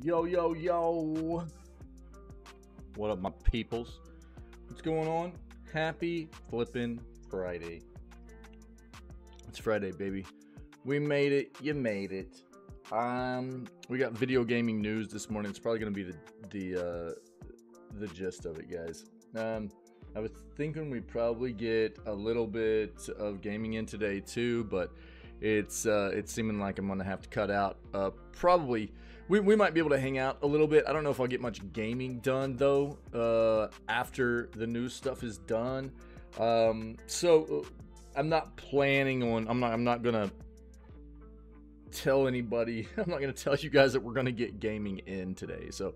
Yo, yo, yo. What up, my peoples? What's going on? Happy flippin' Friday. It's Friday, baby. We made it. You made it. We got video gaming news this morning. It's probably gonna be the gist of it, guys. I was thinking we'd probably get a little bit of gaming in today too, but it's seeming like I'm gonna have to cut out. Probably we might be able to hang out a little bit. I don't know if I'll get much gaming done though after the news stuff is done. So I'm not planning on. I'm not gonna tell anybody. I'm not gonna tell you guys that we're gonna get gaming in today. So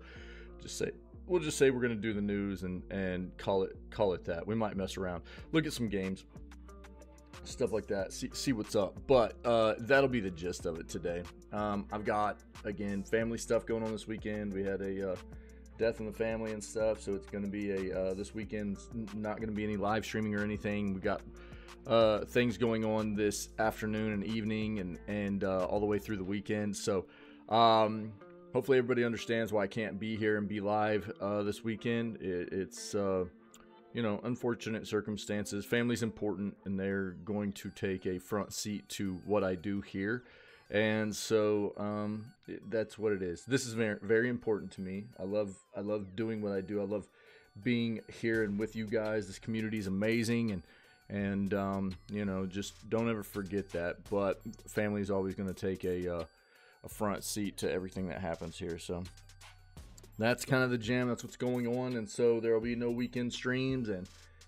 we'll just say we're gonna do the news and call it that. We might mess around, look at some games, stuff like that, see what's up. But that'll be the gist of it today. I've got, again, family stuff going on this weekend. We had a death in the family and stuff, so it's going to be this weekend's not going to be any live streaming or anything. We got things going on this afternoon and evening and all the way through the weekend. So hopefully everybody understands why I can't be here and be live this weekend. It's you know, unfortunate circumstances. Family's important, and they're going to take a front seat to what I do here. And so that's what it is. This is very, very important to me. I love doing what I do. I love being here and with you guys. This community is amazing, and you know, just don't ever forget that. But family is always going to take a front seat to everything that happens here. So that's kind of the jam. That's what's going on. And so there will be no weekend streams,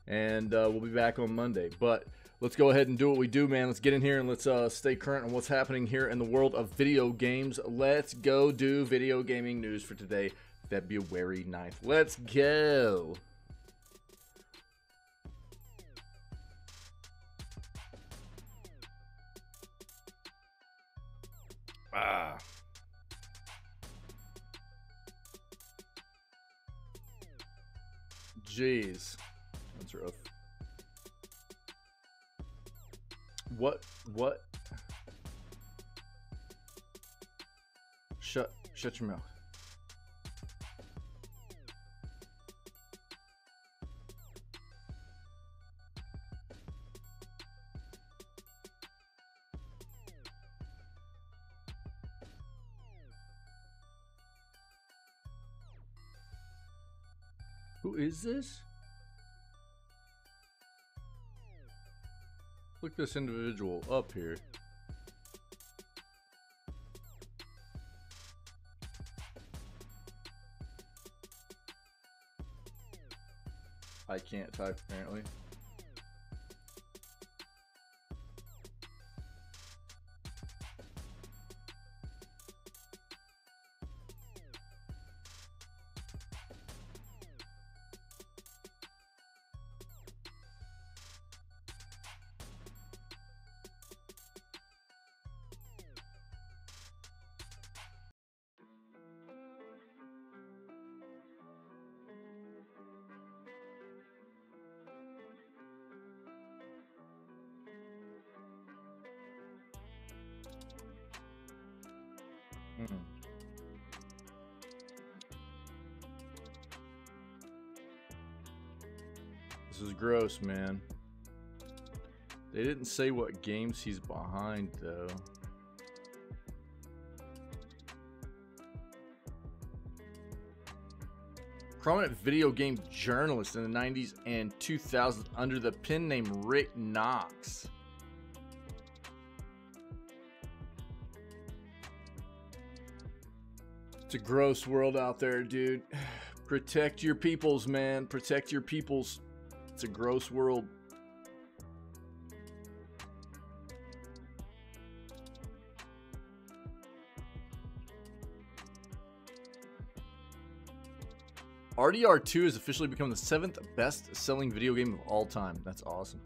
and we'll be back on Monday. But let's go ahead and do what we do, man. Let's get in here and let's stay current on what's happening here in the world of video games. Let's go do video gaming news for today, February 9th. Let's go. Jeez, that's rough. What? Shut your mouth. Who is this? Look this individual up here. I can't type apparently. This is gross, man. They didn't say what games he's behind, though. Prominent video game journalist in the 90s and 2000s under the pen name Rick Knox. It's a gross world out there, dude. Protect your peoples, man. Protect your peoples. It's a gross world. RDR2 has officially become the 7th best-selling video game of all time. That's awesome.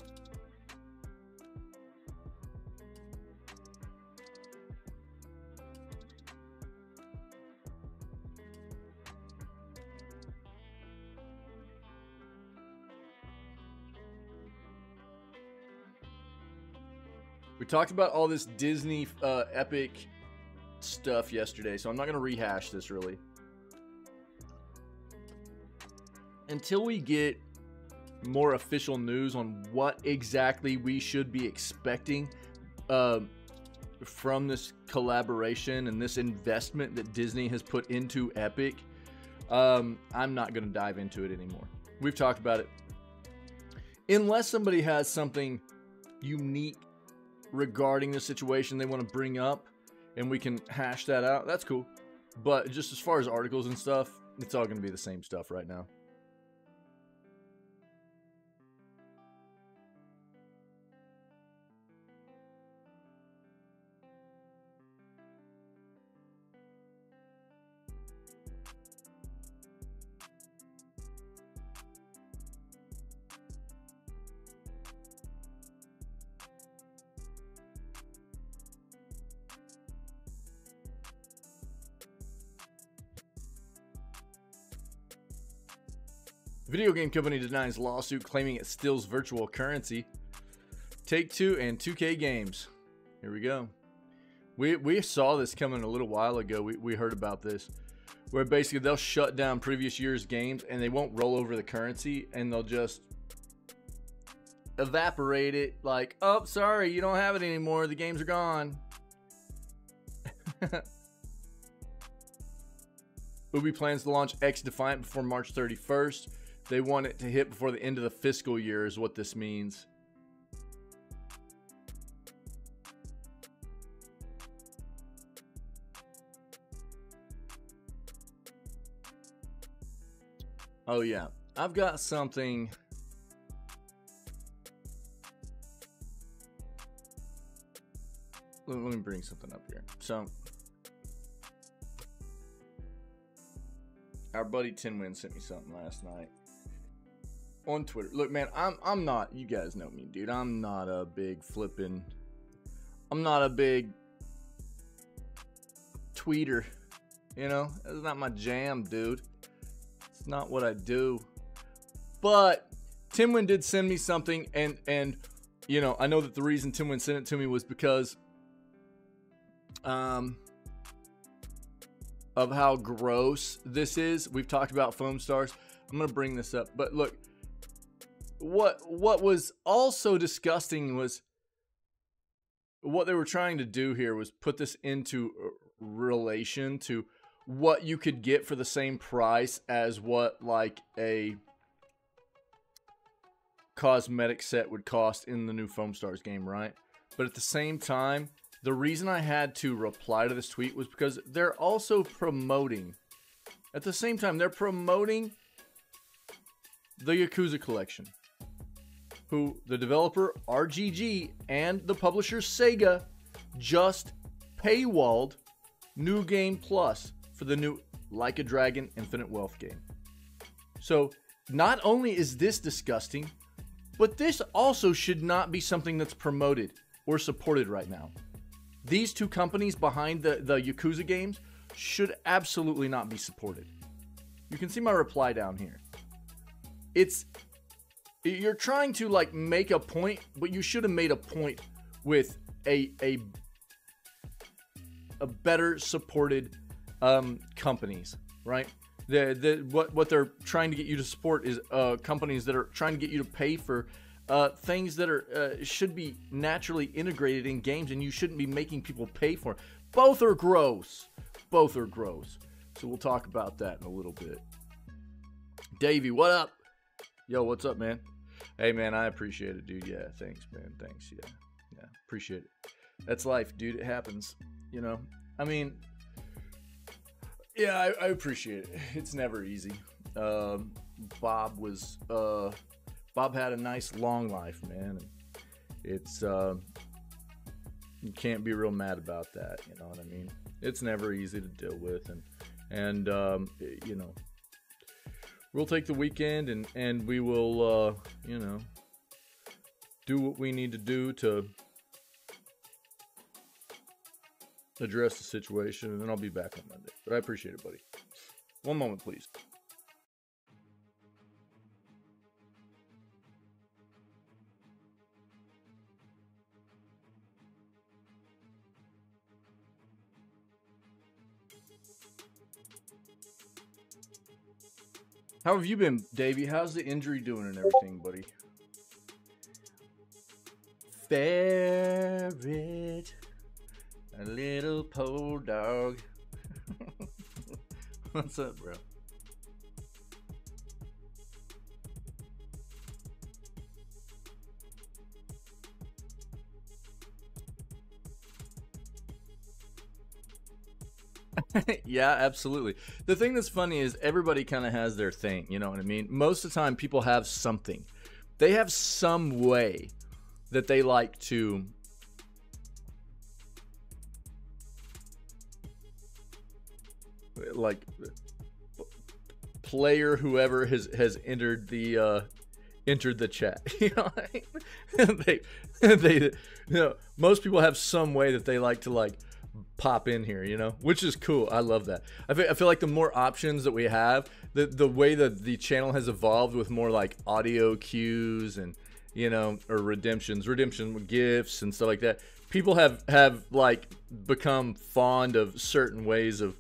We talked about all this Disney epic stuff yesterday, so I'm not going to rehash this really. Until we get more official news on what exactly we should be expecting from this collaboration and this investment that Disney has put into Epic, I'm not going to dive into it anymore. We've talked about it. Unless somebody has something unique regarding the situation they want to bring up and we can hash that out, that's cool. But just as far as articles and stuff, it's all going to be the same stuff right now. Video game company denies lawsuit claiming it steals virtual currency. Take-Two and 2K Games. Here we go. We saw this coming a little while ago. We heard about this, where basically they'll shut down previous year's games and they won't roll over the currency, and they'll just evaporate it like, oh, sorry, you don't have it anymore. The games are gone. Ubi plans to launch X Defiant before March 31st. They want it to hit before the end of the fiscal year is what this means. Oh yeah, I've got something. Let me bring something up here. So our buddy Tinwin sent me something last night on Twitter. Look, man, I'm not, you guys know me, dude. I'm not a big tweeter, you know? That's not my jam, dude. It's not what I do. But Tinwin did send me something, and you know, I know that the reason Tinwin sent it to me was because of how gross this is. We've talked about foam stars. I'm gonna bring this up, but look, what was also disgusting was what they were trying to do here was put this into relation to what you could get for the same price as what like a cosmetic set would cost in the new Foam Stars game, right? But at the same time, the reason I had to reply to this tweet was because they're also promoting, at the same time, they're promoting the Yakuza collection, who the developer RGG and the publisher Sega just paywalled New Game Plus for the new Like a Dragon Infinite Wealth game. So not only is this disgusting, but this also should not be something that's promoted or supported right now. These two companies behind the Yakuza games should absolutely not be supported. You can see my reply down here. You're trying to like make a point, but you should have made a point with a better supported companies, right? What they're trying to get you to support is companies that are trying to get you to pay for things that are should be naturally integrated in games, and you shouldn't be making people pay for it. Both are gross. Both are gross. So we'll talk about that in a little bit. Davey, what up? Yo, what's up, man? Hey, man, I appreciate it, dude. Yeah, thanks, man. Thanks. Yeah, appreciate it. That's life, dude. It happens. You know, I mean, yeah, I appreciate it. It's never easy. Bob had a nice long life, man. And it's you can't be real mad about that. You know what I mean? It's never easy to deal with, and you know, we'll take the weekend and we will you know, do what we need to do to address the situation, and then I'll be back on Monday. But I appreciate it, buddy. One moment, please. How have you been, Davey? How's the injury doing and everything, buddy? Ferret, a little pole dog. What's up, bro? Yeah, absolutely. The thing that's funny is everybody kind of has their thing, you know what I mean? Most of the time people have something. They have some way that they like to like player whoever has entered the chat. You know what I mean? they you know, most people have some way that they like to like pop in here, you know, which is cool. I love that. I feel like the more options that we have, the way that the channel has evolved with more like audio cues and, you know, or redemption gifts and stuff like that. People have like become fond of certain ways of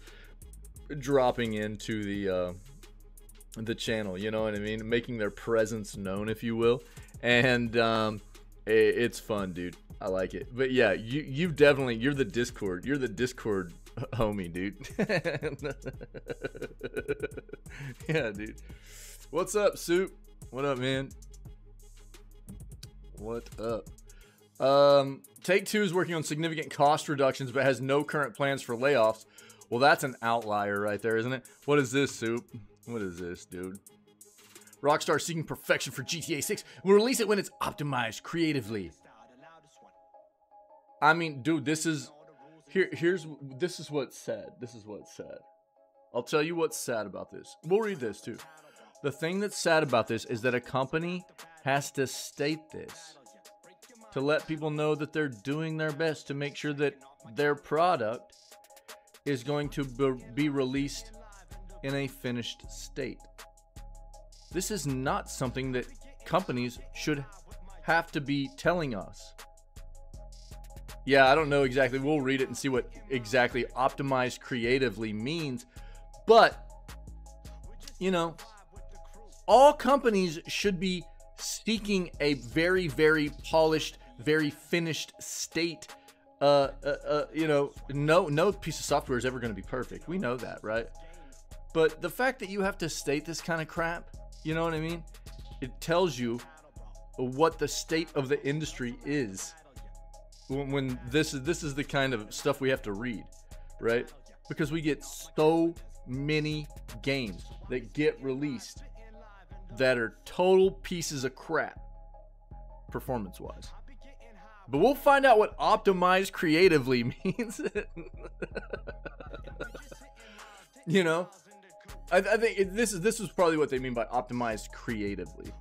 dropping into the channel, you know what I mean, making their presence known, if you will. And it's fun, dude. I like it. But yeah, you're the Discord homie, dude. Yeah, dude. What's up, Soup? What up, man? What up? Take-Two is working on significant cost reductions but has no current plans for layoffs. Well, that's an outlier right there, isn't it? What is this, Soup? What is this, dude? Rockstar seeking perfection for GTA 6. We'll release it when it's optimized creatively. I mean, dude, this is what's sad. This is what's sad. I'll tell you what's sad about this. We'll read this too. The thing that's sad about this is that a company has to state this to let people know that they're doing their best to make sure that their product is going to be released in a finished state. This is not something that companies should have to be telling us. Yeah, I don't know exactly. We'll read it and see what exactly optimized creatively means. But, you know, all companies should be seeking a very, very polished, very finished state. You know, no piece of software is ever going to be perfect. We know that, right? But the fact that you have to state this kind of crap, you know what I mean? It tells you what the state of the industry is. When this is the kind of stuff we have to read, right? Because we get so many games that get released that are total pieces of crap performance-wise. But we'll find out what optimized creatively means. You know, I think this is probably what they mean by optimized creatively.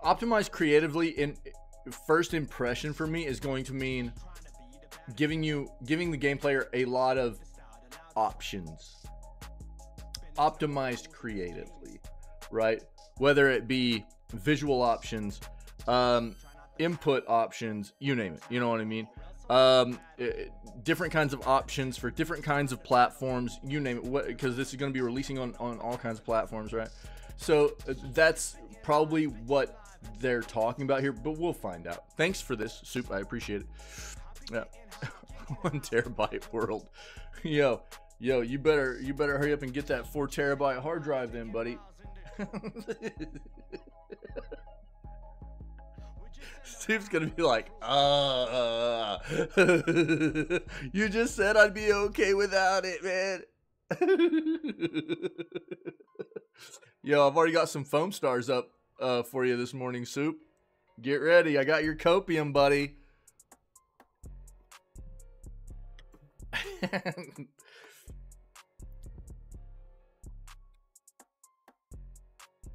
Optimized creatively in first impression for me is going to mean giving the game player a lot of options. Optimized creatively, right? Whether it be visual options, input options, you name it, you know what I mean? Different kinds of options for different kinds of platforms, you name it, because this is going to be releasing on all kinds of platforms, right? So that's probably what they're talking about here, but we'll find out. Thanks for this, Soup. I appreciate it. Yeah. 1 terabyte world. Yo, you better hurry up and get that 4 terabyte hard drive then, buddy. Soup's gonna be like, you just said I'd be okay without it, man. Yo, I've already got some foam stars up for you this morning, Soup. Get ready. I got your copium, buddy.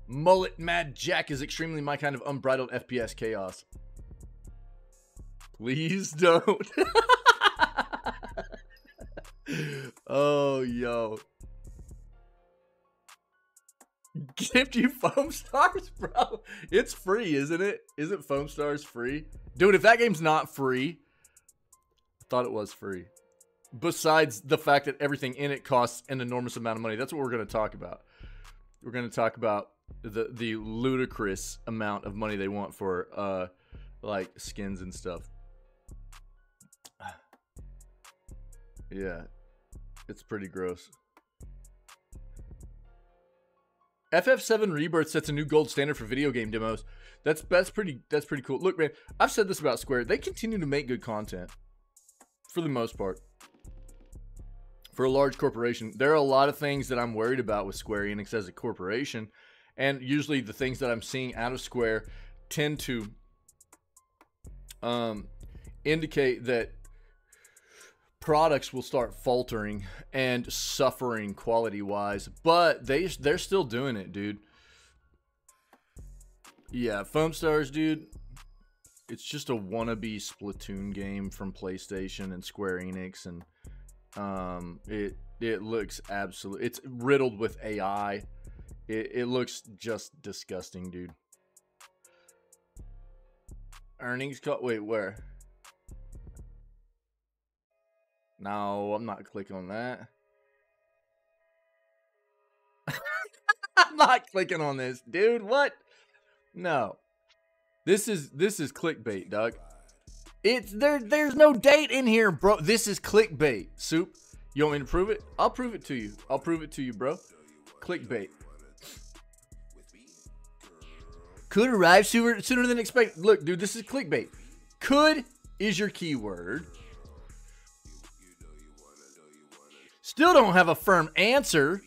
Mullet Mad Jack is extremely my kind of unbridled FPS chaos. Please don't. Oh, yo. Gift you foam stars, bro. It's free, isn't it? Isn't foam stars free? Dude, if that game's not free, I thought it was free. besides the fact that everything in it costs an enormous amount of money. That's what we're going to talk about. We're going to talk about the ludicrous amount of money they want for like skins and stuff. Yeah, it's pretty gross. FF7 Rebirth sets a new gold standard for video game demos. That's pretty cool. Look, man, I've said this about Square. They continue to make good content for the most part. For a large corporation, there are a lot of things that I'm worried about with Square Enix as a corporation, and usually the things that I'm seeing out of Square tend to indicate that products will start faltering and suffering quality-wise, but they're still doing it, dude. Yeah, Foam Stars, dude. It's just a wannabe Splatoon game from PlayStation and Square Enix, and it looks absolutely, it's riddled with AI. It looks just disgusting, dude. Earnings cut. Wait, where? No, I'm not clicking on that. I'm not clicking on this, dude. What? No. This is clickbait, Doug. There's no date in here, bro. This is clickbait, Soup. You want me to prove it? I'll prove it to you. I'll prove it to you, bro. Clickbait. Could arrive sooner than expected. Look, dude, this is clickbait. Could is your keyword. Still don't have a firm answer.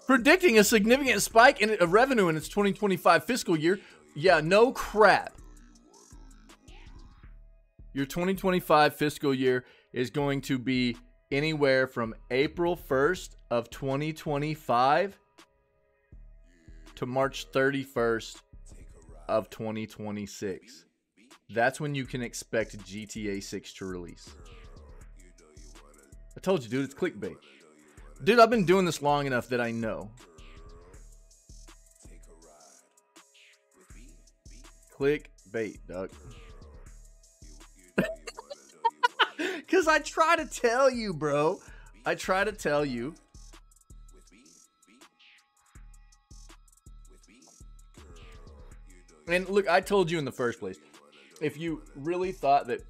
Predicting a significant spike in revenue in its 2025 fiscal year. Yeah, no crap. Your 2025 fiscal year is going to be anywhere from April 1st of 2025 to March 31st of 2026. That's when you can expect GTA 6 to release. I told you, dude, it's clickbait. Dude, I've been doing this long enough that I know. Clickbait, Doug. Because I try to tell you, bro. I try to tell you. And look, I told you in the first place, if you really thought that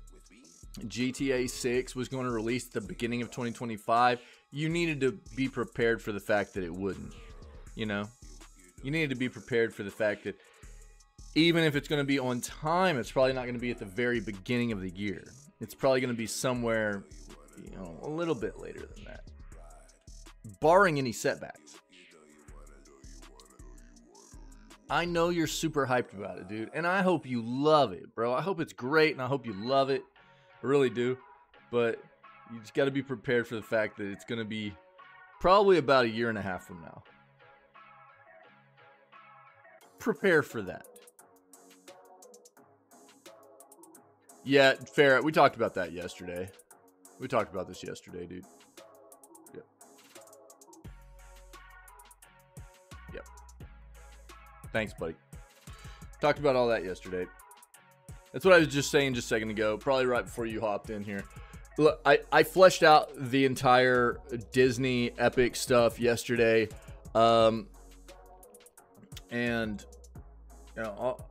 GTA 6 was going to release at the beginning of 2025, you needed to be prepared for the fact that it wouldn't. You know? You needed to be prepared for the fact that even if it's going to be on time, it's probably not going to be at the very beginning of the year. It's probably going to be somewhere, you know, a little bit later than that. Barring any setbacks. I know you're super hyped about it, dude. And I hope you love it, bro. I hope it's great, and I hope you love it. I really do. But you just got to be prepared for the fact that it's going to be probably about a year and a half from now. Prepare for that. Yeah, fair. We talked about that yesterday. We talked about this yesterday, dude. Yep. Yep. Thanks, buddy. Talked about all that yesterday. That's what I was just saying just a second ago, probably right before you hopped in here. Look, I fleshed out the entire Disney Epic stuff yesterday. And, you know,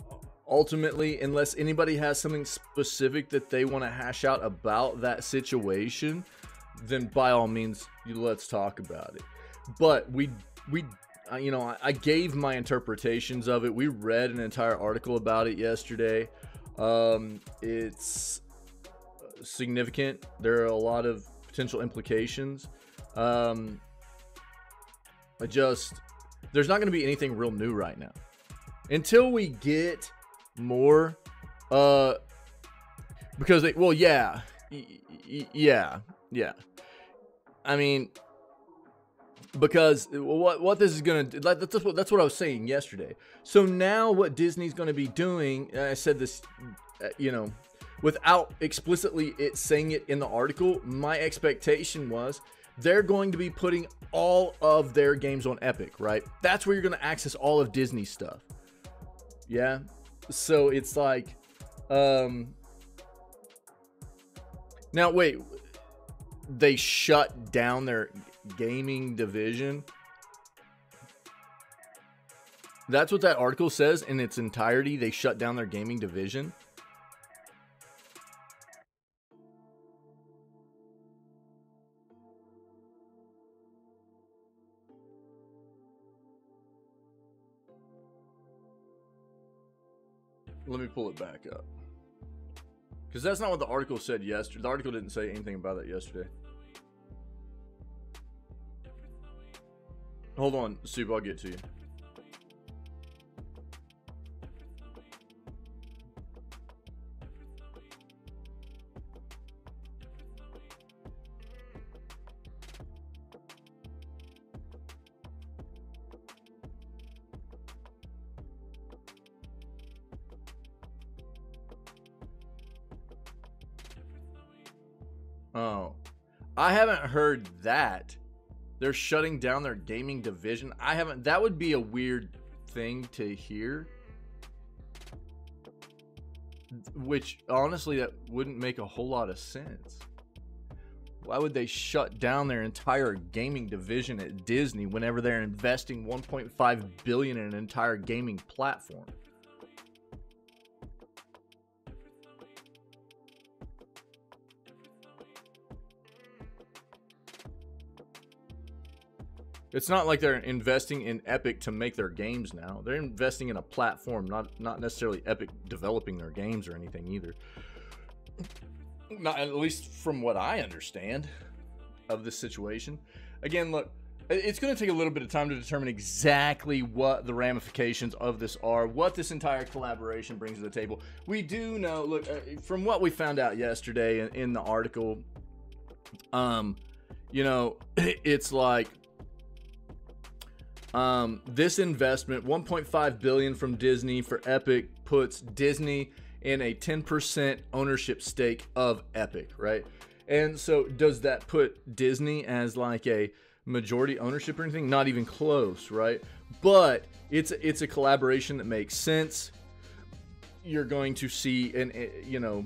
ultimately, unless anybody has something specific that they want to hash out about that situation, then by all means, let's talk about it. But you know, I gave my interpretations of it. We read an entire article about it yesterday. It's significant. There are a lot of potential implications. There's not going to be anything real new right now until we get more, because yeah. I mean, because what this is gonna do, that's what I was saying yesterday. So now what Disney's gonna be doing, and I said this, you know, without explicitly saying it in the article, my expectation was they're going to be putting all of their games on Epic, right? That's where you're gonna access all of Disney's stuff. Yeah. So it's like, Now wait, they shut down their gaming division. That's what that article says in its entirety. They shut down their gaming division. Let me pull it back up. Because that's not what the article said yesterday. The article didn't say anything about that yesterday. Hold on, Soup, I'll get to you. Oh, I haven't heard that. They're shutting down their gaming division. I haven't. That would be a weird thing to hear. Which, honestly, that wouldn't make a whole lot of sense. Why would they shut down their entire gaming division at Disney whenever they're investing $1.5 billion in an entire gaming platform? It's not like they're investing in Epic to make their games now. They're investing in a platform, not necessarily Epic developing their games or anything either. Not at least from what I understand of this situation. Again, look, it's going to take a little bit of time to determine exactly what the ramifications of this are, what this entire collaboration brings to the table. We do know, look, from what we found out yesterday in the article, you know, it's like, this investment, $1.5 billion from Disney for Epic, puts Disney in a 10% ownership stake of Epic, right? And so does that put Disney as like a majority ownership or anything? Not even close, right? But it's a collaboration that makes sense. You're going to see, you know,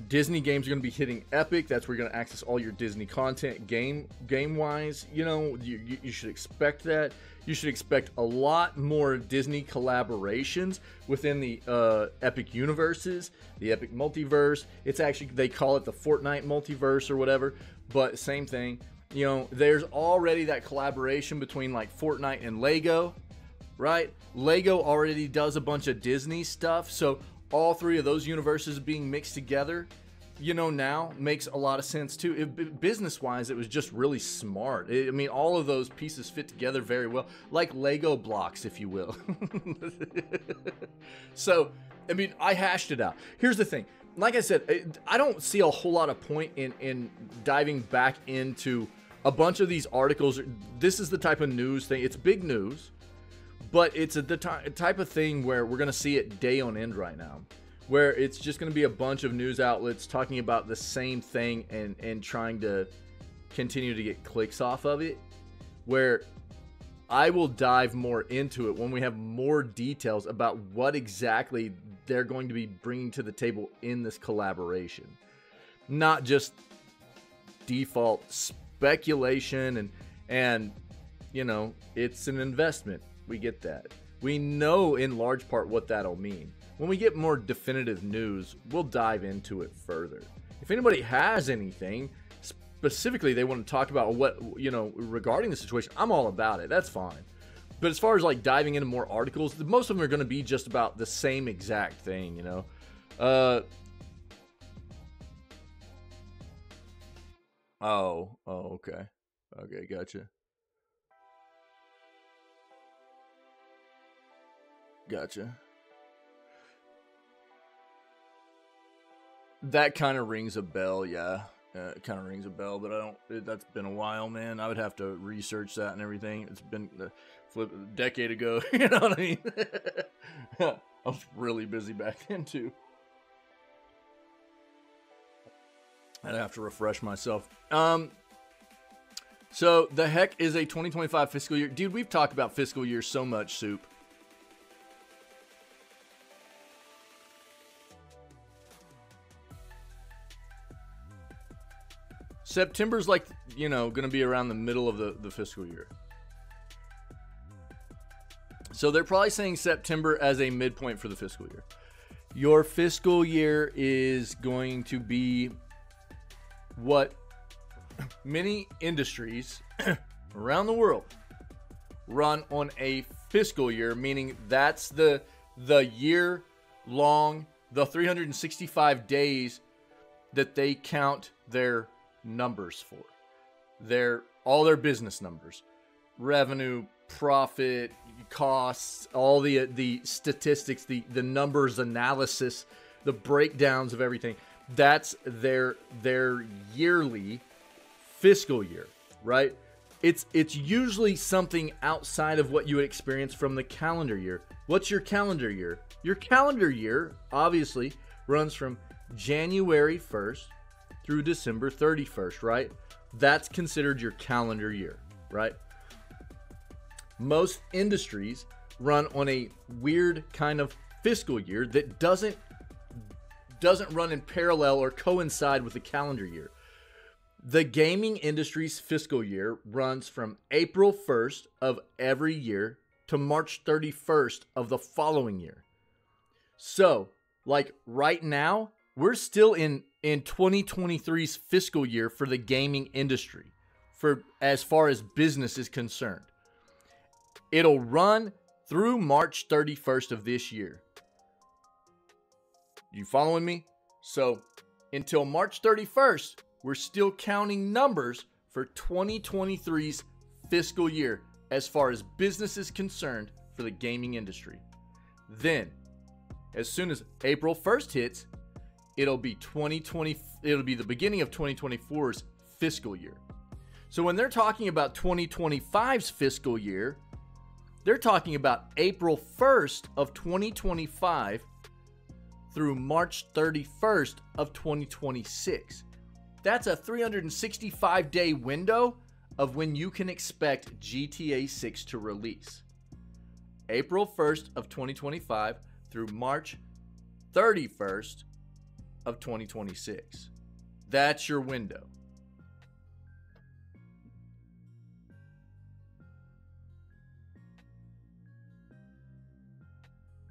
Disney games are going to be hitting Epic. That's where you're going to access all your Disney content game-wise. You know, you should expect that. You should expect a lot more Disney collaborations within the Epic universes, the Epic multiverse. It's actually, they call it the Fortnite multiverse or whatever, but same thing. You know, there's already that collaboration between like Fortnite and Lego, right? Lego already does a bunch of Disney stuff, so all three of those universes being mixed together, you know, now makes a lot of sense too. Business-wise, it was just really smart. I mean, all of those pieces fit together very well, like Lego blocks, if you will. So, I mean, I hashed it out. Here's the thing. Like I said, I don't see a whole lot of point in diving back into a bunch of these articles. This is the type of news thing. It's big news. But it's the type of thing where we're going to see it day on end right now, where it's just going to be a bunch of news outlets talking about the same thing and trying to continue to get clicks off of it, where I will dive more into it when we have more details about what exactly they're going to be bringing to the table in this collaboration. Not just default speculation and you know, it's an investment. We get that. We know in large part what that'll mean. When we get more definitive news, we'll dive into it further. If anybody has anything specifically they want to talk about, what, you know, regarding the situation, I'm all about it. That's fine. But as far as like diving into more articles, most of them are going to be just about the same exact thing, you know. Okay. Okay, gotcha. Gotcha. That kind of rings a bell, yeah. It kind of rings a bell, but I don't. That's been a while, man. I would have to research that and everything. It's been a decade ago. You know what I mean? I was really busy back then too. I'd have to refresh myself. So the heck is a 2025 fiscal year, dude? We've talked about fiscal year so much, Soup. September's like, you know, going to be around the middle of the fiscal year. So they're probably saying September as a midpoint for the fiscal year. Your fiscal year is going to be what many industries around the world run on a fiscal year, meaning that's the year long, the 365 days that they count their numbers for. All their business numbers, revenue, profit, costs, all the statistics, the numbers analysis, the breakdowns of everything. That's their yearly fiscal year, right? It's usually something outside of what you would experience from the calendar year. What's your calendar year? Your calendar year obviously runs from January 1st through December 31st, right? That's considered your calendar year, right? Most industries run on a weird kind of fiscal year that doesn't run in parallel or coincide with the calendar year. The gaming industry's fiscal year runs from April 1st of every year to March 31st of the following year. So, like right now, we're still in 2023's fiscal year for the gaming industry, for as far as business is concerned. It'll run through March 31st of this year. You following me? So until March 31st, we're still counting numbers for 2023's fiscal year as far as business is concerned for the gaming industry. Then, as soon as April 1st hits, it'll be the beginning of 2024's fiscal year. So when they're talking about 2025's fiscal year, they're talking about April 1st of 2025 through March 31st of 2026. That's a 365-day window of when you can expect GTA 6 to release. April 1st of 2025 through March 31st of 2026. That's your window.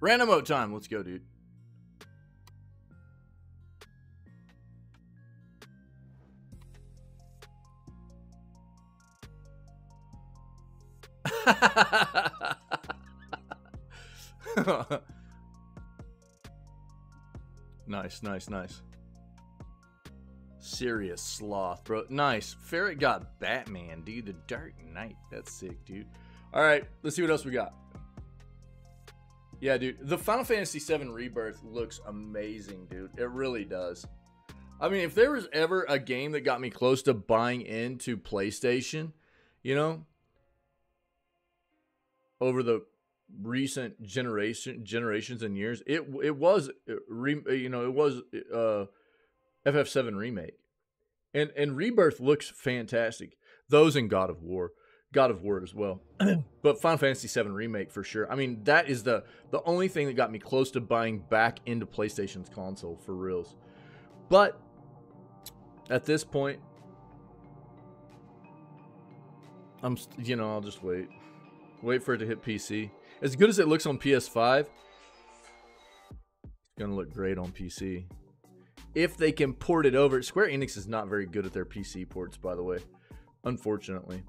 Random mode time. Let's go, dude. Nice. Serious sloth, bro. Nice. Ferret got Batman, dude. The Dark Knight. That's sick, dude. All right, let's see what else we got. Yeah, dude. The Final Fantasy VII Rebirth looks amazing, dude. It really does. I mean, if there was ever a game that got me close to buying into PlayStation, you know, over the recent generations and years, it was FF7 Remake. And Rebirth looks fantastic. Those in God of War as well. But Final Fantasy VII Remake for sure. I mean, that is the only thing that got me close to buying back into PlayStation's console for reals. But at this point, I'll just wait for it to hit PC. As good as it looks on PS5, it's gonna look great on PC. If they can port it over. Square Enix is not very good at their PC ports, by the way. Unfortunately.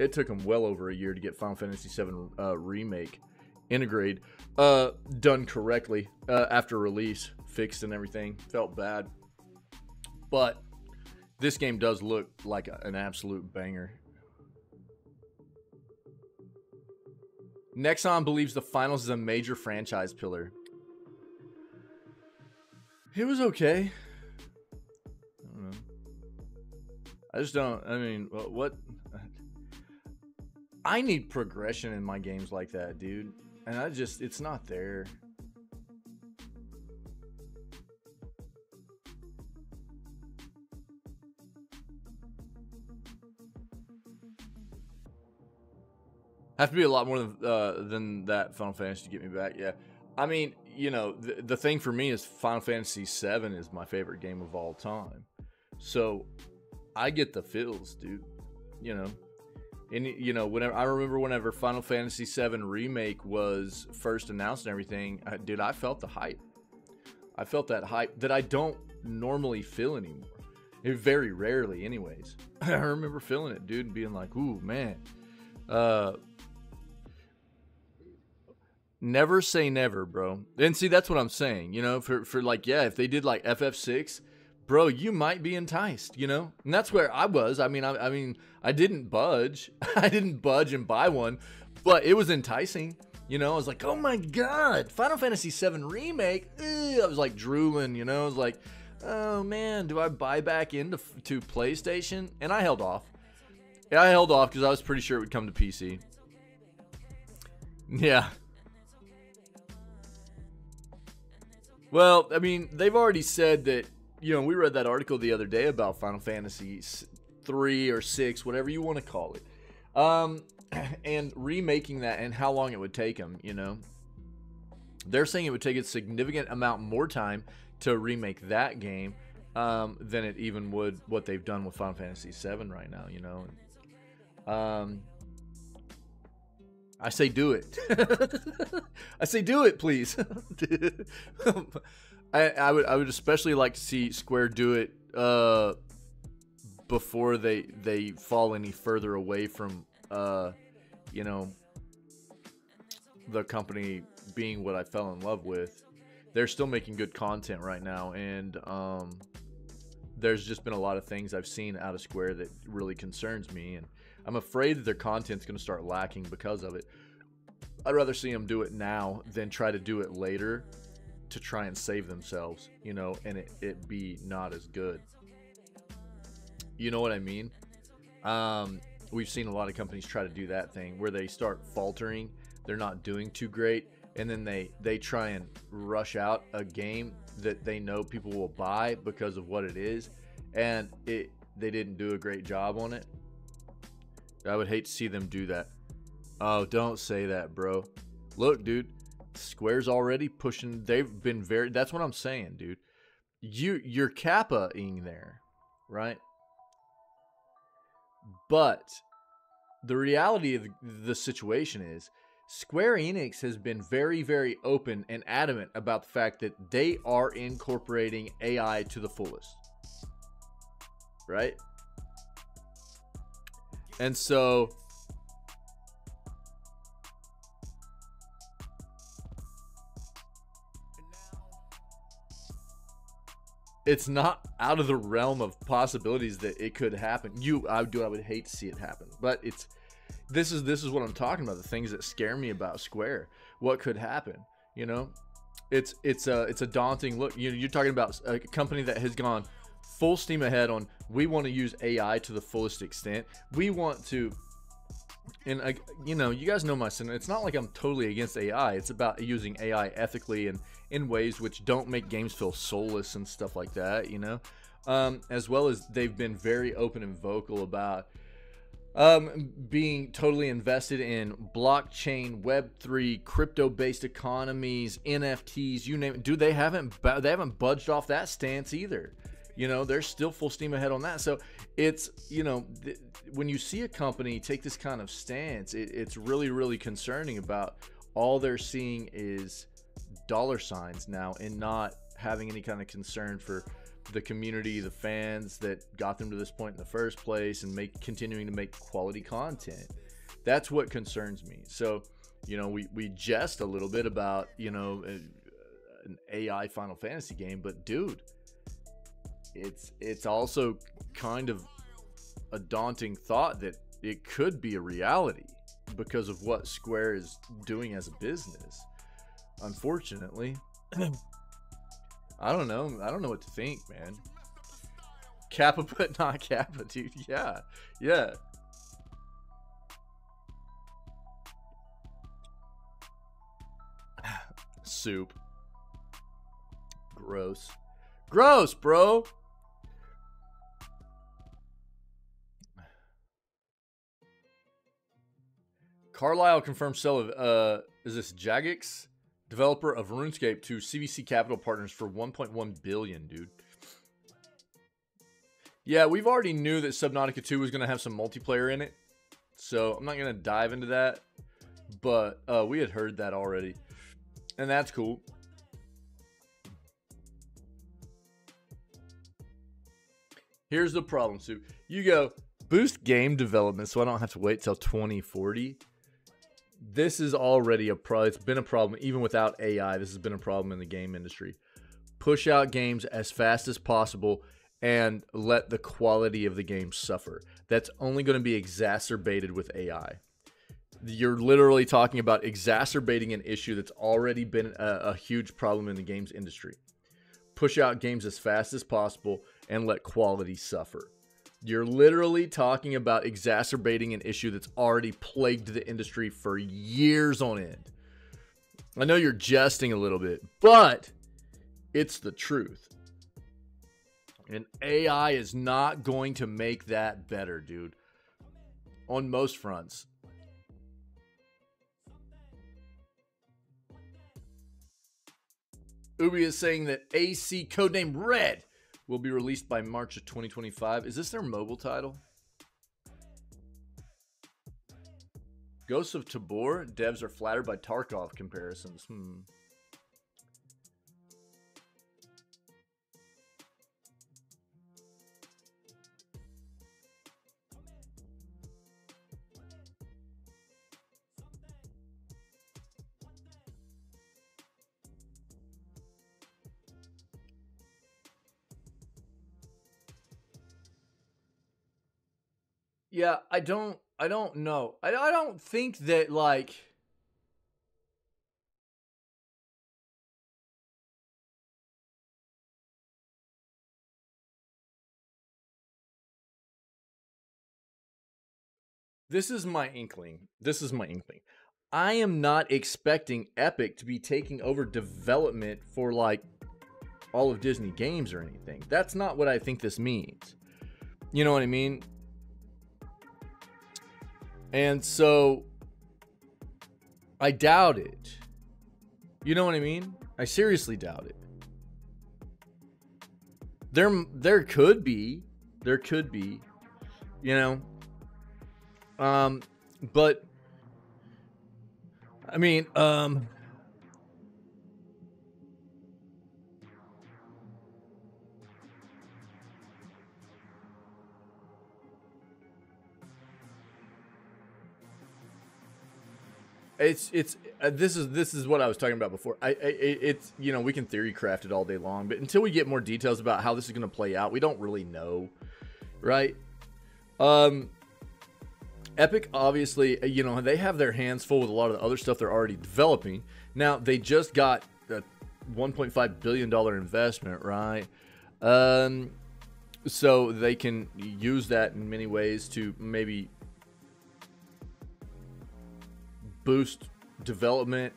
It took them well over a year to get Final Fantasy VII Remake integrated, done correctly after release, fixed and everything. Felt bad. But this game does look like an absolute banger. Nexon believes the finals is a major franchise pillar. It was okay. I don't know. I just don't. I mean, what? I need progression in my games like that, dude. And it's not there. Have to be a lot more than that Final Fantasy to get me back. Yeah. I mean, the thing for me is Final Fantasy VII is my favorite game of all time. So I get the feels, dude. You know, and you know, whenever Final Fantasy VII Remake was first announced and everything, dude, I felt the hype. I felt that hype that I don't normally feel anymore. Very rarely, anyways. I remember feeling it, dude, and being like, "Ooh, man." Never say never, bro. And see, that's what I'm saying. You know, for like, yeah, if they did like FF6, bro, you might be enticed. You know, and that's where I was. I mean, I didn't budge. I didn't budge and buy one, but it was enticing. You know, I was like, oh my god, Final Fantasy VII Remake. I was like drooling. You know, I was like, oh man, do I buy back into PlayStation? And I held off. Yeah, I held off because I was pretty sure it would come to PC. Yeah. Well, I mean, they've already said that, you know, we read that article the other day about Final Fantasy 3 or 6, whatever you want to call it. And remaking that and how long it would take them, you know. They're saying it would take a significant amount more time to remake that game than it even would what they've done with Final Fantasy 7 right now, you know. I say do it. I say do it, please. I would especially like to see Square do it before they fall any further away from you know, the company being what I fell in love with. They're still making good content right now, and there's just been a lot of things I've seen out of Square that really concerns me, and I'm afraid that their content's going to start lacking because of it. I'd rather see them do it now than try to do it later to try and save themselves, you know, and it be not as good. You know what I mean? We've seen a lot of companies try to do that thing where they start faltering, they're not doing too great, and then they try and rush out a game that they know people will buy because of what it is, and they didn't do a great job on it. I would hate to see them do that. Oh, don't say that, bro. Look, dude, Square's already pushing. They've been very. That's what I'm saying, dude. You're Kappa-ing there, right? But the reality of the situation is Square Enix has been very, very open and adamant about the fact that they are incorporating AI to the fullest, right? And so it's not out of the realm of possibilities that it could happen. I would hate to see it happen, but this is what I'm talking about. The things that scare me about Square, what could happen, you know. It's a daunting look. You're talking about a company that has gone full steam ahead on, we want to use AI to the fullest extent. We want to, and you know, you guys know my sentiment. It's not like I'm totally against AI. It's about using AI ethically and in ways which don't make games feel soulless and stuff like that, you know. As well as they've been very open and vocal about being totally invested in blockchain, Web3, crypto-based economies, NFTs, you name it. Dude, they haven't budged off that stance either. You know, they're still full steam ahead on that. So it's, you know, when you see a company take this kind of stance, it's really, really concerning about all they're seeing is dollar signs now and not having any kind of concern for the community, the fans that got them to this point in the first place, and continuing to make quality content. That's what concerns me. So, you know, we jest a little bit about, you know, an AI Final Fantasy game, but dude, it's also kind of a daunting thought that it could be a reality because of what Square is doing as a business. Unfortunately, I don't know what to think, man. Kappa but not Kappa, dude. Yeah. Soup. Gross, bro. Carlisle confirmed sale of is this Jagex, developer of RuneScape, to CVC Capital Partners for $1.1 billion, dude. Yeah, we've already knew that Subnautica 2 was going to have some multiplayer in it. So I'm not going to dive into that. But we had heard that already. And that's cool. Here's the problem, Sue. You go, boost game development so I don't have to wait till 2040. This is already a problem. It's been a problem. Even without AI, this has been a problem in the game industry. Push out games as fast as possible and let the quality of the game suffer. That's only going to be exacerbated with AI. You're literally talking about exacerbating an issue that's already been a huge problem in the games industry. Push out games as fast as possible and let quality suffer. You're literally talking about exacerbating an issue that's already plagued the industry for years on end. I know you're jesting a little bit, but it's the truth. And AI is not going to make that better, dude. On most fronts. Ubi is saying that AC codename Red will be released by March of 2025. Is this their mobile title? Ghosts of Tabor? Devs are flattered by Tarkov comparisons. Yeah, I don't know. I don't think that, like, this is my inkling. I am not expecting Epic to be taking over development for, like, all of Disney games or anything. That's not what I think this means. You know what I mean? And so I doubt it. You know what I mean? I seriously doubt it. There could be, you know. But I mean, this is what I was talking about before. It's, you know, we can theory craft it all day long, but until we get more details about how this is going to play out, we don't really know, right? Epic, obviously, you know, they have their hands full with a lot of the other stuff they're already developing. Now, they just got a $1.5 billion investment, right? So they can use that in many ways to maybe boost development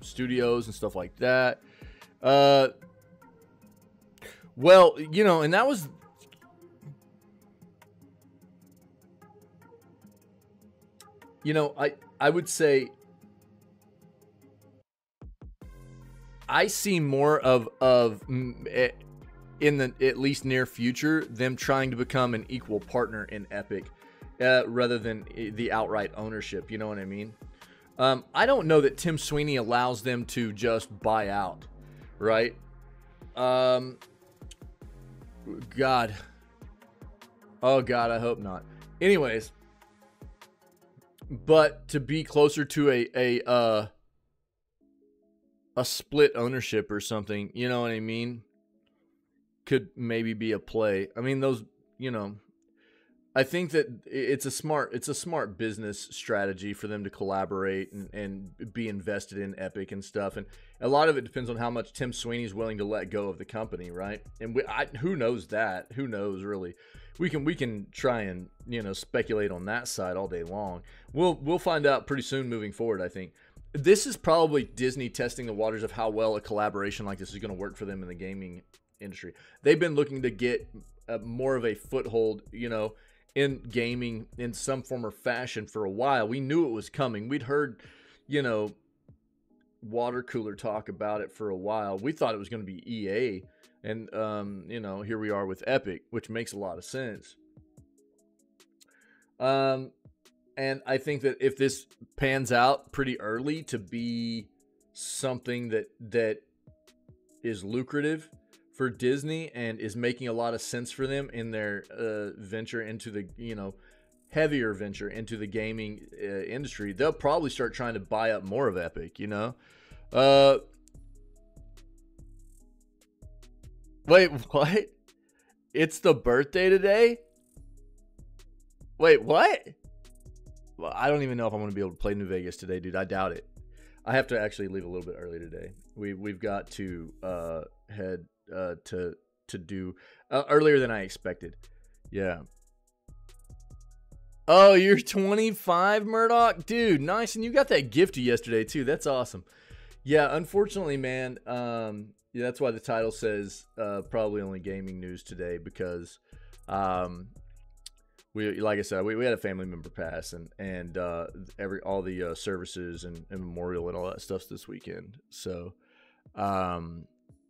studios and stuff like that. Well, you know, and that was, you know, I would say I see more of in the at least near future them trying to become an equal partner in Epic rather than the outright ownership. You know what I mean? I don't know that Tim Sweeney allows them to just buy out, right? God. Oh, God, I hope not. Anyways, but to be closer to a split ownership or something, you know what I mean, could maybe be a play. I mean, those, you know, I think that it's a smart business strategy for them to collaborate and be invested in Epic and stuff. And a lot of it depends on how much Tim Sweeney's willing to let go of the company, right? And who knows that? Who knows, really? We can try and, you know, speculate on that side all day long. We'll find out pretty soon moving forward, I think. This is probably Disney testing the waters of how well a collaboration like this is going to work for them in the gaming industry. They've been looking to get more of a foothold, you know, in gaming in some form or fashion for a while. We knew it was coming. We'd heard, you know, water cooler talk about it for a while. We thought it was going to be EA And, you know, here we are with Epic, which makes a lot of sense. And I think that if this pans out pretty early to be something that is lucrative for Disney and is making a lot of sense for them in their venture into the, you know, heavier venture into the gaming industry, they'll probably start trying to buy up more of Epic, you know? Wait, what? It's the birthday today? Wait, what? Well, I don't even know if I'm going to be able to play New Vegas today, dude. I doubt it. I have to actually leave a little bit early today. We've got to head to do earlier than I expected. Yeah. Oh, you're 25, Murdoch? Dude, nice. And you got that gift yesterday, too. That's awesome. Yeah, unfortunately, man, yeah, that's why the title says probably only gaming news today, because we, like I said, we had a family member pass, and all the services and memorial and all that stuff this weekend. So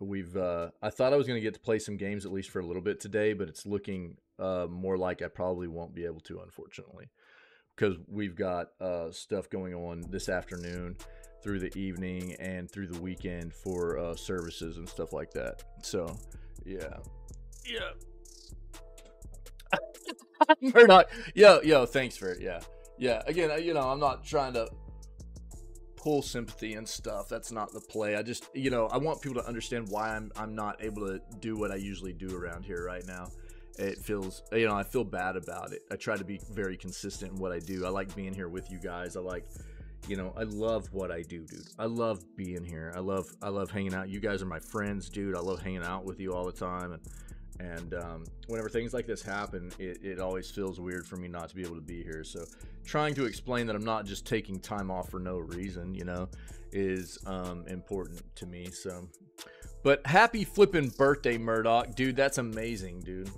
we've I thought I was going to get to play some games at least for a little bit today, but it's looking more like I probably won't be able to, unfortunately, because we've got stuff going on this afternoon through the evening and through the weekend for services and stuff like that. So yeah. Murdoch, yo, thanks for it. Yeah. Again, you know, I'm not trying to pull sympathy and stuff. That's not the play. I just, you know, I want people to understand why I'm not able to do what I usually do around here right now. It feels, you know, I feel bad about it. I try to be very consistent in what I do. I like being here with you guys. I like, you know, I love what I do, dude. I love being here. I love hanging out. You guys are my friends, dude. I love hanging out with you all the time. And whenever things like this happen, it always feels weird for me not to be able to be here. So trying to explain that I'm not just taking time off for no reason, you know, is important to me. So, but happy flipping birthday, Murdoch. Dude, that's amazing, dude.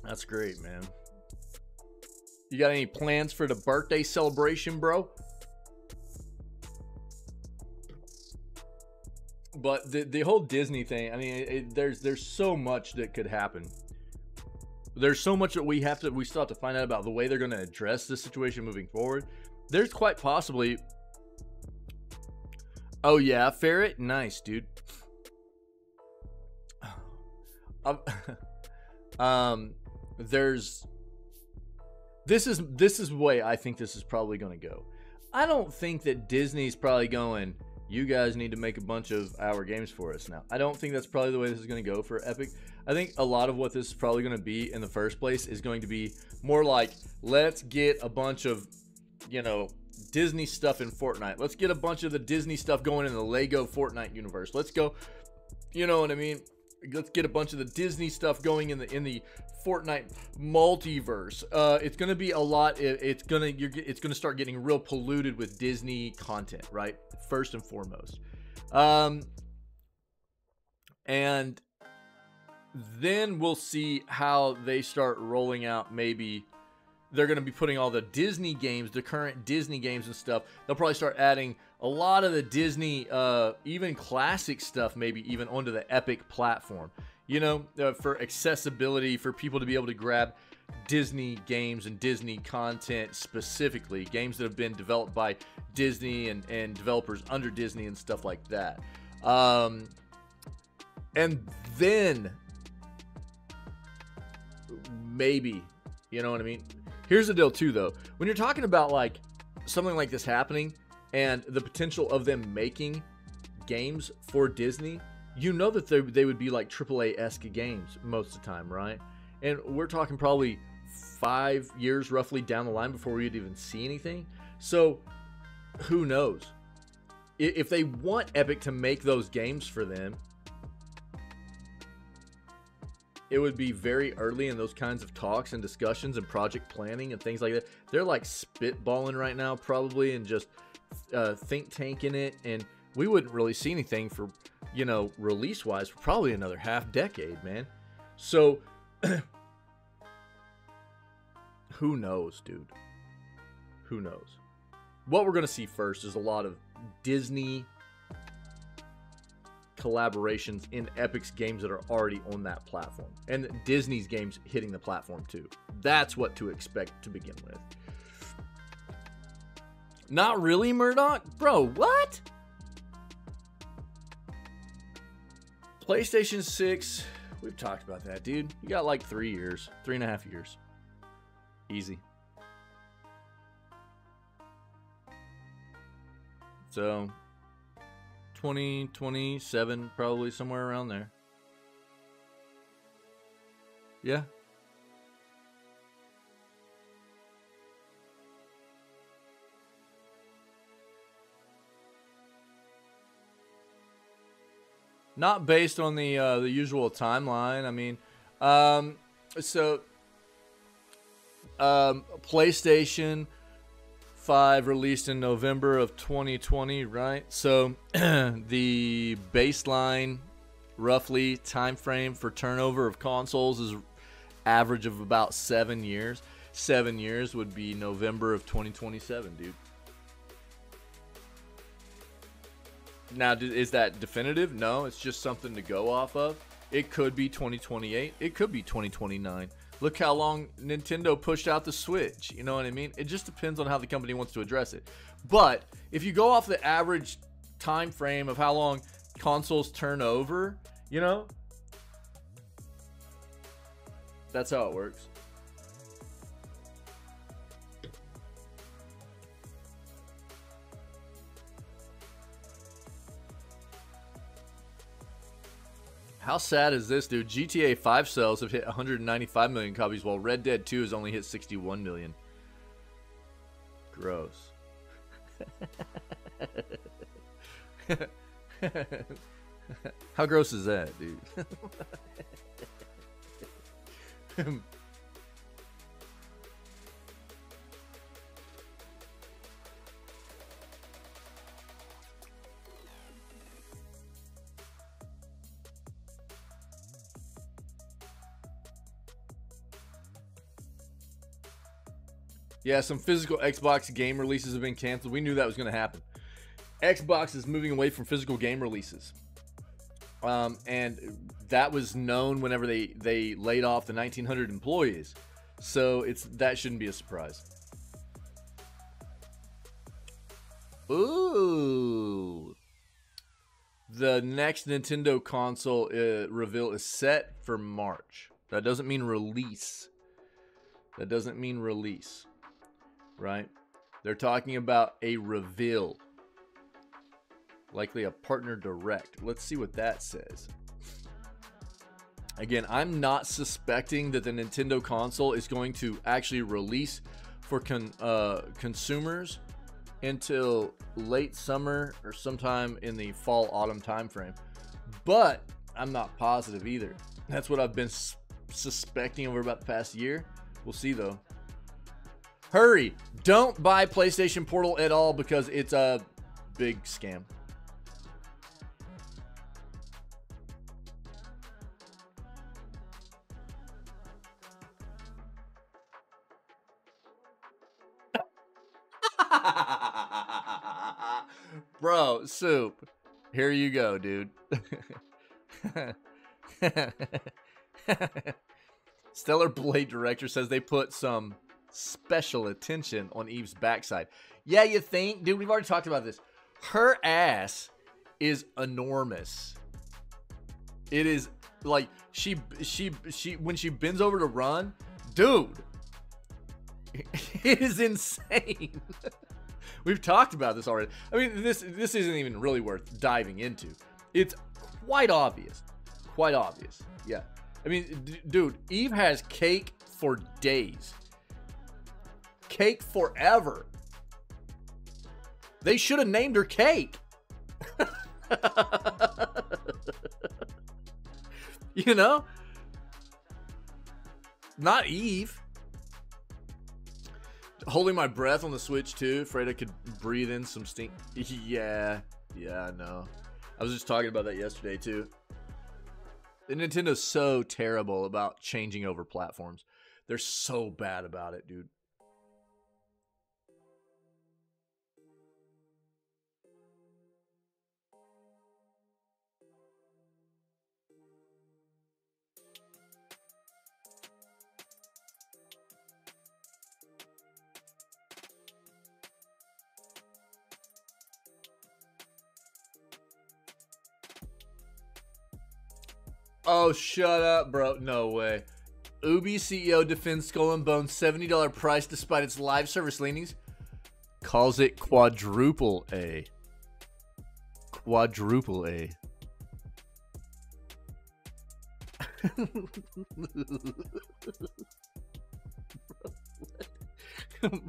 That's great, man. You got any plans for the birthday celebration, bro? But the whole Disney thing, I mean, there's so much that could happen. There's so much that we still have to find out about the way they're going to address this situation moving forward. There's quite possibly. Oh yeah, Ferret, nice, dude. This is the way I think this is probably going to go. I don't think that Disney's probably going, you guys need to make a bunch of our games for us now. I don't think that's probably the way this is going to go for Epic. I think a lot of what this is probably going to be in the first place is going to be more like, let's get a bunch of, you know, Disney stuff in Fortnite. Let's get a bunch of the Disney stuff going in the Lego Fortnite universe. Let's go, you know what I mean? Let's get a bunch of the Disney stuff going in the Fortnite multiverse. It's gonna be a lot. It's gonna start getting real polluted with Disney content, right? First and foremost, and then we'll see how they start rolling out. Maybe they're gonna be putting all the Disney games, the current Disney games and stuff. They'll probably start adding a lot of the Disney, even classic stuff, maybe even onto the Epic platform. You know, for accessibility, for people to be able to grab Disney games and Disney content specifically, games that have been developed by Disney and developers under Disney and stuff like that. And then maybe, you know what I mean? Here's the deal too, though. When you're talking about like something like this happening and the potential of them making games for Disney, you know that they would be like AAA-esque games most of the time, right? And we're talking probably 5 years roughly down the line before we'd even see anything. So who knows? If they want Epic to make those games for them, it would be very early in those kinds of talks and discussions and project planning and things like that. They're like spitballing right now probably and just think tanking it, and we wouldn't really see anything for, you know, release wise for probably another half decade, man. So who knows, dude? Who knows? What we're gonna see first is a lot of Disney collaborations in Epic's games that are already on that platform. And Disney's games hitting the platform too. That's what to expect to begin with. Not really, Murdoch? Bro, what? PlayStation 6, we've talked about that, dude. You got like 3 years, 3.5 years. Easy. So, 2027, probably somewhere around there. Yeah. Not based on the usual timeline. I mean, PlayStation 5 released in November of 2020, right? So the baseline, roughly, time frame for turnover of consoles is average of about 7 years. 7 years would be November of 2027, dude. Now, is that definitive? No, it's just something to go off of. It could be 2028. It could be 2029. Look how long Nintendo pushed out the Switch. You know what I mean? It just depends on how the company wants to address it. But if you go off the average time frame of how long consoles turn over, you know, that's how it works. How sad is this, dude? GTA 5 sales have hit 195 million copies, while Red Dead 2 has only hit 61 million. Gross. How gross is that, dude? Yeah, some physical Xbox game releases have been canceled. We knew that was going to happen. Xbox is moving away from physical game releases. And that was known whenever they laid off the 1,900 employees. So that shouldn't be a surprise. Ooh. The next Nintendo console reveal is set for March. That doesn't mean release. That doesn't mean release. Right? They're talking about a reveal. Likely a partner direct. Let's see what that says. Again, I'm not suspecting that the Nintendo console is going to actually release for consumers until late summer or sometime in the fall autumn time frame. But I'm not positive either. That's what I've been suspecting over about the past year. We'll see though. Hurry! Don't buy PlayStation Portal at all because it's a big scam. Bro, Soup. Here you go, dude. Stellar Blade Director says they put some special attention on Eve's backside. Yeah, you think? Dude, we've already talked about this. Her ass is enormous. It is like she when she bends over to run, dude, it is insane. We've talked about this already. I mean, this isn't even really worth diving into. It's quite obvious. Quite obvious. Yeah. I mean, dude, Eve has cake for days. Cake forever. They should have named her Cake. You know? Not Eve. Holding my breath on the Switch too. Afraid I could breathe in some stink. Yeah, I know. I was just talking about that yesterday too. The Nintendo's so terrible about changing over platforms. They're so bad about it, dude. Oh, shut up, bro. No way. Ubi CEO defends Skull and Bones $70 price despite its live service leanings. Calls it quadruple A. Quadruple A.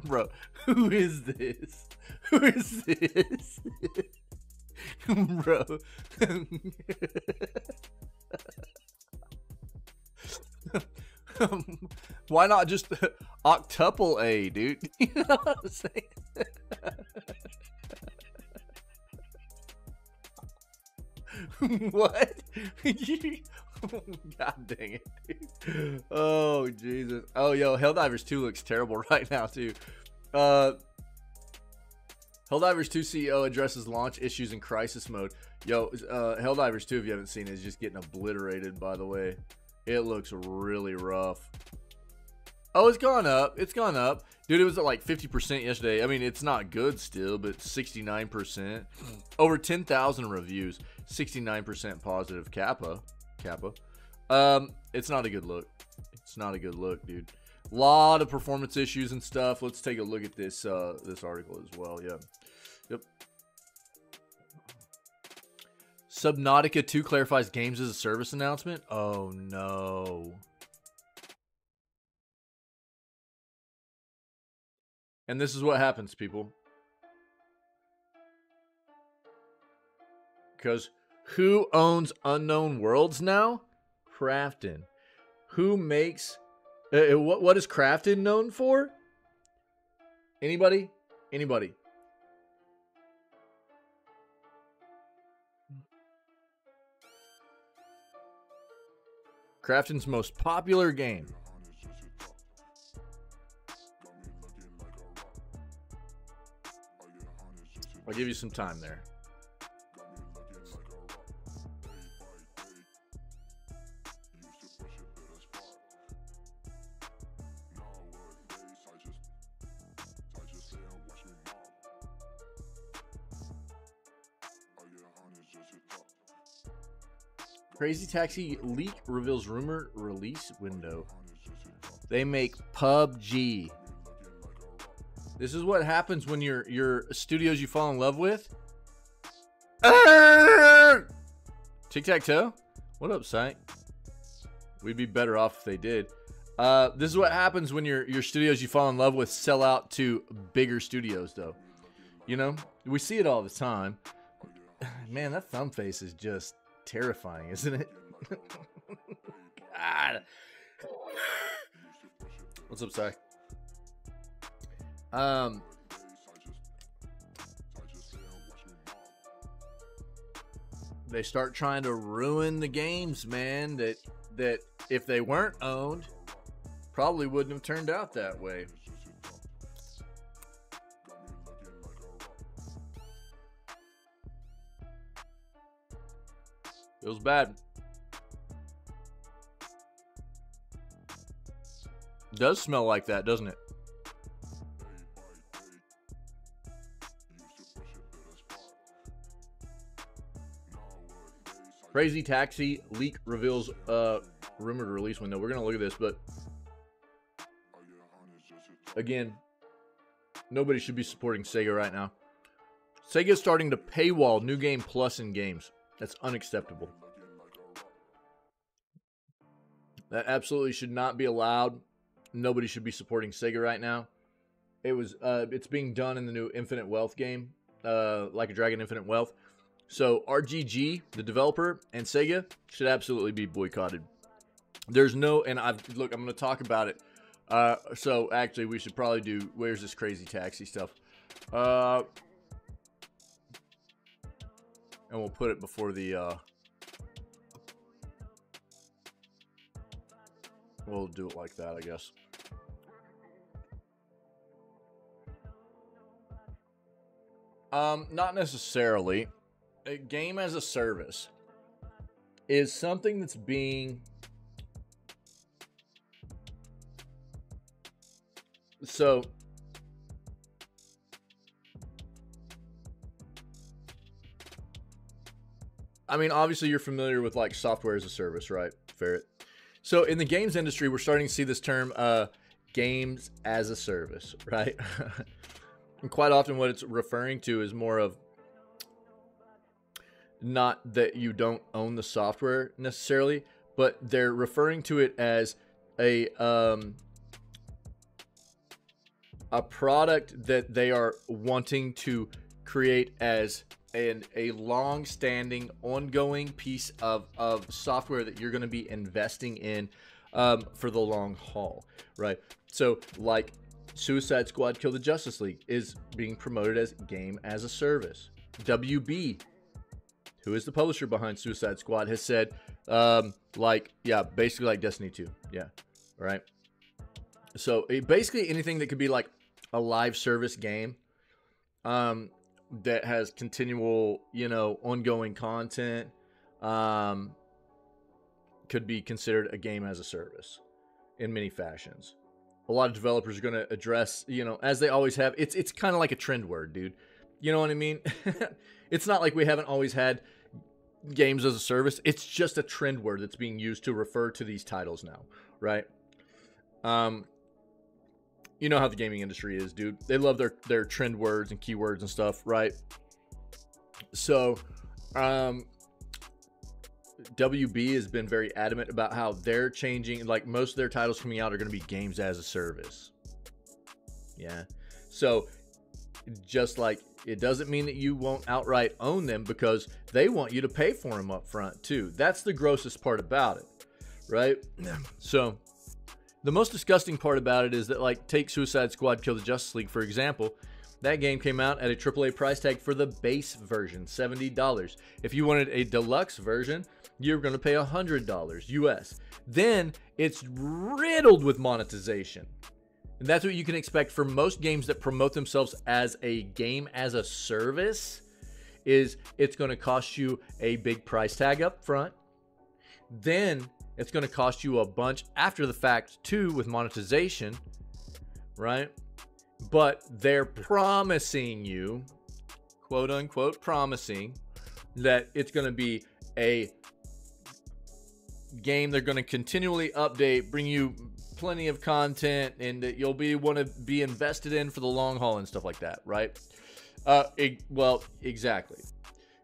Bro, who is this? Who is this? Bro. Why not just octuple A, dude? You know what I'm saying? What? God dang it, dude. Oh, Jesus. Oh, yo, Helldivers 2 looks terrible right now, too. Helldivers 2 CEO addresses launch issues in crisis mode. Yo, Helldivers 2, if you haven't seen it, is just getting obliterated, by the way. It looks really rough. Oh, it's gone up. It's gone up. Dude, it was at like 50% yesterday. I mean, it's not good still, but 69%. Over 10,000 reviews. 69% positive. Kappa. It's not a good look. It's not a good look, dude. A lot of performance issues and stuff. Let's take a look at this this article as well. Yeah. Yep. Subnautica 2 clarifies games as a service announcement. Oh no. And this is what happens, people. Because who owns Unknown Worlds now? Krafton. Who makes... what is Krafton known for? Anybody? Anybody? Krafton's most popular game. I'll give you some time there. Crazy Taxi leak reveals rumored release window. They make PUBG. This is what happens when your studios you fall in love with. Tic-tac-toe? What up, Sight? We'd be better off if they did. This is what happens when your studios you fall in love with sell out to bigger studios, though. You know? We see it all the time. Man, that thumb face is just terrifying, isn't it? God. What's up, Sai? They start trying to ruin the games, man, that if they weren't owned, probably wouldn't have turned out that way. Feels bad. It does smell like that, doesn't it? Crazy Taxi leak reveals rumored release window. We're going to look at this, but again, nobody should be supporting Sega right now. Sega's starting to paywall New Game Plus in games. That's unacceptable. That absolutely should not be allowed. Nobody should be supporting Sega right now. It's being done in the new Infinite Wealth game, Like a Dragon Infinite Wealth. So RGG, the developer, and Sega should absolutely be boycotted. There's no, and look, I'm going to talk about it. So actually, we should probably do, where's this Crazy Taxi stuff? And we'll put it before the, we'll do it like that, I guess. Not necessarily. A game as a service is something that's being... So... I mean, obviously you're familiar with like software as a service, right, Ferret? So in the games industry, we're starting to see this term, games as a service, right? And quite often what it's referring to is more of not that you don't own the software necessarily, but they're referring to it as a product that they are wanting to create as a long-standing, ongoing piece of software that you're going to be investing in for the long haul, right? So, like Suicide Squad: Kill the Justice League is being promoted as game as a service. WB, who is the publisher behind Suicide Squad, has said, basically like Destiny 2, yeah, right? So basically anything that could be like a live service game, that has continual, ongoing content, could be considered a game as a service in many fashions. A lot of developers are going to address, as they always have. It's kind of like a trend word, dude. You know what I mean? It's not like we haven't always had games as a service. It's just a trend word that's being used to refer to these titles now, right? You know how the gaming industry is, dude. They love their trend words and keywords and stuff, right? So, WB has been very adamant about how they're changing. Like, most of their titles coming out are going to be games as a service. Yeah. So, just like it doesn't mean that you won't outright own them, because they want you to pay for them up front too. That's the grossest part about it, right? So the most disgusting part about it is that, like, take Suicide Squad: Kill the Justice League, for example. That game came out at a AAA price tag for the base version, $70. If you wanted a deluxe version, you're going to pay $100 US. Then it's riddled with monetization. And that's what you can expect for most games that promote themselves as a game as a service. Is it's going to cost you a big price tag up front. Then it's going to cost you a bunch after the fact too with monetization, right? But they're promising you, quote unquote, promising that it's going to be a game they're going to continually update, bring you plenty of content, and that you'll want to be invested in for the long haul and stuff like that, right? Well, exactly,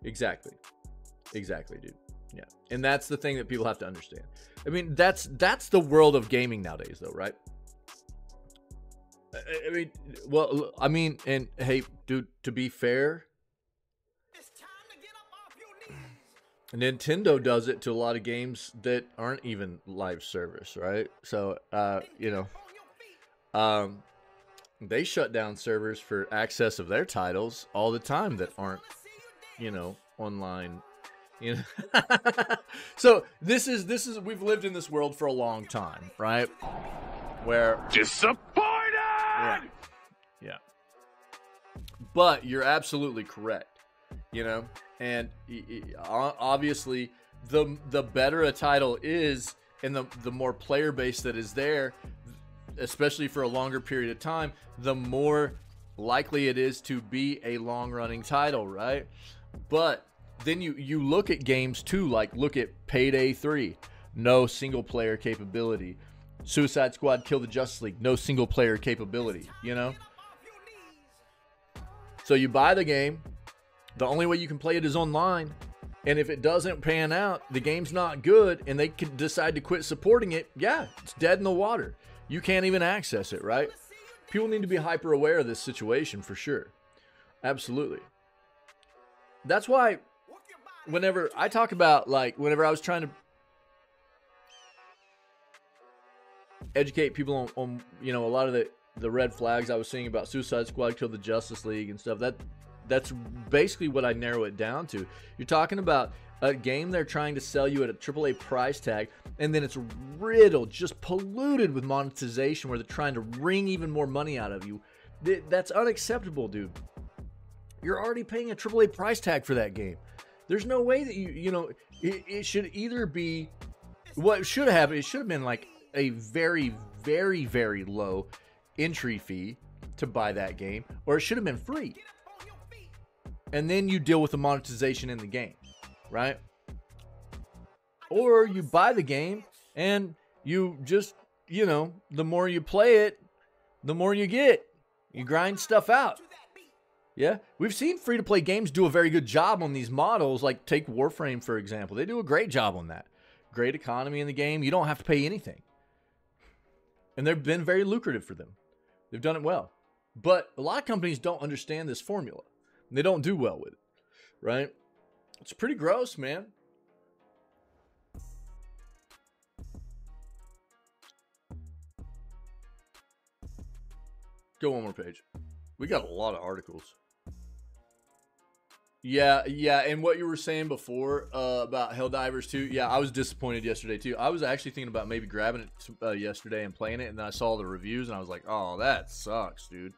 dude. Yeah, and that's the thing that people have to understand. I mean, that's the world of gaming nowadays, though, right? I mean, and hey, dude, to be fair, Nintendo does it to a lot of games that aren't even live service, right? So, they shut down servers for access of their titles all the time that aren't, online. So this is we've lived in this world for a long time, right? Where disappointed. Yeah. But you're absolutely correct, and obviously the better a title is, and the more player base that is there, especially for a longer period of time, the more likely it is to be a long-running title, right? But then you look at games too, like look at Payday 3, no single-player capability. Suicide Squad: Kill the Justice League, no single-player capability, So you buy the game, the only way you can play it is online, and if it doesn't pan out, the game's not good, and they could decide to quit supporting it, yeah, it's dead in the water. You can't even access it, right? People need to be hyper aware of this situation for sure. Absolutely. That's why whenever I talk about, like, whenever I was trying to educate people on a lot of the red flags I was seeing about Suicide Squad: Kill the Justice League and stuff, that's basically what I narrow it down to. You're talking about a game they're trying to sell you at a AAA price tag, and then it's riddled, just polluted with monetization, where they're trying to wring even more money out of you. That's unacceptable, dude. You're already paying a AAA price tag for that game. There's no way that it should either be what it should have been like a very, very, very low entry fee to buy that game, or it should have been free. And then you deal with the monetization in the game, right? Or you buy the game and you just, you know, the more you play it, the more you get. You grind stuff out. Yeah, we've seen free-to-play games do a very good job on these models. Like, take Warframe, for example. They do a great job on that. Great economy in the game. You don't have to pay anything. And they've been very lucrative for them. They've done it well. But a lot of companies don't understand this formula. They don't do well with it, right? It's pretty gross, man. Go one more page. We got a lot of articles. Yeah, and what you were saying before about Helldivers 2, yeah, I was disappointed yesterday too. I was actually thinking about maybe grabbing it yesterday and playing it, and then I saw the reviews, and I was like, oh, that sucks, dude.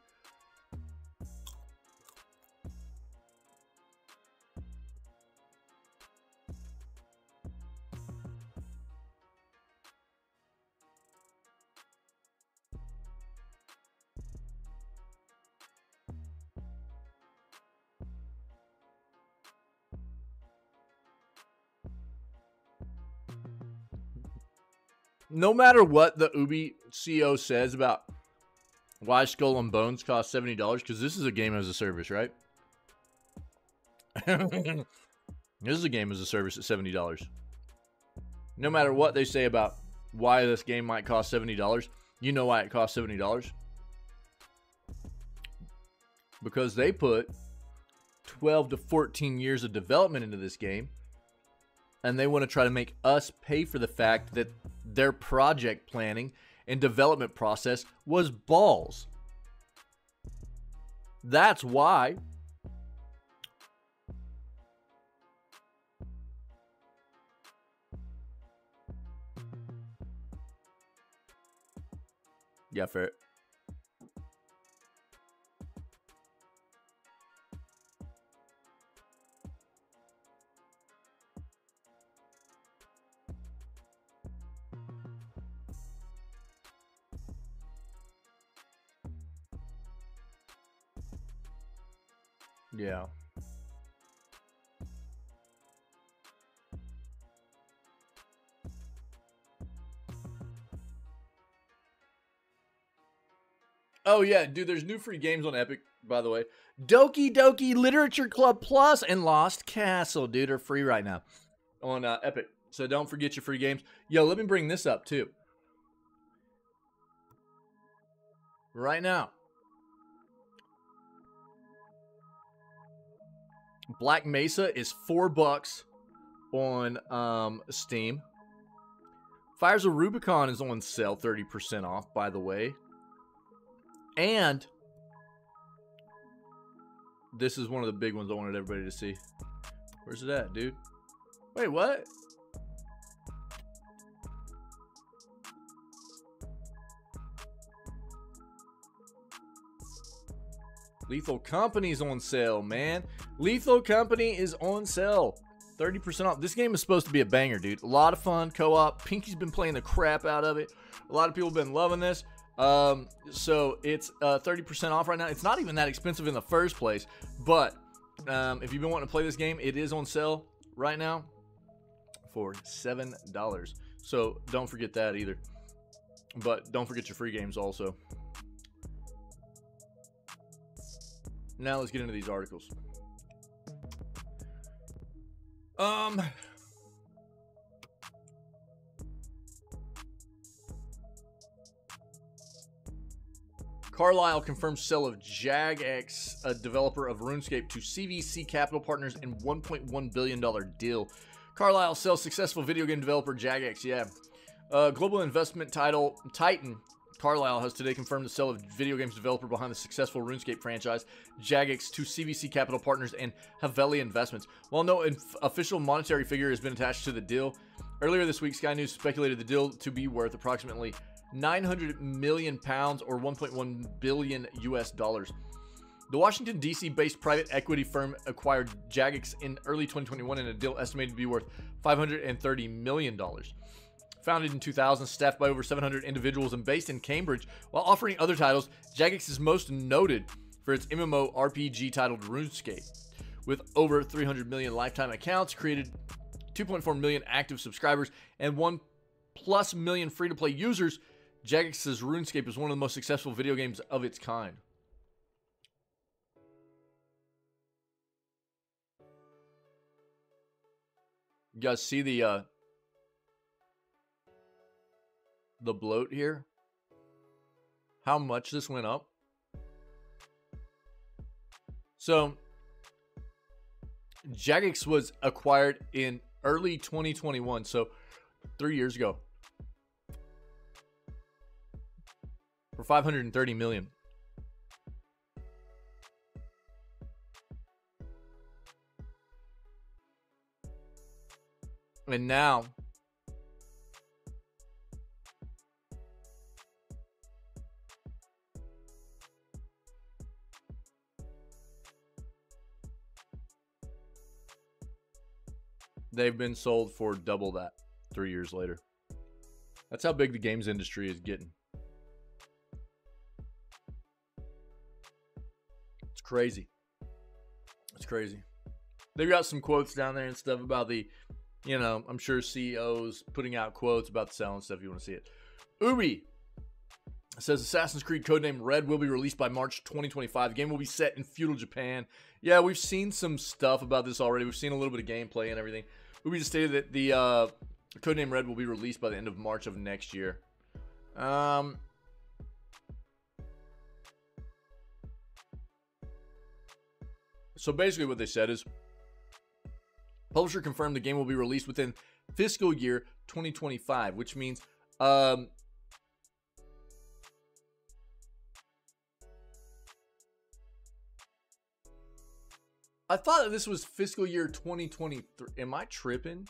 No matter what the Ubi CEO says about why Skull and Bones cost $70, because this is a game as a service, right? This is a game as a service at $70. No matter what they say about why this game might cost $70, you know why it costs $70? Because they put 12 to 14 years of development into this game, and they want to try to make us pay for the fact that their project planning and development process was balls. That's why. Yeah, fair. Yeah. Oh, yeah, dude, there's new free games on Epic, by the way. Doki Doki Literature Club Plus and Lost Castle, dude, are free right now on Epic. So don't forget your free games. Yo, let me bring this up, too. Right now. Black Mesa is $4 on Steam. Fires of Rubicon is on sale, 30% off, by the way. And this is one of the big ones I wanted everybody to see. Where's it at, dude? Wait, what? Lethal Company's on sale, man. Lethal Company is on sale. 30% off. This game is supposed to be a banger, dude. A lot of fun, co-op. Pinky's been playing the crap out of it. A lot of people have been loving this. So it's 30% off right now. It's not even that expensive in the first place. But if you've been wanting to play this game, it is on sale right now for $7. So don't forget that either. But don't forget your free games also. Now let's get into these articles. Carlyle confirms sale of Jagex, a developer of RuneScape, to CVC Capital Partners in $1.1 billion deal. Carlyle sells successful video game developer Jagex, yeah. Global investment Titan Carlyle has today confirmed the sale of video games developer behind the successful RuneScape franchise, Jagex, to CVC Capital Partners and Haveli Investments. While no official monetary figure has been attached to the deal, earlier this week Sky News speculated the deal to be worth approximately £900 million or 1.1 billion US dollars. The Washington, D.C. based private equity firm acquired Jagex in early 2021 in a deal estimated to be worth $530 million. Founded in 2000, staffed by over 700 individuals and based in Cambridge, while offering other titles, Jagex is most noted for its MMO RPG titled RuneScape. With over 300 million lifetime accounts created 2.4 million active subscribers, and 1+ million free-to-play users, Jagex says RuneScape is one of the most successful video games of its kind. You guys see the bloat here? How much this went up? So, Jagex was acquired in early 2021, so 3 years ago, for $530 million. And now, they've been sold for double that 3 years later. That's how big the games industry is getting. It's crazy. It's crazy. They've got some quotes down there and stuff about the, you know, I'm sure CEOs putting out quotes about the sale and stuff if you want to see it. Ubi says Assassin's Creed codename Red will be released by March 2025. The game will be set in feudal Japan. Yeah, we've seen some stuff about this already. We've seen a little bit of gameplay and everything. Ubi just stated that the codename Red will be released by the end of March of next year. So basically what they said is, publisher confirmed the game will be released within fiscal year 2025, which means I thought that this was fiscal year 2023. Am I tripping?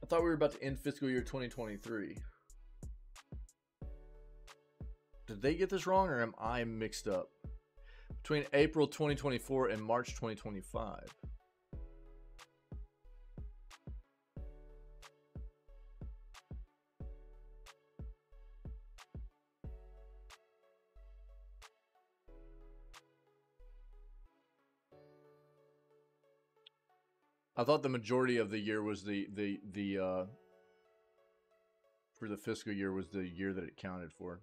I thought we were about to end fiscal year 2023. Did they get this wrong, or am I mixed up? Between April 2024 and March 2025. I thought the majority of the year was the for the fiscal year was the year that it counted for,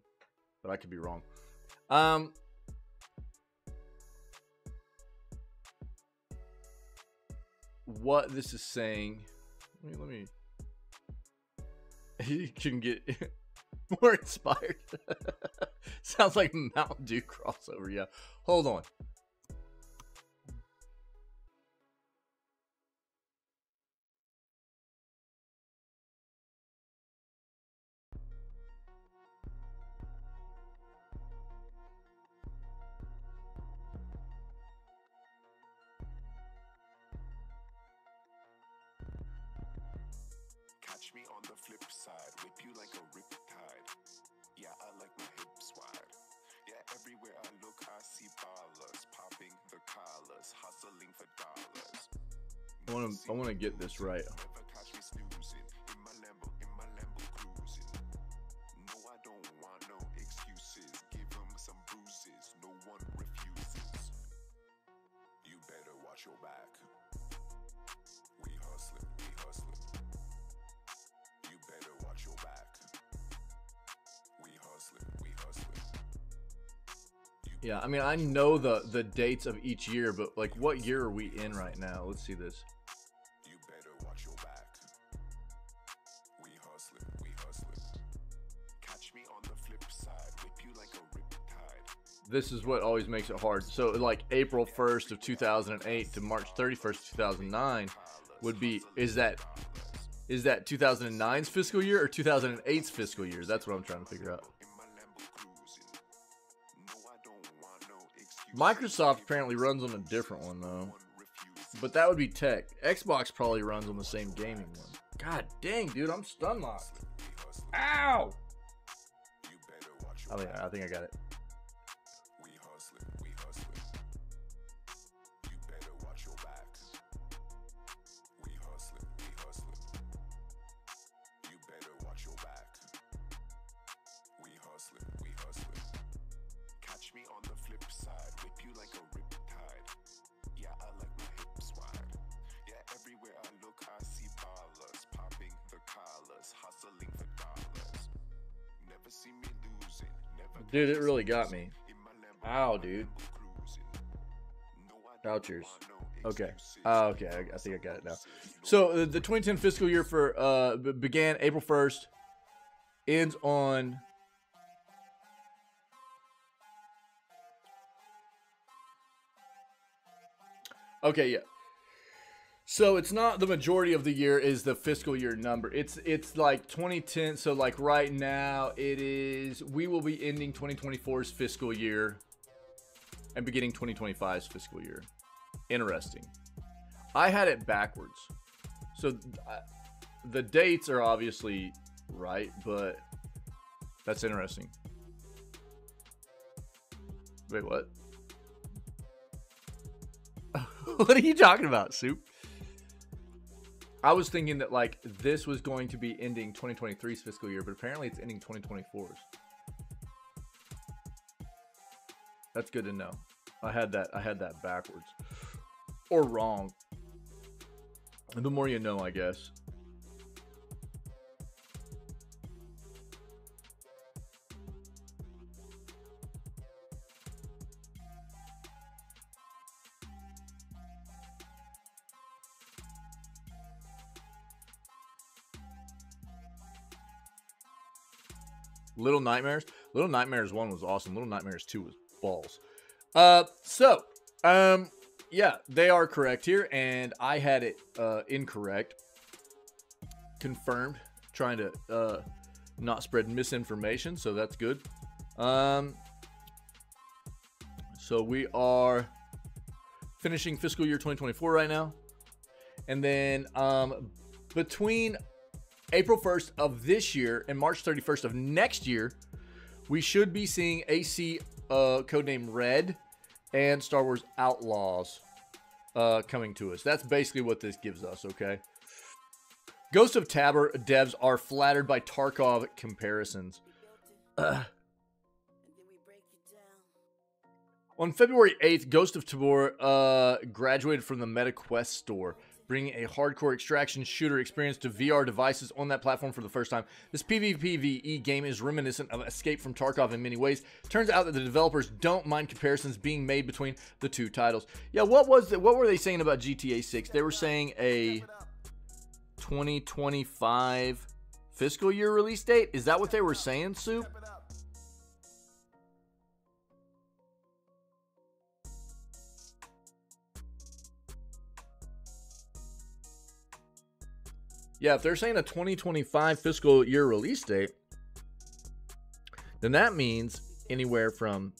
but I could be wrong. What this is saying, let me you can get more inspired. Sounds like Mountain Dew crossover. Yeah, hold on. Catch me on the flip side, whip you like a riptide. Yeah, I like my hips wide. Yeah, everywhere I look, I see ballers popping the collars, hustling for dollars. I want to get this right. Never catch me snoozing in my Lambo cruising. No, I don't want no excuses. Give them some bruises. No one refuses. You better watch your back. We hustling. You better watch your back. We hustling. Yeah, I mean, I know the dates of each year, but like, what year are we in right now? Let's see this. You better watch your back. We hustling. Catch me on the flip side, whip you like a riptide. This is what always makes it hard. So like April 1st of 2008 to March 31st, 2009 would be, is that 2009's fiscal year or 2008's fiscal year? That's what I'm trying to figure out. Microsoft apparently runs on a different one though, but that would be tech. Xbox probably runs on the same gaming one. God dang, dude, I'm stun locked. Ow! I think I got it. We hustling. You better watch your back. We hustling. You better watch your back. We hustling. Catch me on the flip side, whip you like a riptide. Yeah, I Dude, it really got me. Ow, dude. Vouchers. Okay. Okay, I think I got it now. So the 2010 fiscal year for began April 1st, ends on okay, yeah. So it's not the majority of the year is the fiscal year number. It's like 2010. So like right now it is, we will be ending 2024's fiscal year and beginning 2025's fiscal year. Interesting. I had it backwards. So the dates are obviously right, but that's interesting. Wait, what? What are you talking about, Soup? I was thinking that like this was going to be ending 2023's fiscal year, but apparently it's ending 2024's. That's good to know. I had that backwards or wrong. The more you know, I guess. Little Nightmares. Little Nightmares 1 was awesome. Little Nightmares 2 was balls. Yeah, they are correct here, and I had it incorrect. Confirmed. Trying to not spread misinformation, so that's good. So we are finishing fiscal year 2024 right now. And then between April 1st of this year and March 31st of next year, we should be seeing AC codename Red and Star Wars Outlaws coming to us. That's basically what this gives us, okay? Ghost of Tabor devs are flattered by Tarkov comparisons. On February 8th, Ghost of Tabor graduated from the MetaQuest store, bringing a hardcore extraction shooter experience to VR devices on that platform for the first time. This PvPvE game is reminiscent of Escape from Tarkov in many ways. Turns out that the developers don't mind comparisons being made between the two titles. Yeah, what were they saying about GTA 6? They were saying a 2025 fiscal year release date? Is that what they were saying, Soup? Yeah, if they're saying a 2025 fiscal year release date, then that means anywhere from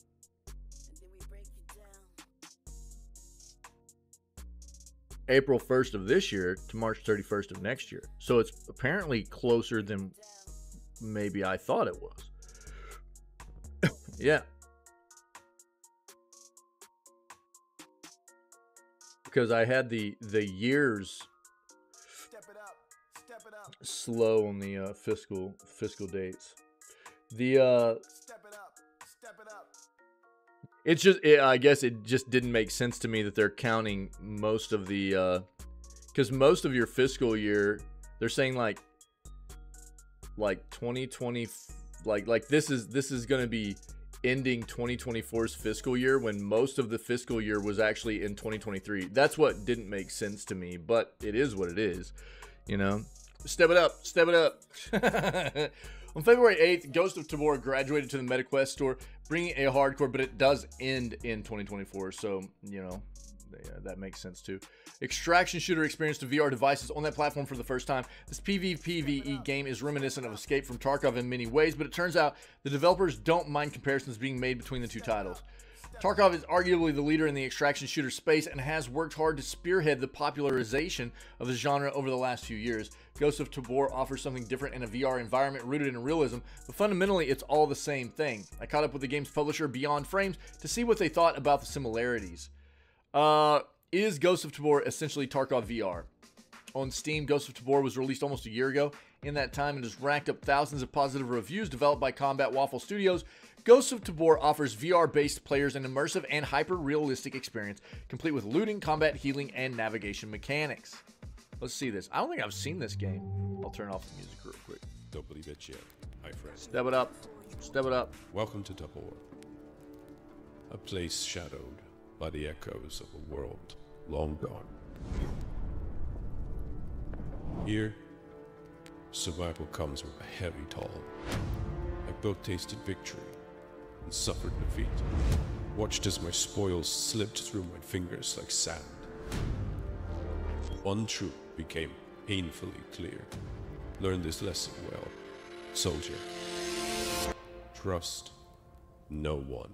April 1st of this year to March 31st of next year. So it's apparently closer than maybe I thought it was. Yeah. Because I had the years slow on the fiscal dates. It's just, I guess it just didn't make sense to me that they're counting most of the, because most of your fiscal year, they're saying like 2020, like this is going to be ending 2024's fiscal year when most of the fiscal year was actually in 2023. That's what didn't make sense to me, but it is what it is, you know. Step it up. Step it up. On February 8th, Ghost of Tabor graduated to the MetaQuest store, bringing a hardcore, but it does end in 2024. So, you know, yeah, that makes sense too. Extraction shooter experience to VR devices on that platform for the first time. This PvPvE game is reminiscent of Escape from Tarkov in many ways, but it turns out the developers don't mind comparisons being made between the two titles. Tarkov is arguably the leader in the extraction shooter space and has worked hard to spearhead the popularization of the genre over the last few years. Ghost of Tabor offers something different in a VR environment rooted in realism, but fundamentally it's all the same thing. I caught up with the game's publisher Beyond Frames to see what they thought about the similarities. Is Ghost of Tabor essentially Tarkov VR? On Steam, Ghost of Tabor was released almost a year ago. In that time, it has racked up thousands of positive reviews developed by Combat Waffle Studios. Ghost of Tabor offers VR-based players an immersive and hyper-realistic experience, complete with looting, combat, healing, and navigation mechanics. Let's see this. I don't think I've seen this game. I'll turn off the music real quick. Don't believe it yet. my friend. Step it up. Step it up. Welcome to Tabor, a place shadowed by the echoes of a world long gone. Here, survival comes with a heavy toll. I both tasted victory and suffered defeat. Watched as my spoils slipped through my fingers like sand. One truth became painfully clear. Learn this lesson well, soldier. Trust no one.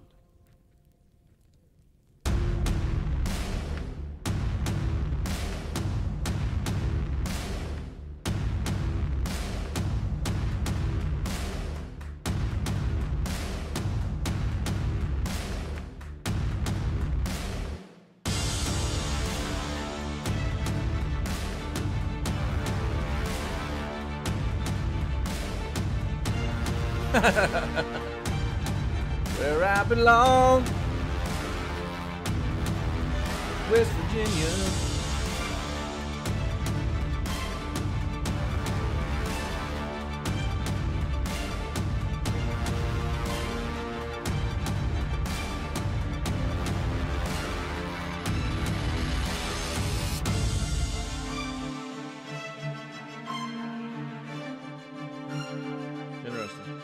Where I belong, West Virginia. Interesting.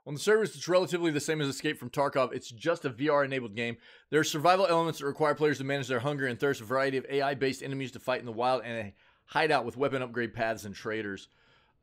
On the servers, it's relatively the same as Escape from Tarkov. It's just a VR-enabled game. There are survival elements that require players to manage their hunger and thirst, a variety of AI-based enemies to fight in the wild, and a hideout with weapon upgrade paths and traders.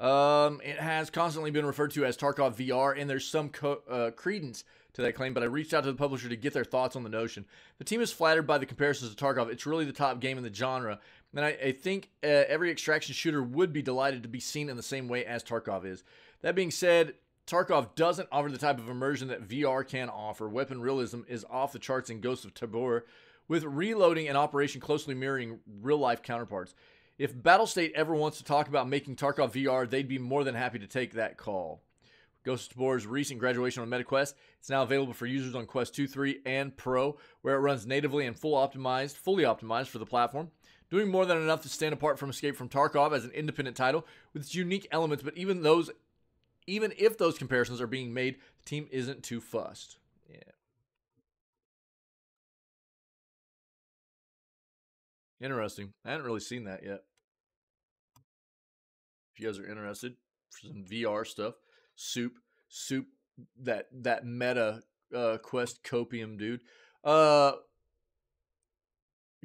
It has constantly been referred to as Tarkov VR, and there's some credence to that claim, but I reached out to the publisher to get their thoughts on the notion. The team is flattered by the comparisons to Tarkov. It's really the top game in the genre, and I think every extraction shooter would be delighted to be seen in the same way as Tarkov is. That being said, Tarkov doesn't offer the type of immersion that VR can offer. Weapon realism is off the charts in Ghosts of Tabor, with reloading and operation closely mirroring real-life counterparts. If Battlestate ever wants to talk about making Tarkov VR, they'd be more than happy to take that call. Ghosts of Tabor's recent graduation on MetaQuest, it's now available for users on Quest 2, 3, and Pro, where it runs natively and fully optimized for the platform. Doing more than enough to stand apart from Escape from Tarkov as an independent title with its unique elements, but even if those comparisons are being made, the team isn't too fussed. Yeah. Interesting. I hadn't really seen that yet. If you guys are interested for some VR stuff, soup, that meta Quest copium, dude.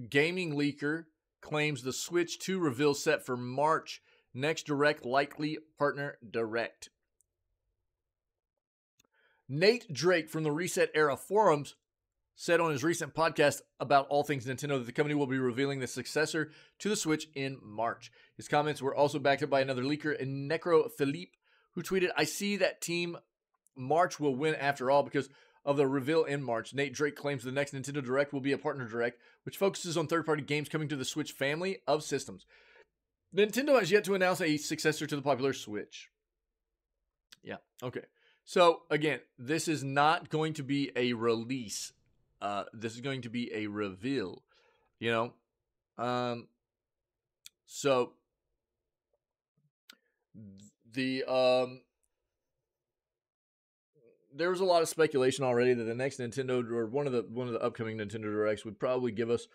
Gaming Leaker claims the Switch 2 reveal set for March. Next direct likely partner direct. Nate Drake from the Reset Era forums said on his recent podcast about all things Nintendo that the company will be revealing the successor to the Switch in March. His comments were also backed up by another leaker, Necro Philippe, who tweeted, "I see that Team March will win after all because of the reveal in March." Nate Drake claims the next Nintendo Direct will be a partner direct, which focuses on third-party games coming to the Switch family of systems. Nintendo has yet to announce a successor to the popular Switch. Yeah, okay. So, again, this is not going to be a release. This is going to be a reveal, you know? So, there was a lot of speculation already that the next Nintendo, or one of the upcoming Nintendo Directs, would probably give us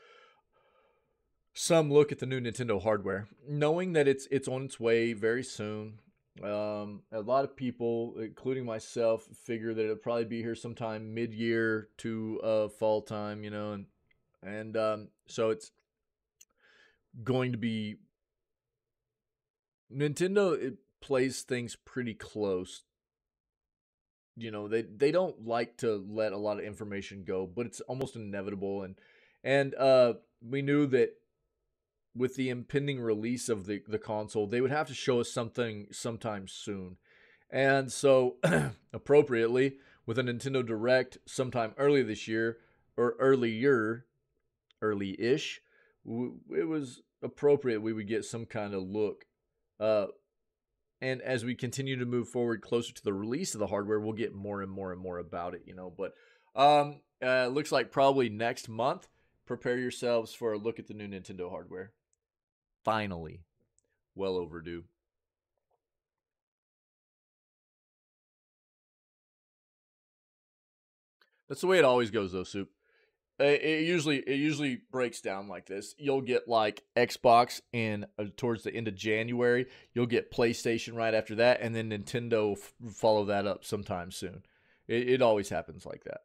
some look at the new Nintendo hardware, knowing that it's on its way very soon. A lot of people, including myself, figure that it'll probably be here sometime mid-year to fall time, you know, and so it's going to be Nintendo. It plays things pretty close. You know, they don't like to let a lot of information go, but it's almost inevitable, and we knew that with the impending release of the console, they would have to show us something sometime soon. And so, appropriately, with a Nintendo Direct sometime early this year, or early-ish, it was appropriate we would get some kind of look. And as we continue to move forward closer to the release of the hardware, we'll get more and more and more about it, you know. But looks like probably next month prepare yourselves for a look at the new Nintendo hardware. Finally. Well overdue. That's the way it always goes, though, Soup. It usually breaks down like this. You'll get like Xbox in towards the end of January. You'll get PlayStation right after that, and then Nintendo follow that up sometime soon. It always happens like that.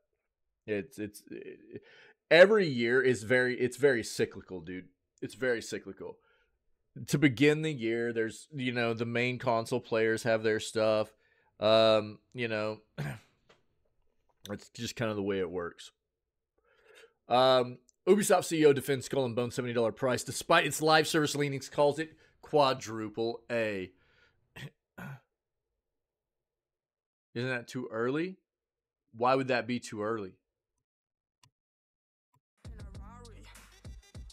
Every year is very cyclical, dude. It's very cyclical. To begin the year, there's the main console players have their stuff. It's just kind of the way it works. Ubisoft CEO defends Skull and Bones $70 price despite its live service leanings, calls it quadruple A. Isn't that too early? Why would that be too early?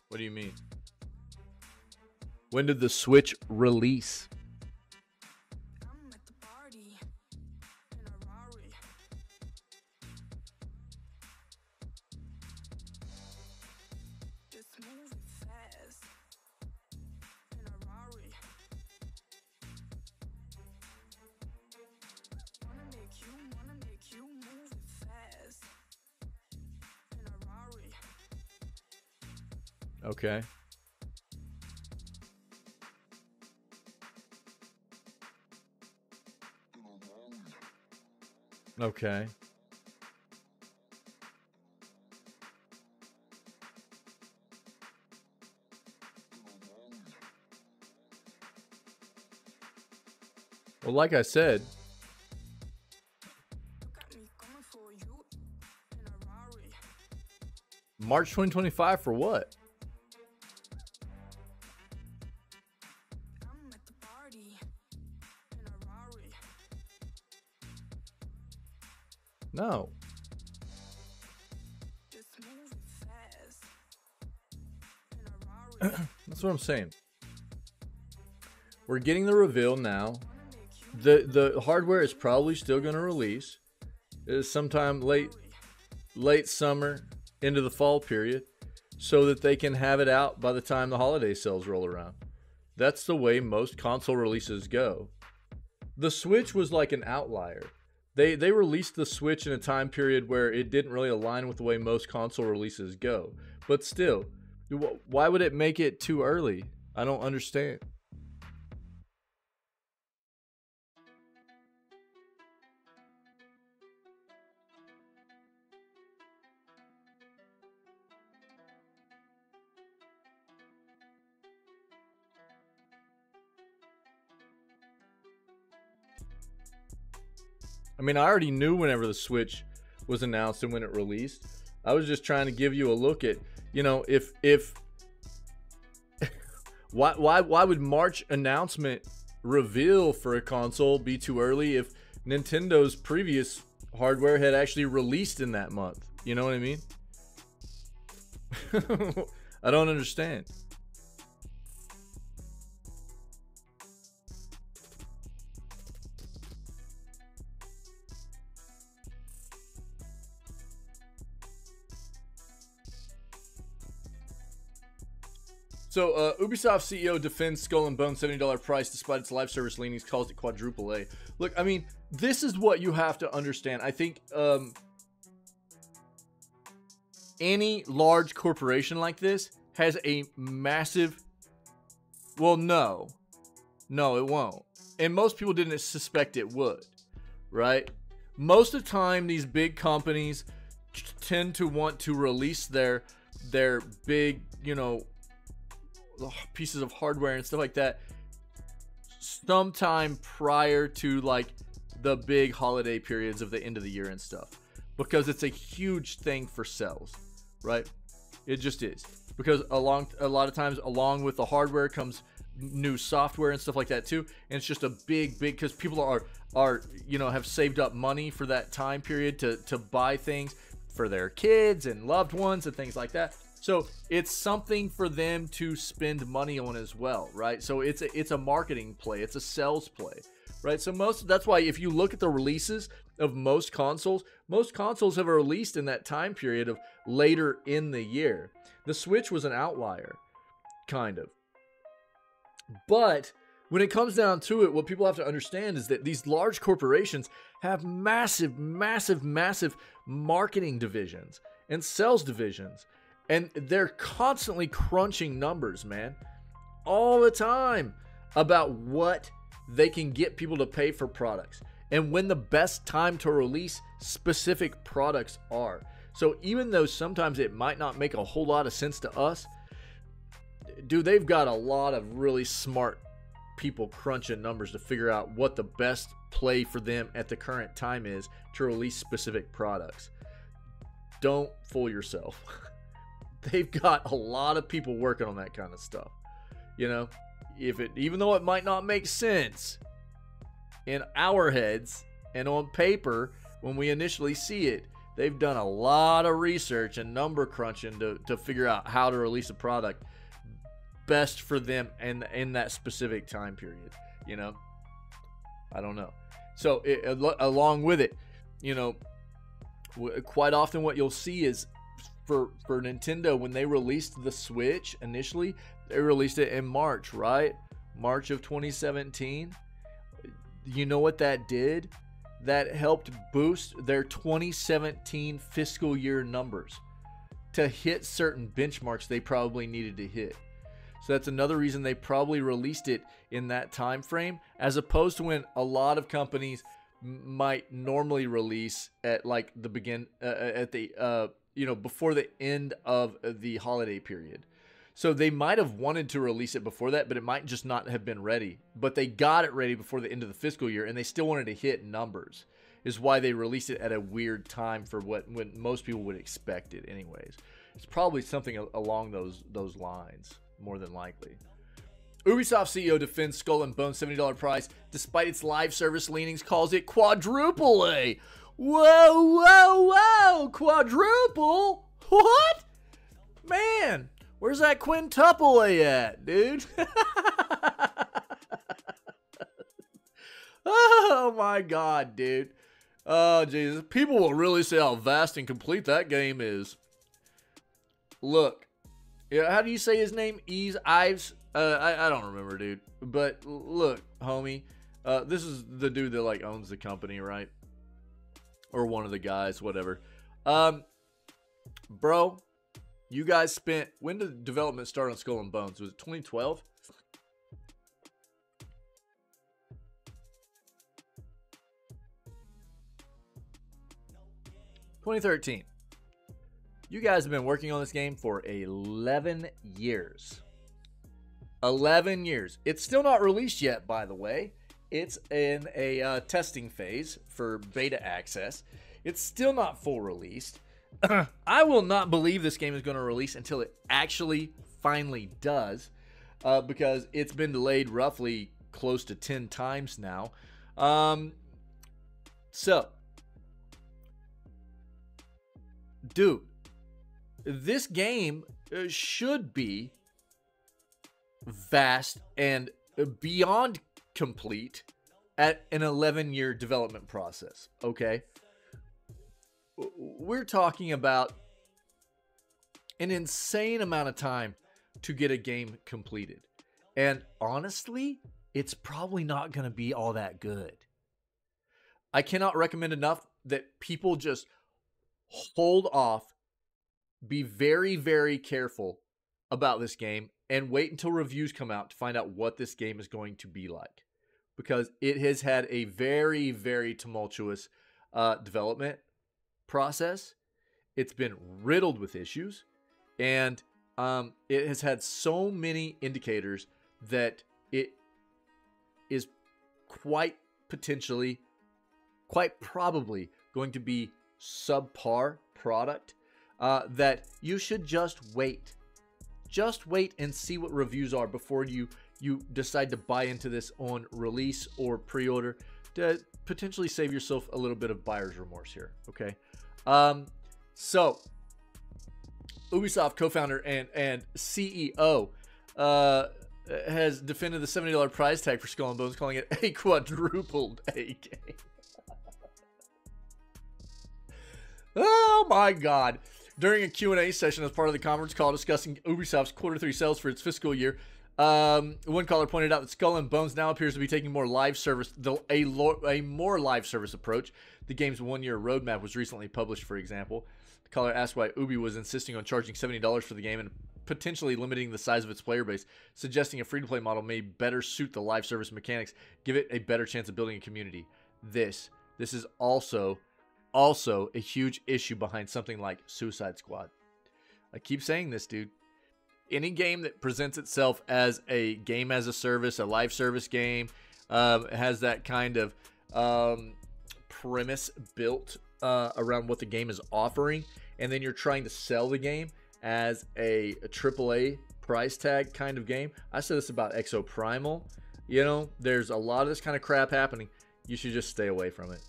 What do you mean? When did the Switch release? Okay. Okay. Well, like I said, March 2025 for what? No. That's what I'm saying. We're getting the reveal now. The hardware is probably still going to release. It is sometime late summer into the fall period, so that they can have it out by the time the holiday sales roll around. That's the way most console releases go. The Switch was like an outlier. They released the Switch in a time period where it didn't really align with the way most console releases go. But still, why would it make it too early? I don't understand. I mean, I already knew whenever the Switch was announced and when it released. I was just trying to give you a look at, if why would March announcement reveal for a console be too early if Nintendo's previous hardware had actually released in that month? You know what I mean? I don't understand. So, Ubisoft CEO defends Skull and Bones $70 price despite its live service leanings, calls it quadruple A. Look, I mean, this is what you have to understand. I think any large corporation like this has a massive... Well, no. No, it won't. And most people didn't suspect it would, right? Most of the time, these big companies tend to want to release their big, pieces of hardware and stuff like that sometime prior to like the big holiday periods of the end of the year and stuff, because it's a huge thing for sales, right? It just is, because a lot of times along with the hardware comes new software and stuff like that too, and it's just a big because people are have saved up money for that time period to buy things for their kids and loved ones and things like that. So it's something for them to spend money on as well, right? So it's a marketing play, it's a sales play, right? So that's why if you look at the releases of most consoles. Most consoles have released in that time period of later in the year. The Switch was an outlier, kind of. But when it comes down to it, what people have to understand is that these large corporations have massive, massive, massive marketing divisions and sales divisions. And they're constantly crunching numbers, man, all the time about what they can get people to pay for products and when the best time to release specific products are. So even though sometimes it might not make a whole lot of sense to us, dude, they've got a lot of really smart people crunching numbers to figure out what the best play for them at the current time is to release specific products. Don't fool yourself. They've got a lot of people working on that kind of stuff. You know, even though it might not make sense in our heads and on paper when we initially see it, they've done a lot of research and number crunching to figure out how to release a product best for them in that specific time period. You know, I don't know. So along with it, you know, quite often what you'll see is for Nintendo, when they released the Switch initially, they released it in March, right? March of 2017. You know what that did? That helped boost their 2017 fiscal year numbers to hit certain benchmarks they probably needed to hit. So that's another reason they probably released it in that time frame, as opposed to when a lot of companies might normally release at like the before the end of the holiday period. So they might have wanted to release it before that, but it might just not have been ready. But they got it ready before the end of the fiscal year, and they still wanted to hit numbers. Is why they released it at a weird time for when most people would expect it anyways. It's probably something along those lines, more than likely. Ubisoft CEO defends Skull and Bones $70 price despite its live service leanings, calls it quadruple A. Whoa, whoa, whoa! Quadruple? What? Man, where's that quintuple A at, dude? Oh my god, dude. Oh, Jesus. People will really say how vast and complete that game is. Look. Yeah, how do you say his name? Ives? I don't remember, dude. But look, homie. This is the dude that like owns the company, right? Or one of the guys, whatever. Bro, you guys spent... When did development start on Skull and Bones? Was it 2012? $2013. You guys have been working on this game for 11 years. 11 years. It's still not released yet, by the way. It's in a testing phase for beta access. It's still not full released. I will not believe this game is going to release until it actually finally does, because it's been delayed roughly close to 10 times now. So, dude, this game should be vast and beyond complete at an 11-year development process, okay? We're talking about an insane amount of time to get a game completed. And honestly, it's probably not going to be all that good. I cannot recommend enough that people just hold off, be very, very careful about this game, and wait until reviews come out to find out what this game is going to be like. Because it has had a very, very tumultuous development process. It's been riddled with issues, and it has had so many indicators that it is quite probably going to be subpar product, that you should just wait. Just wait and see what reviews are before you decide to buy into this on release or pre-order, to potentially save yourself a little bit of buyer's remorse here, okay? So, Ubisoft co-founder and CEO has defended the $70 price tag for Skull and Bones, calling it a quadrupled A game. Oh my God. During a Q&A session as part of the conference call discussing Ubisoft's Q3 sales for its fiscal year, one caller pointed out that Skull and Bones now appears to be taking more live service, a more live service approach. The game's one-year roadmap was recently published, for example. The caller asked why Ubi was insisting on charging $70 for the game and potentially limiting the size of its player base, suggesting a free-to-play model may better suit the live service mechanics, give it a better chance of building a community. This is also a huge issue behind something like Suicide Squad. I keep saying this, dude. Any game that presents itself as a game as a service, a live service game, has that kind of premise built around what the game is offering, and then you're trying to sell the game as a AAA price tag kind of game. I said this about Exo Primal. You know, there's a lot of this kind of crap happening. You should just stay away from it.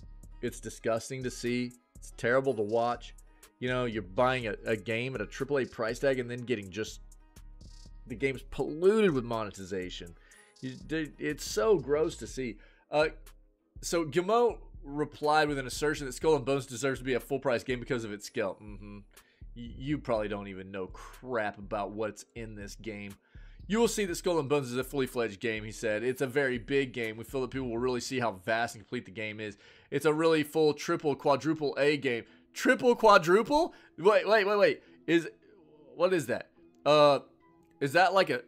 It's disgusting to see. It's terrible to watch. You know, you're buying a game at a AAA price tag and then getting just the game's polluted with monetization. It's so gross to see. So Guillemot replied with an assertion that Skull and Bones deserves to be a full-price game because of its skill. You probably don't even know crap about what's in this game. You will see that Skull and Bones is a fully fledged game, he said. It's a very big game. We feel that people will really see how vast and complete the game is. It's a really full triple, quadruple A game. Triple, quadruple? Wait. What is that? Is that like a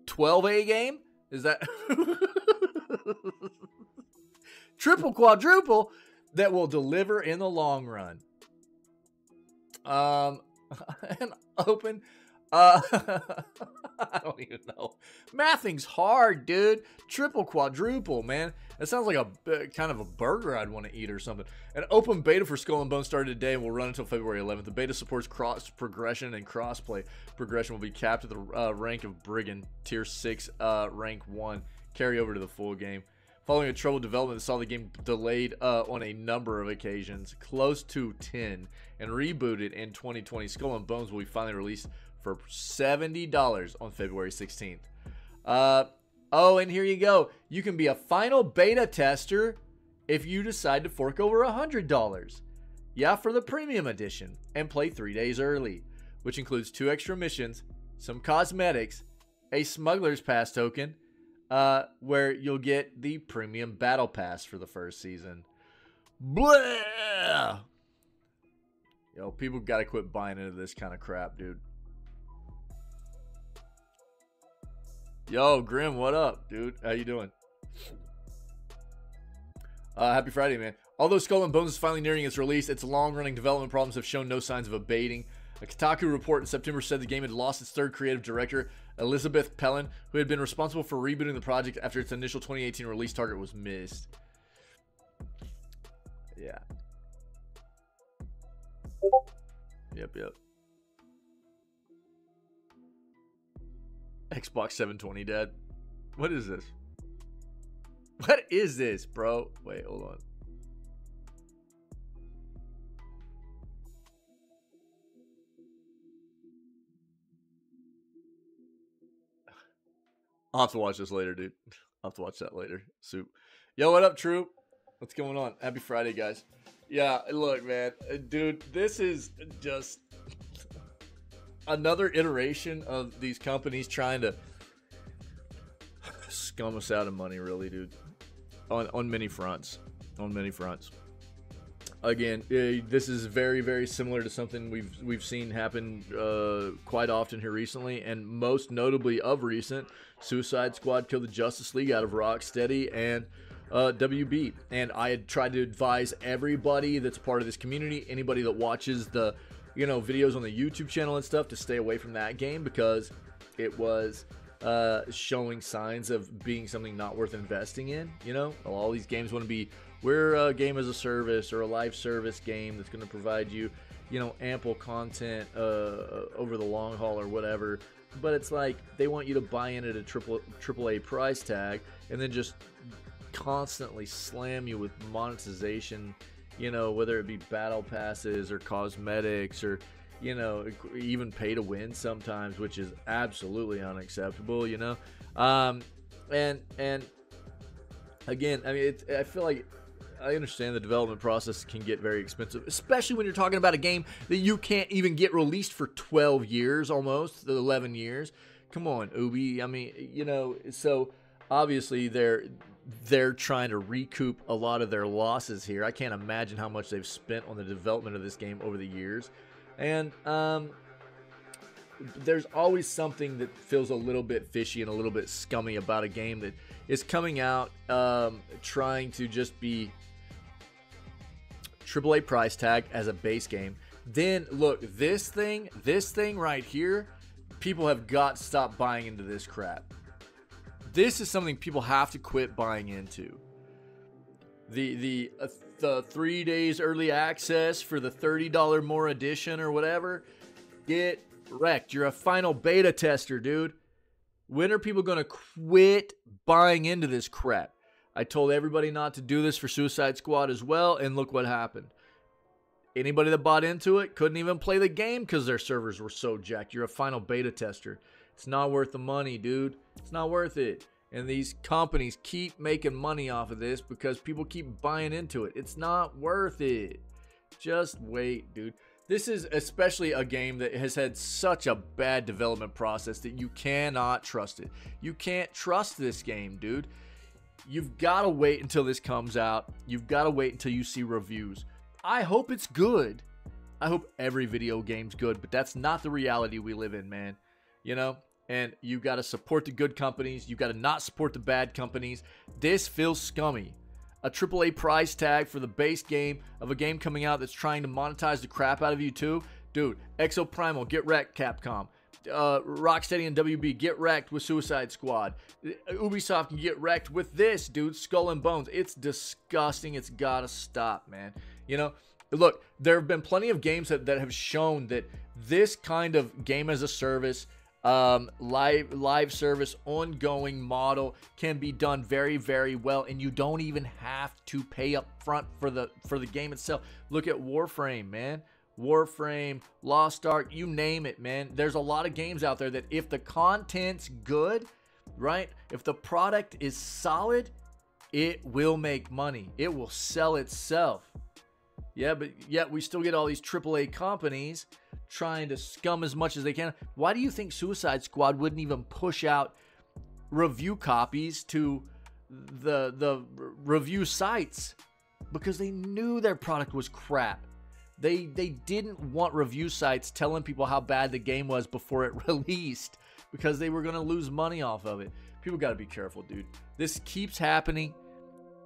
12A game? Is that triple, quadruple that will deliver in the long run? And open. I don't even know. Mathing's hard, dude. Triple, quadruple, man. That sounds like a kind of a burger I'd want to eat or something. An open beta for Skull and Bones started today and will run until February 11th. The beta supports cross progression and crossplay. Progression will be capped at the rank of Brigand, Tier 6, Rank 1. Carry over to the full game. Following a troubled development that saw the game delayed on a number of occasions, close to 10, and rebooted in 2020, Skull and Bones will be finally released for $70 on February 16th. Oh, and here you go. You can be a final beta tester if you decide to fork over $100. Yeah, for the premium edition, and play 3 days early, which includes 2 extra missions, some cosmetics, a smuggler's pass token, where you'll get the premium battle pass for the first season. Blah! Yo, people gotta quit buying into this kind of crap, dude. Yo, Grim, what up, dude? How you doing? Happy Friday, man. Although Skull and Bones is finally nearing its release, its long-running development problems have shown no signs of abating. A Kotaku report in September said the game had lost its third creative director, Elizabeth Pellin, who had been responsible for rebooting the project after its initial 2018 release target was missed. Yeah. Yep. Xbox 720, Dad. What is this? What is this, bro? Wait, hold on. I'll have to watch this later, dude. I'll have to watch that later. Soup. Yo, what up, Troop? What's going on? Happy Friday, guys. Yeah, look, man. Dude, this is just another iteration of these companies trying to scum us out of money, really, dude. On many fronts. On many fronts. Again, this is very, very similar to something we've seen happen quite often here recently, and most notably of recent, Suicide Squad killed the Justice League out of Rocksteady and WB. And I had tried to advise everybody that's part of this community, anybody that watches the videos on the YouTube channel and stuff, to stay away from that game because it was showing signs of being something not worth investing in. All these games want to be, we're a game as a service or a live service game that's going to provide you, ample content over the long haul or whatever. But it's like they want you to buy in at a AAA price tag and then just constantly slam you with monetization, whether it be battle passes or cosmetics or, even pay to win sometimes, which is absolutely unacceptable, and again, I mean, I feel like I understand the development process can get very expensive, especially when you're talking about a game that you can't even get released for 12 years, almost 11 years. Come on, Ubi. I mean, you know, so obviously they're trying to recoup a lot of their losses here. I can't imagine how much they've spent on the development of this game over the years. And there's always something that feels a little bit fishy and a little bit scummy about a game that is coming out trying to just be AAA price tag as a base game. Then look, this thing right here, people have got to stop buying into this crap. This is something people have to quit buying into. The 3 days early access for the $30 more edition or whatever, get wrecked. You're a final beta tester, dude. When are people going to quit buying into this crap? I told everybody not to do this for Suicide Squad as well, and look what happened. Anybody that bought into it couldn't even play the game because their servers were so jacked. You're a final beta tester. It's not worth the money, dude. It's not worth it. And these companies keep making money off of this because people keep buying into it. It's not worth it. Just wait, dude. This is especially a game that has had such a bad development process that you cannot trust it. You can't trust this game, dude. You've got to wait until this comes out. You've got to wait until you see reviews. I hope it's good. I hope every video game's good, but that's not the reality we live in, man. You know? And you got to support the good companies. You got to not support the bad companies. This feels scummy. A AAA price tag for the base game of a game coming out that's trying to monetize the crap out of you too. Dude, Exoprimal, get wrecked, Capcom. Rocksteady and WB, get wrecked with Suicide Squad. Ubisoft can get wrecked with this, dude, Skull and Bones. It's disgusting. It's got to stop, man. You know, look, there have been plenty of games that have shown that this kind of game as a service, live service, ongoing model can be done very, very well, and you don't even have to pay up front for the game itself. Look at Warframe, man. Warframe, Lost Ark, you name it, man. There's a lot of games out there that if the content's good, right, if the product is solid, it will make money. It will sell itself. Yeah, but yet we still get all these AAA companies trying to scum as much as they can. Why do you think Suicide Squad wouldn't even push out review copies to the review sites? Because they knew their product was crap. They didn't want review sites telling people how bad the game was before it released because they were going to lose money off of it. People got to be careful, dude. This keeps happening.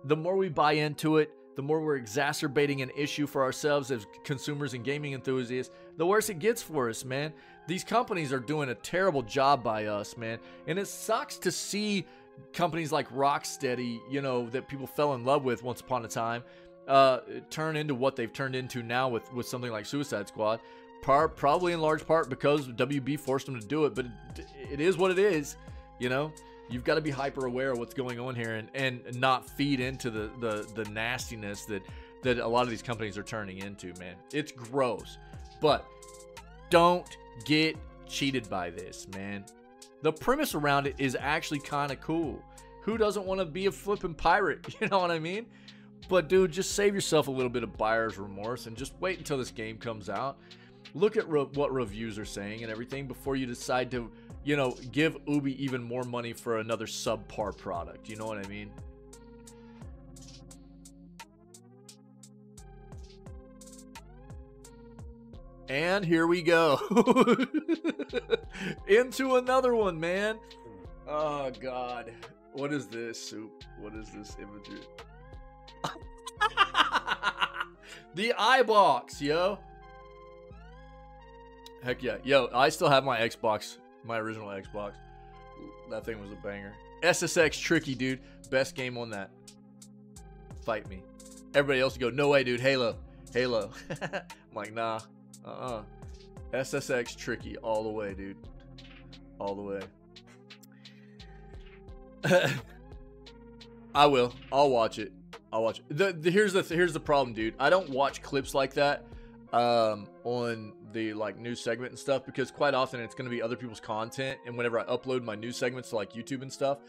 The more we buy into it, the more we're exacerbating an issue for ourselves as consumers and gaming enthusiasts, the worse it gets for us, man. These companies are doing a terrible job by us, man. And it sucks to see companies like Rocksteady, you know, that people fell in love with once upon a time, turn into what they've turned into now with something like Suicide Squad. Probably in large part because WB forced them to do it, but it is what it is, you know. You've got to be hyper aware of what's going on here and not feed into the nastiness that a lot of these companies are turning into, man. It's gross. But don't get cheated by this, man. The premise around it is actually kind of cool. Who doesn't want to be a flipping pirate? You know what I mean? But dude, just save yourself a little bit of buyer's remorse and just wait until this game comes out. Look at what reviews are saying and everything before you decide to, you know, give Ubi even more money for another subpar product. You know what I mean? And here we go. Into another one, man. Oh, God. What is this, Soup? What is this imagery? The iBox, yo. Heck yeah. Yo, I still have my Xbox. My original Xbox. That thing was a banger. SSX Tricky, dude. Best game on that. Fight me. Everybody else would go, no way, dude. Halo. Halo. I'm like, nah. SSX Tricky all the way, dude. All the way. I will. I'll watch it. I'll watch it. Here's the problem, dude. I don't watch clips like that on the like news segment and stuff because quite often it's going to be other people's content, and whenever I upload my news segments to like YouTube and stuff,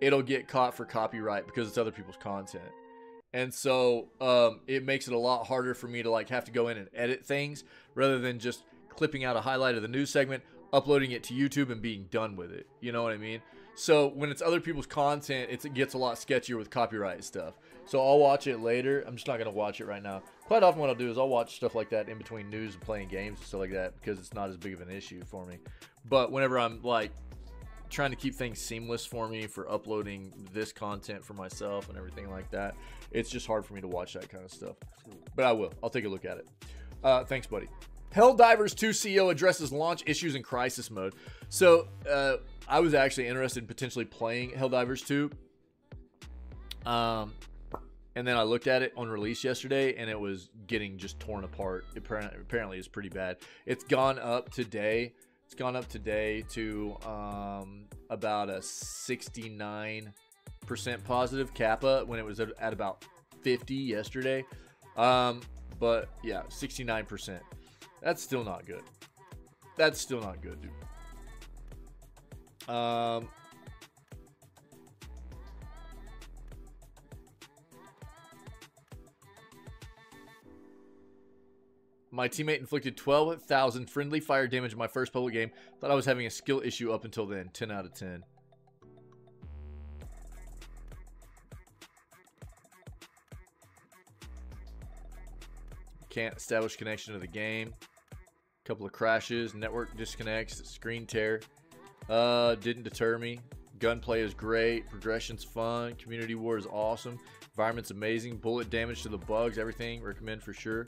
it'll get caught for copyright because it's other people's content. And so it makes it a lot harder for me to like have to go in and edit things rather than just clipping out a highlight of the news segment, uploading it to YouTube, and being done with it. You know what I mean? So when it's other people's content, it gets a lot sketchier with copyright stuff. So I'll watch it later. I'm just not going to watch it right now. Quite often what I'll do is I'll watch stuff like that in between news and playing games and stuff like that because it's not as big of an issue for me. But whenever I'm like trying to keep things seamless for me for uploading this content for myself and everything like that, it's just hard for me to watch that kind of stuff. But I will. I'll take a look at it. Thanks, buddy. Helldivers 2 CEO addresses launch issues in crisis mode. So I was actually interested in potentially playing Helldivers 2. And then I looked at it on release yesterday, and it was getting just torn apart. Apparently, it's pretty bad. It's gone up today. It's gone up today to about a 69% positive kappa when it was at about 50 yesterday. But yeah, 69%. That's still not good. That's still not good, dude. My teammate inflicted 12,000 friendly fire damage in my first public game. Thought I was having a skill issue up until then. 10 out of 10. Can't establish connection to the game. Couple of crashes, network disconnects, screen tear. Didn't deter me. Gunplay is great. Progression's fun. Community war is awesome. Environment's amazing. Bullet damage to the bugs. Everything. Recommend for sure.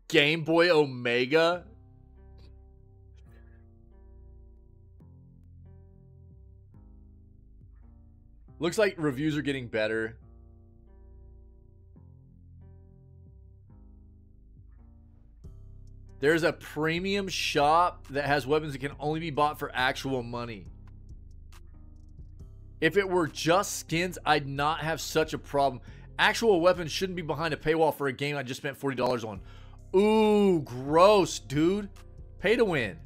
Game Boy Omega. Looks like reviews are getting better. There's a premium shop that has weapons that can only be bought for actual money. If it were just skins, I'd not have such a problem. Actual weapons shouldn't be behind a paywall for a game I just spent $40 on. Ooh, gross, dude. Pay to win.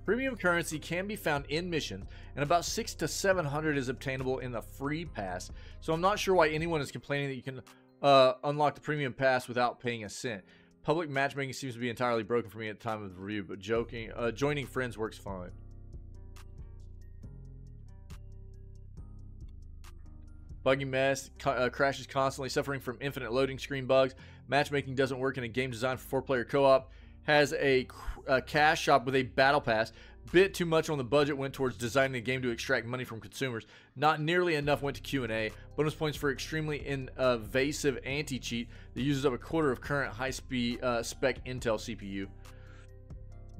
Premium currency can be found in missions, and about 600 to 700 is obtainable in the free pass. So I'm not sure why anyone is complaining that you can unlock the premium pass without paying a cent. Public matchmaking seems to be entirely broken for me at the time of the review, but joining friends works fine. Buggy mess, crashes constantly, suffering from infinite loading screen bugs. Matchmaking doesn't work in a game designed for 4-player co-op. Has a cash shop with a battle pass. Bit too much on the budget went towards designing the game to extract money from consumers. Not nearly enough went to Q&A. Bonus points for extremely invasive anti-cheat that uses up a quarter of current high-speed spec Intel CPU.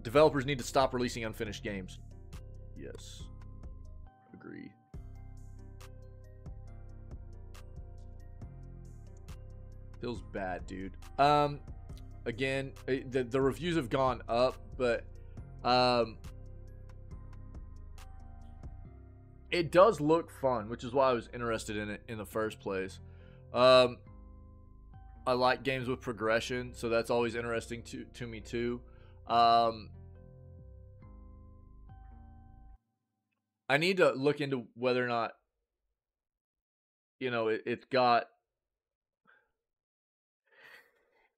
Developers need to stop releasing unfinished games. Yes. Agree. Feels bad, dude. Again, the reviews have gone up, but it does look fun, which is why I was interested in it in the first place. I like games with progression, so that's always interesting to me too. I need to look into whether or not, you know, it's got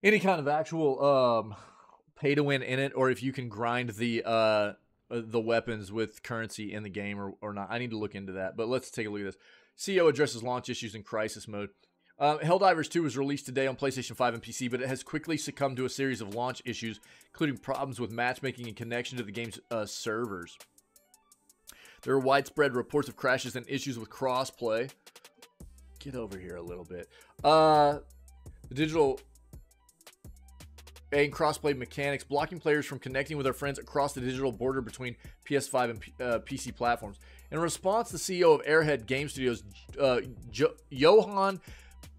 any kind of actual pay to win in it, or if you can grind the weapons with currency in the game or not. I need to look into that, but let's take a look at this. CEO addresses launch issues in crisis mode. Helldivers 2 was released today on PlayStation 5 and PC, but it has quickly succumbed to a series of launch issues, including problems with matchmaking and connection to the game's servers. There are widespread reports of crashes and issues with crossplay. Get over here a little bit. The digital and crossplay mechanics, blocking players from connecting with their friends across the digital border between PS5 and PC platforms. In response, the CEO of Airhead Game Studios, Johan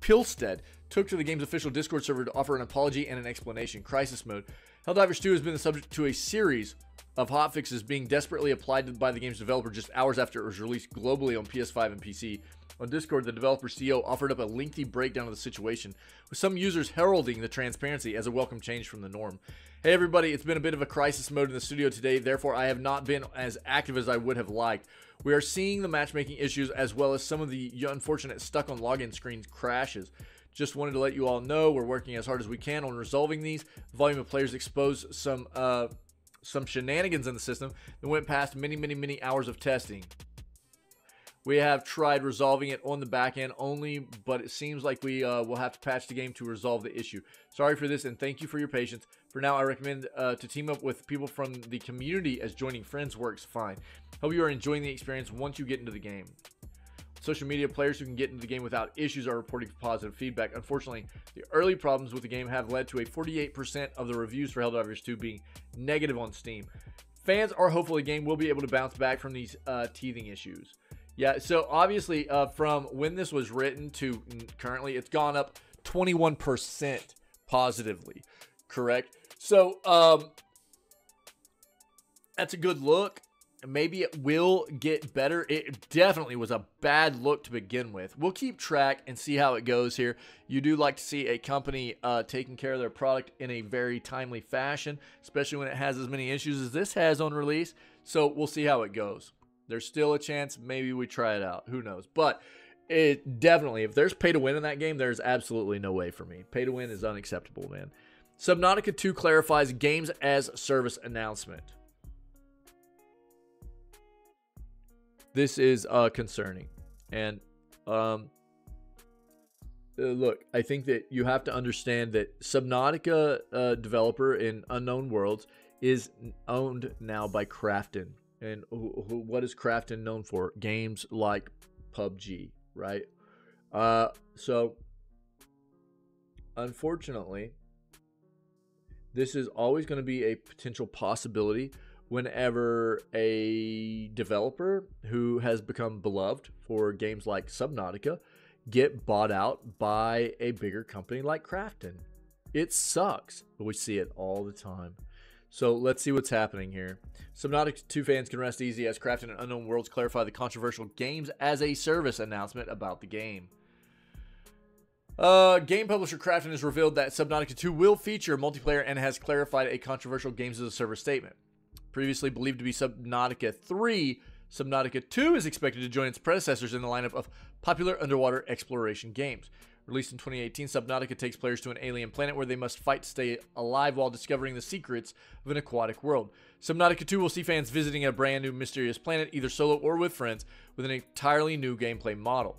Pilstead, took to the game's official Discord server to offer an apology and an explanation. Crisis mode. Helldivers 2 has been the subject to a series of hotfixes being desperately applied by the game's developer just hours after it was released globally on PS5 and PC. On Discord, the developer's CEO offered up a lengthy breakdown of the situation, with some users heralding the transparency as a welcome change from the norm. Hey everybody, it's been a bit of a crisis mode in the studio today, therefore I have not been as active as I would have liked. We are seeing the matchmaking issues as well as some of the unfortunate stuck on login screens crashes. Just wanted to let you all know we're working as hard as we can on resolving these. The volume of players exposed some shenanigans in the system that went past many hours of testing. We have tried resolving it on the back end only, but it seems like we will have to patch the game to resolve the issue. Sorry for this, and thank you for your patience. For now, I recommend to team up with people from the community, as joining friends works fine. Hope you are enjoying the experience once you get into the game. Social media players who can get into the game without issues are reporting positive feedback. Unfortunately, the early problems with the game have led to a 48% of the reviews for Helldivers 2 being negative on Steam. Fans are hopeful the game will be able to bounce back from these teething issues. Yeah, so obviously from when this was written to currently, it's gone up 21% positively, correct? So that's a good look. Maybe it will get better. It definitely was a bad look to begin with. We'll keep track and see how it goes here. You do like to see a company taking care of their product in a very timely fashion, especially when it has as many issues as this has on release. So we'll see how it goes. There's still a chance maybe we try it out. Who knows? But it definitely, if there's pay to win in that game, there's absolutely no way for me. Pay to win is unacceptable, man. Subnautica 2 clarifies games as service announcement. This is concerning. And look, I think that you have to understand that Subnautica developer in Unknown Worlds is owned now by Krafton. And what is Krafton known for? Games like PUBG, right? So, unfortunately, this is always going to be a potential possibility whenever a developer who has become beloved for games like Subnautica get bought out by a bigger company like Krafton. It sucks, but we see it all the time. So let's see what's happening here. Subnautica 2 fans can rest easy as Krafton and Unknown Worlds clarify the controversial games as a service announcement about the game. Game publisher Krafton has revealed that Subnautica 2 will feature multiplayer and has clarified a controversial games as a service statement. Previously believed to be Subnautica 3, Subnautica 2 is expected to join its predecessors in the lineup of popular underwater exploration games. Released in 2018, Subnautica takes players to an alien planet where they must fight to stay alive while discovering the secrets of an aquatic world. Subnautica 2 will see fans visiting a brand new mysterious planet, either solo or with friends, with an entirely new gameplay model.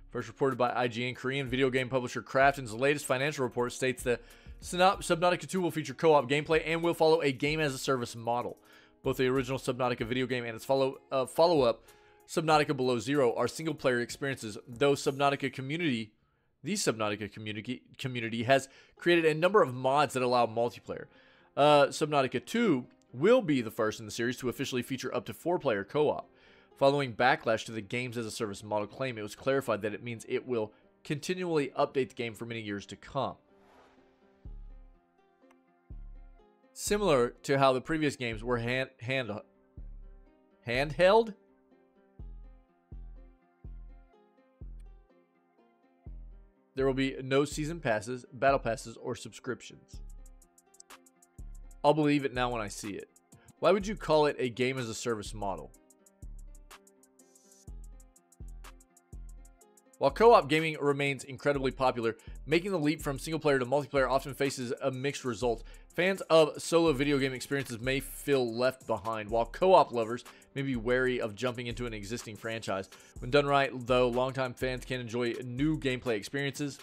First reported by IGN, Korean video game publisher Krafton's latest financial report states that Subnautica 2 will feature co-op gameplay and will follow a game-as-a-service model. Both the original Subnautica video game and its follow-up, Subnautica Below Zero, are single-player experiences, though the Subnautica community has created a number of mods that allow multiplayer. Subnautica 2 will be the first in the series to officially feature up to 4-player co-op. Following backlash to the games-as-a-service model claim, it was clarified that it means it will continually update the game for many years to come. Similar to how the previous games were handheld. There will be no season passes, battle passes, or subscriptions. I'll believe it now when I see it. Why would you call it a game-as-a-service model? While co-op gaming remains incredibly popular, making the leap from single-player to multiplayer often faces a mixed result. Fans of solo video game experiences may feel left behind, while co-op lovers may be wary of jumping into an existing franchise. When done right, though, longtime fans can enjoy new gameplay experiences,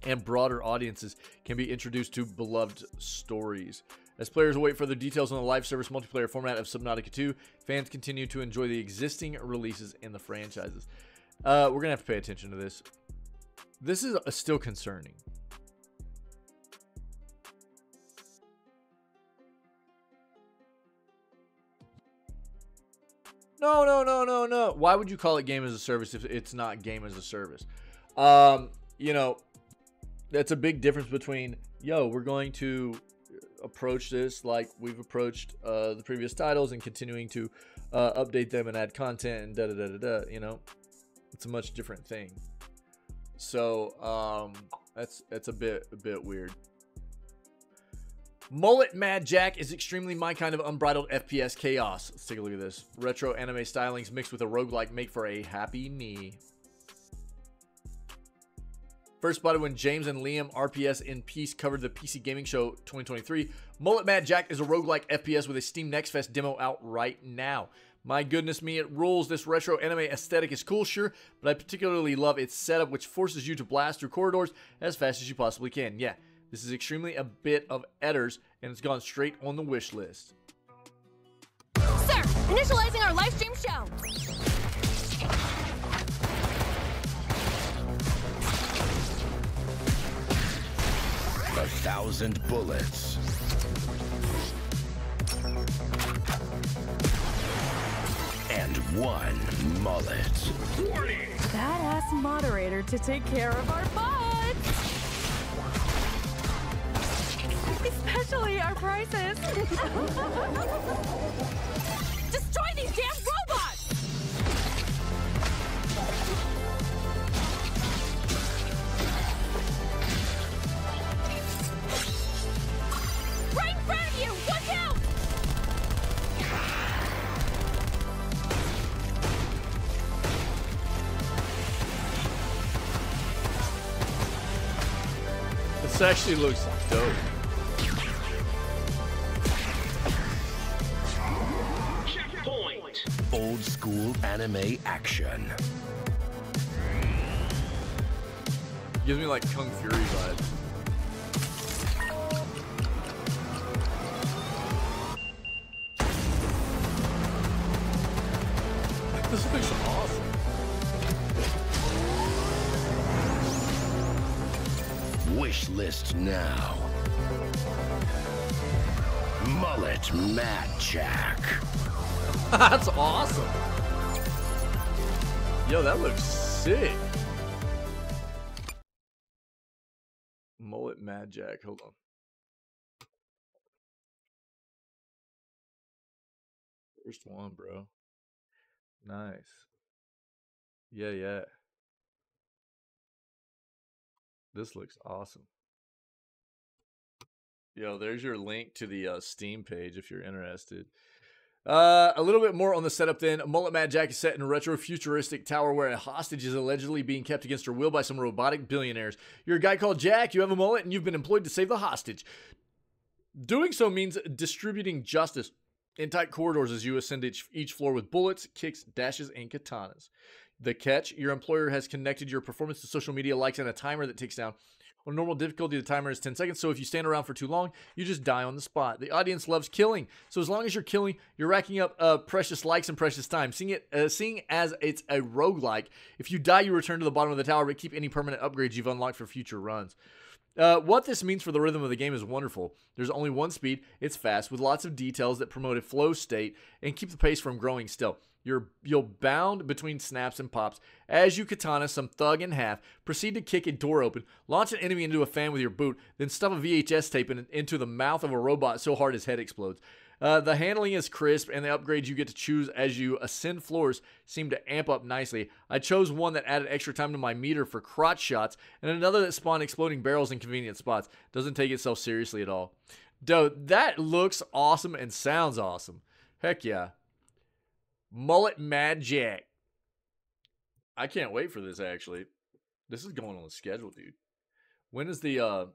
and broader audiences can be introduced to beloved stories. As players await further details on the live service multiplayer format of Subnautica 2, fans continue to enjoy the existing releases in the franchises. We're going to have to pay attention to this. This is still concerning. No. Why would you call it game as a service if it's not game as a service? You know, that's a big difference between, yo, we're going to approach this like we've approached the previous titles and continuing to update them and add content and da-da-da-da-da, you know, it's a much different thing. So that's a bit weird. Mullet Mad Jack is extremely my kind of unbridled FPS chaos. Let's take a look at this. Retro anime stylings mixed with a roguelike make for a happy me. First spotted when James and Liam RPS in Peace covered the PC Gaming Show 2023. Mullet Mad Jack is a roguelike FPS with a Steam Next Fest demo out right now. My goodness me, it rules. This retro anime aesthetic is cool, sure, but I particularly love its setup, which forces you to blast through corridors as fast as you possibly can. Yeah, this is extremely a bit of Edders, and it's gone straight on the wish list. Sir, initializing our live stream show. A 1,000 bullets. And 1 mullet. Badass moderator to take care of our butts. Especially our prices. Destroy these damn robots! Right in front of you! Watch out! This actually looks dope. Checkpoint. Old school anime action. Gives me like Kung Fury vibes. This looks awesome. Wish list now. Mullet Mad Jack. That's awesome. Yo, that looks sick. Mullet Mad Jack. Hold on. First one, bro. Nice. Yeah. This looks awesome. Yo, there's your link to the Steam page if you're interested. A little bit more on the setup then. Mullet Mad Jack is set in a retro-futuristic tower where a hostage is allegedly being kept against her will by some robotic billionaires. You're a guy called Jack, you have a mullet, and you've been employed to save the hostage. Doing so means distributing justice in tight corridors as you ascend each floor with bullets, kicks, dashes, and katanas. The catch, your employer has connected your performance to social media likes and a timer that ticks down. On normal difficulty, the timer is 10 seconds, so if you stand around for too long, you just die on the spot. The audience loves killing, so as long as you're killing, you're racking up precious likes and precious time. Seeing as it's a roguelike, if you die, you return to the bottom of the tower, but keep any permanent upgrades you've unlocked for future runs. What this means for the rhythm of the game is wonderful. There's only one speed, it's fast, with lots of details that promote a flow state and keep the pace from growing still. You'll bound between snaps and pops as you katana some thug in half, proceed to kick a door open, launch an enemy into a fan with your boot, then stuff a VHS tape into the mouth of a robot so hard his head explodes. The handling is crisp, and the upgrades you get to choose as you ascend floors seem to amp up nicely. I chose one that added extra time to my meter for crotch shots, and another that spawned exploding barrels in convenient spots. Doesn't take itself seriously at all. Dude, that looks awesome and sounds awesome. Heck yeah. Mullet Mad Jack. I can't wait for this, actually. This is going on the schedule, dude. When is the,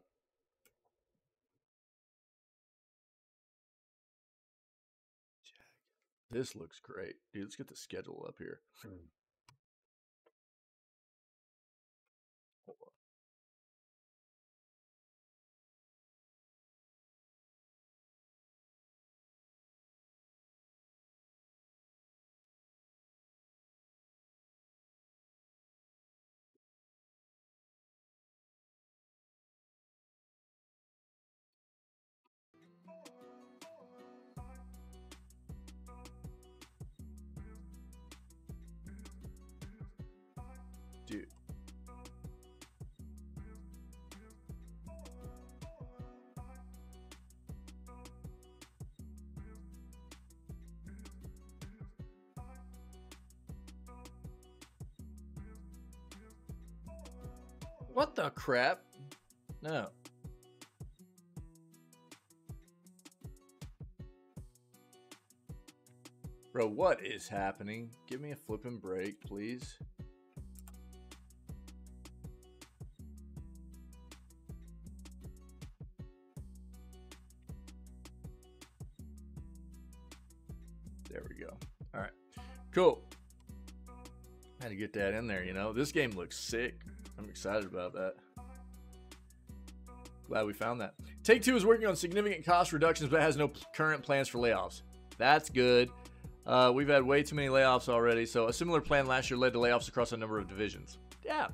This looks great. Dude, let's get the schedule up here. Hold on. What the crap? No. Bro, what is happening? Give me a flipping break, please. There we go. All right. Cool. Had to get that in there, you know. This game looks sick. I'm excited about that. Glad we found that. Take-Two is working on significant cost reductions, but has no current plans for layoffs. That's good. We've had way too many layoffs already, so a similar plan last year led to layoffs across a number of divisions. Yeah.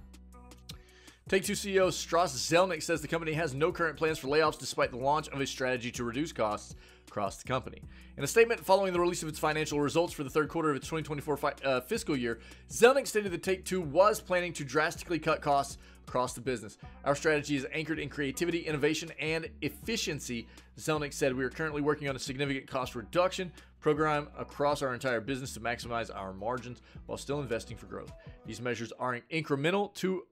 Take-Two CEO Strauss Zelnick says the company has no current plans for layoffs despite the launch of a strategy to reduce costs across the company. In a statement following the release of its financial results for the third quarter of its 2024 fiscal year, Zelnick stated that Take-Two was planning to drastically cut costs across the business. Our strategy is anchored in creativity, innovation, and efficiency. Zelnick said, we are currently working on a significant cost reduction program across our entire business to maximize our margins while still investing for growth. These measures are incremental to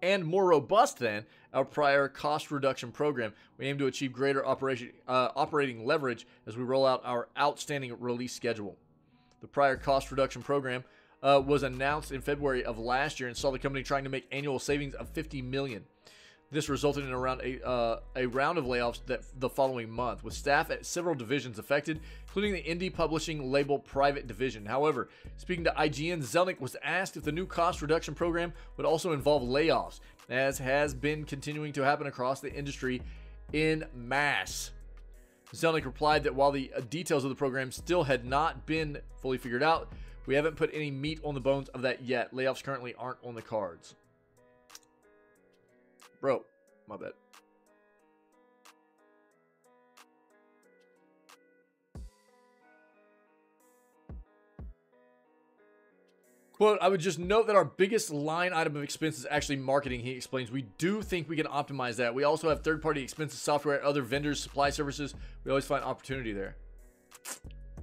and more robust than our prior cost reduction program. We aim to achieve greater operating leverage as we roll out our outstanding release schedule. The prior cost reduction program was announced in February of last year and saw the company trying to make annual savings of $50 million. This resulted in a round of layoffs the following month, with staff at several divisions affected, including the indie publishing label Private Division. However, speaking to IGN, Zelnick was asked if the new cost reduction program would also involve layoffs, as has been continuing to happen across the industry in mass. Zelnick replied that while the details of the program still had not been fully figured out, we haven't put any meat on the bones of that yet. Layoffs currently aren't on the cards. Bro, my bad. Quote, I would just note that our biggest line item of expense is actually marketing, he explains. We do think we can optimize that. We also have third-party expenses, software, other vendors, supply services. We always find opportunity there.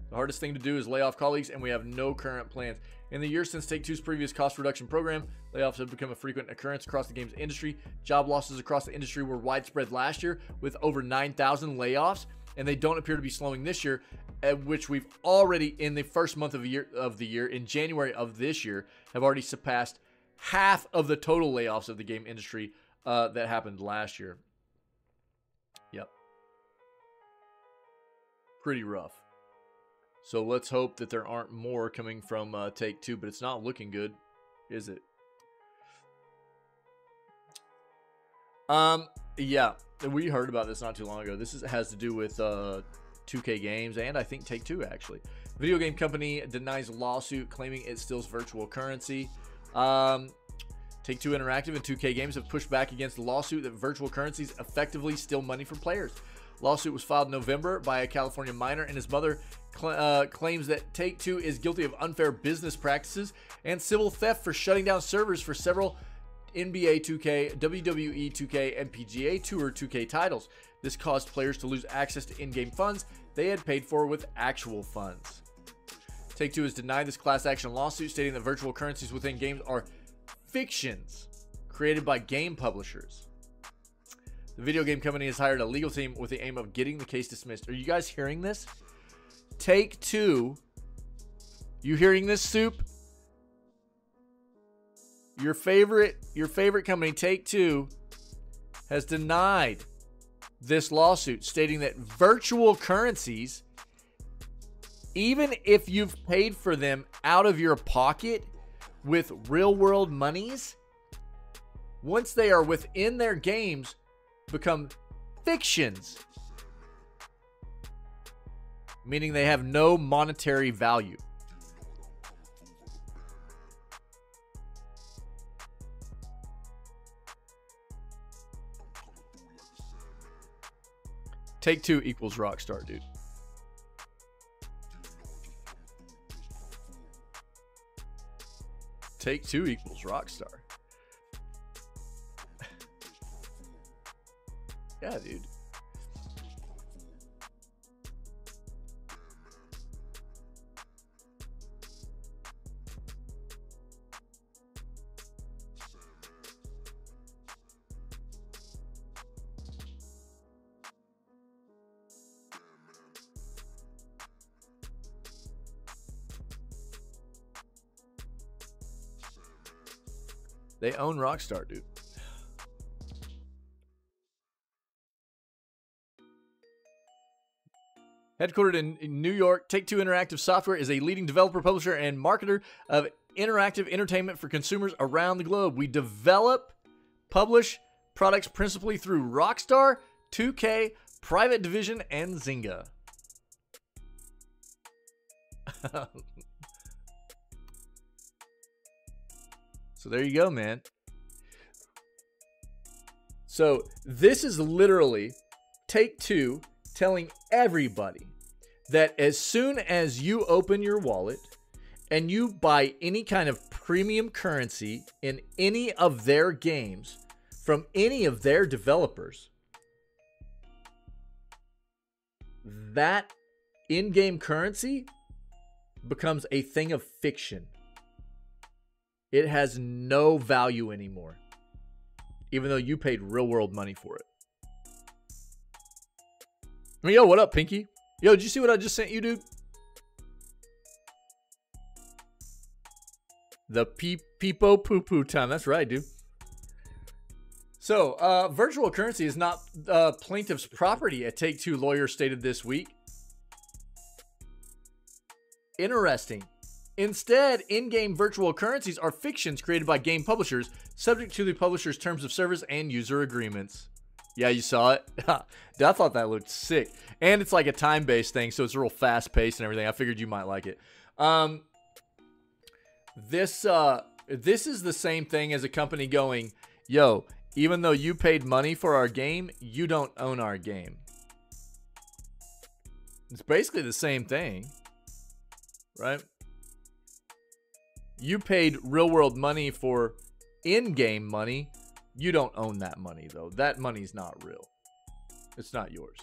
The hardest thing to do is lay off colleagues, and we have no current plans. In the years since Take-Two's previous cost reduction program, layoffs have become a frequent occurrence across the games industry. Job losses across the industry were widespread last year with over 9,000 layoffs, and they don't appear to be slowing this year, at which we've already, in the first month of the year, in January of this year, have already surpassed half of the total layoffs of the game industry that happened last year. Yep. Pretty rough. So let's hope that there aren't more coming from Take-Two, but it's not looking good, is it? Yeah, we heard about this not too long ago. This has to do with 2K Games and I think Take-Two, actually. The video game company denies lawsuit claiming it steals virtual currency. Take-Two Interactive and 2K Games have pushed back against the lawsuit that virtual currencies effectively steal money from players. Lawsuit was filed in November by a California minor, and his mother claims that Take-Two is guilty of unfair business practices and civil theft for shutting down servers for several NBA 2K, WWE 2K, and PGA Tour 2K titles. This caused players to lose access to in-game funds they had paid for with actual funds. Take-Two has denied this class action lawsuit, stating that virtual currencies within games are fictions created by game publishers. The video game company has hired a legal team with the aim of getting the case dismissed. Are you guys hearing this? Take-Two, you hearing this, Soup? Your favorite company, Take-Two, has denied this lawsuit, stating that virtual currencies, even if you've paid for them out of your pocket with real-world monies, once they are within their games, become fictions, meaning they have no monetary value. Take-Two equals Rockstar, dude. Take-Two equals Rockstar. Yeah, dude. They own Rockstar, dude. Headquartered in New York, Take-Two Interactive Software is a leading developer, publisher, and marketer of interactive entertainment for consumers around the globe. We develop, publish products principally through Rockstar, 2K, Private Division, and Zynga. So there you go, man. So this is literally Take-Two telling everybody that as soon as you open your wallet and you buy any kind of premium currency in any of their games from any of their developers, that in-game currency becomes a thing of fiction. It has no value anymore, even though you paid real-world money for it. I mean, yo, what up, Pinky? Yo, did you see what I just sent you, dude? The peepo poo-poo time. That's right, dude. So, virtual currency is not plaintiff's property, a Take-Two lawyer stated this week. Interesting. Instead, in-game virtual currencies are fictions created by game publishers, subject to the publisher's terms of service and user agreements. Yeah, you saw it? Dude, I thought that looked sick. And it's like a time-based thing, so it's real fast-paced and everything. I figured you might like it. This is the same thing as a company going, yo, even though you paid money for our game, you don't own our game. It's basically the same thing, right? You paid real-world money for in-game money. You don't own that money, though. That money's not real. It's not yours.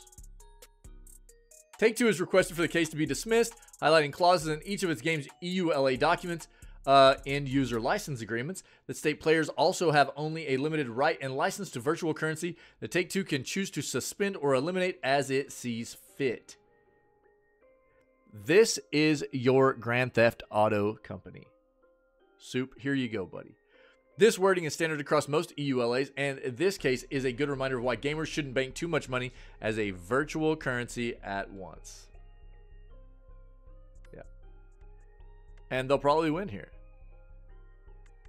Take-Two has requested for the case to be dismissed, highlighting clauses in each of its game's EULA documents and user license agreements that state players also have only a limited right and license to virtual currency that Take-Two can choose to suspend or eliminate as it sees fit. This is your Grand Theft Auto company. Soup, here you go, buddy. This wording is standard across most EULAs, and this case is a good reminder of why gamers shouldn't bank too much money as a virtual currency at once. Yeah. And they'll probably win here.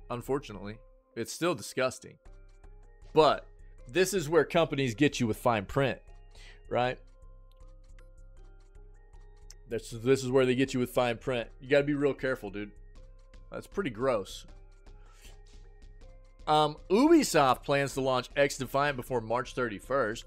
Unfortunately. It's still disgusting. But this is where companies get you with fine print, right? This is where they get you with fine print. You got to be real careful, dude. That's pretty gross. Ubisoft plans to launch X-Defiant before March 31st.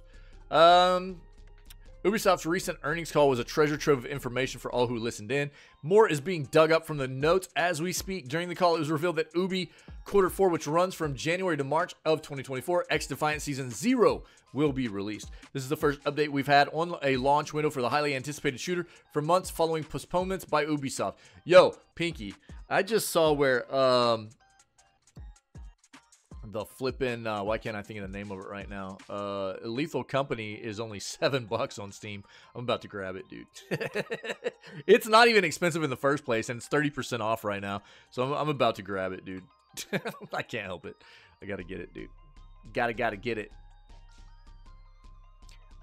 Ubisoft's recent earnings call was a treasure trove of information for all who listened in. More is being dug up from the notes as we speak. During the call, it was revealed that Ubi Quarter 4, which runs from January to March of 2024, X-Defiant Season 0 will be released. This is the first update we've had on a launch window for the highly anticipated shooter for months following postponements by Ubisoft. Yo, Pinky, I just saw where the flippin' why can't I think of the name of it right now? Lethal Company is only $7 on Steam. I'm about to grab it, dude. It's not even expensive in the first place, and it's 30% off right now. So I'm about to grab it, dude. I can't help it. I gotta get it, dude. Gotta get it.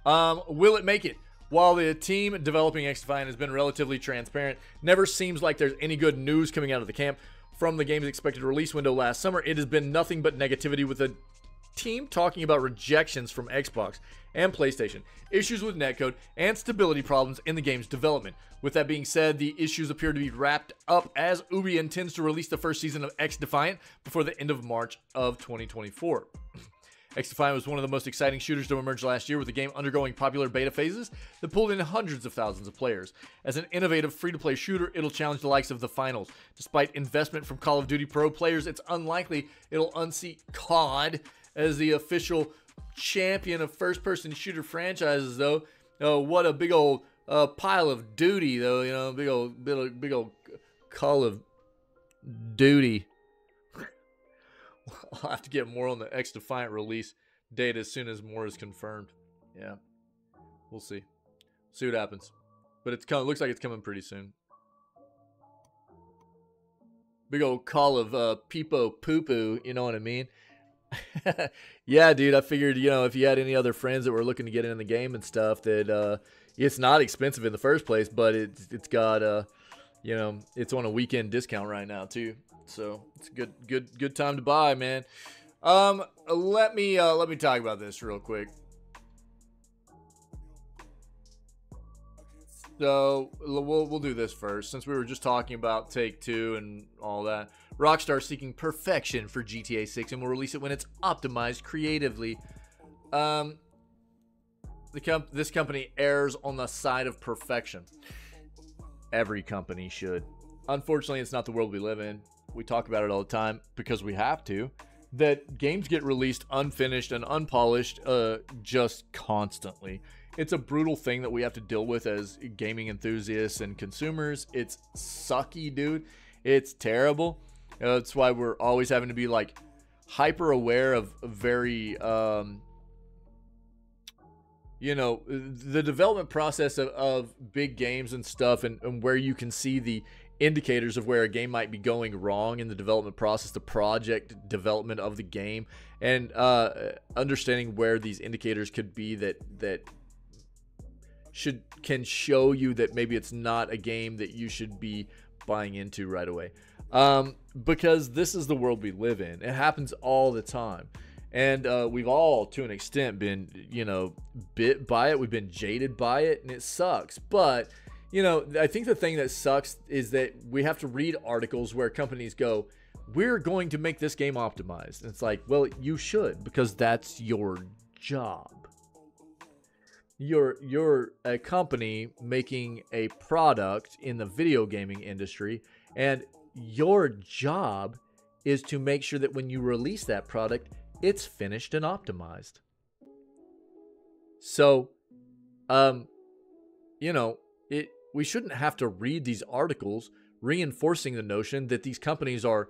Will it make it? While the team developing X-Defiant has been relatively transparent, never seems like there's any good news coming out of the camp. From the game's expected release window last summer, it has been nothing but negativity, with the team talking about rejections from Xbox and PlayStation, issues with netcode, and stability problems in the game's development. With that being said, the issues appear to be wrapped up as Ubi intends to release the first season of X-Defiant before the end of March of 2024. X-Defiant was one of the most exciting shooters to emerge last year, with the game undergoing popular beta phases that pulled in hundreds of thousands of players. As an innovative free-to-play shooter, it'll challenge the likes of the finals. Despite investment from Call of Duty Pro players, it's unlikely it'll unseat COD as the official champion of first-person shooter franchises, though. Oh, what a big old pile of duty, though. You know, big old Call of Duty. I'll have to get more on the X-Defiant release date as soon as more is confirmed. Yeah, we'll see. See what happens. But it's coming. Looks like it's coming pretty soon. Big old call of peepo poo poo, you know what I mean? Yeah, dude, I figured, you know, if you had any other friends that were looking to get in the game and stuff, that it's not expensive in the first place, but it's got you know, it's on a weekend discount right now too. So it's a good time to buy, man. Let me talk about this real quick. So we'll do this first, since we were just talking about Take-Two and all that. Rockstar seeking perfection for GTA 6 and will release it when it's optimized creatively. This company errs on the side of perfection. Every company should. Unfortunately, it's not the world we live in. We talk about it all the time because we have to. That games get released unfinished and unpolished just constantly. It's a brutal thing that we have to deal with as gaming enthusiasts and consumers. It's sucky, dude. It's terrible. That's why we're always having to be like hyper aware of very, you know, the development process of big games and stuff, and where you can see the indicators of where a game might be going wrong in the development process, the project development of the game, and understanding where these indicators could be that can show you that maybe it's not a game that you should be buying into right away. Because this is the world we live in. It happens all the time. And we've all, to an extent, been, you know, bit by it. We've been jaded by it, and it sucks. But, you know, I think the thing that sucks is that we have to read articles where companies go, we're going to make this game optimized. And it's like, well, you should, because that's your job. You're a company making a product in the video gaming industry, and your job is to make sure that when you release that product, it's finished and optimized. So, you know, we shouldn't have to read these articles reinforcing the notion that these companies are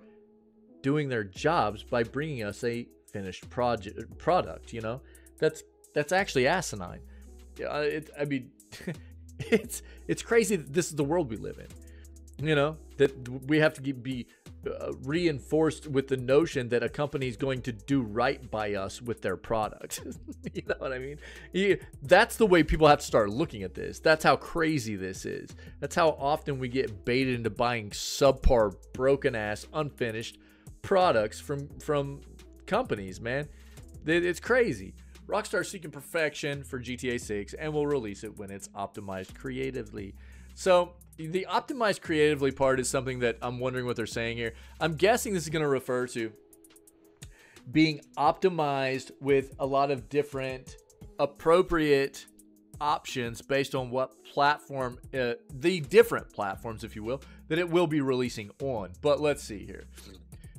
doing their jobs by bringing us a finished product. You know, that's actually asinine. I mean, it's crazy that this is the world we live in. You know, that we have to be reinforced with the notion that a company is going to do right by us with their product. You know what I mean? That's the way people have to start looking at this. That's how crazy this is. That's how often we get baited into buying subpar, broken-ass, unfinished products from companies, man. It's crazy. Rockstar seeking perfection for GTA 6 and will release it when it's optimized creatively. So the optimized creatively part is something that I'm wondering what they're saying here. I'm guessing this is going to refer to being optimized with a lot of different appropriate options based on what platform, the different platforms, if you will, that it will be releasing on. But let's see here.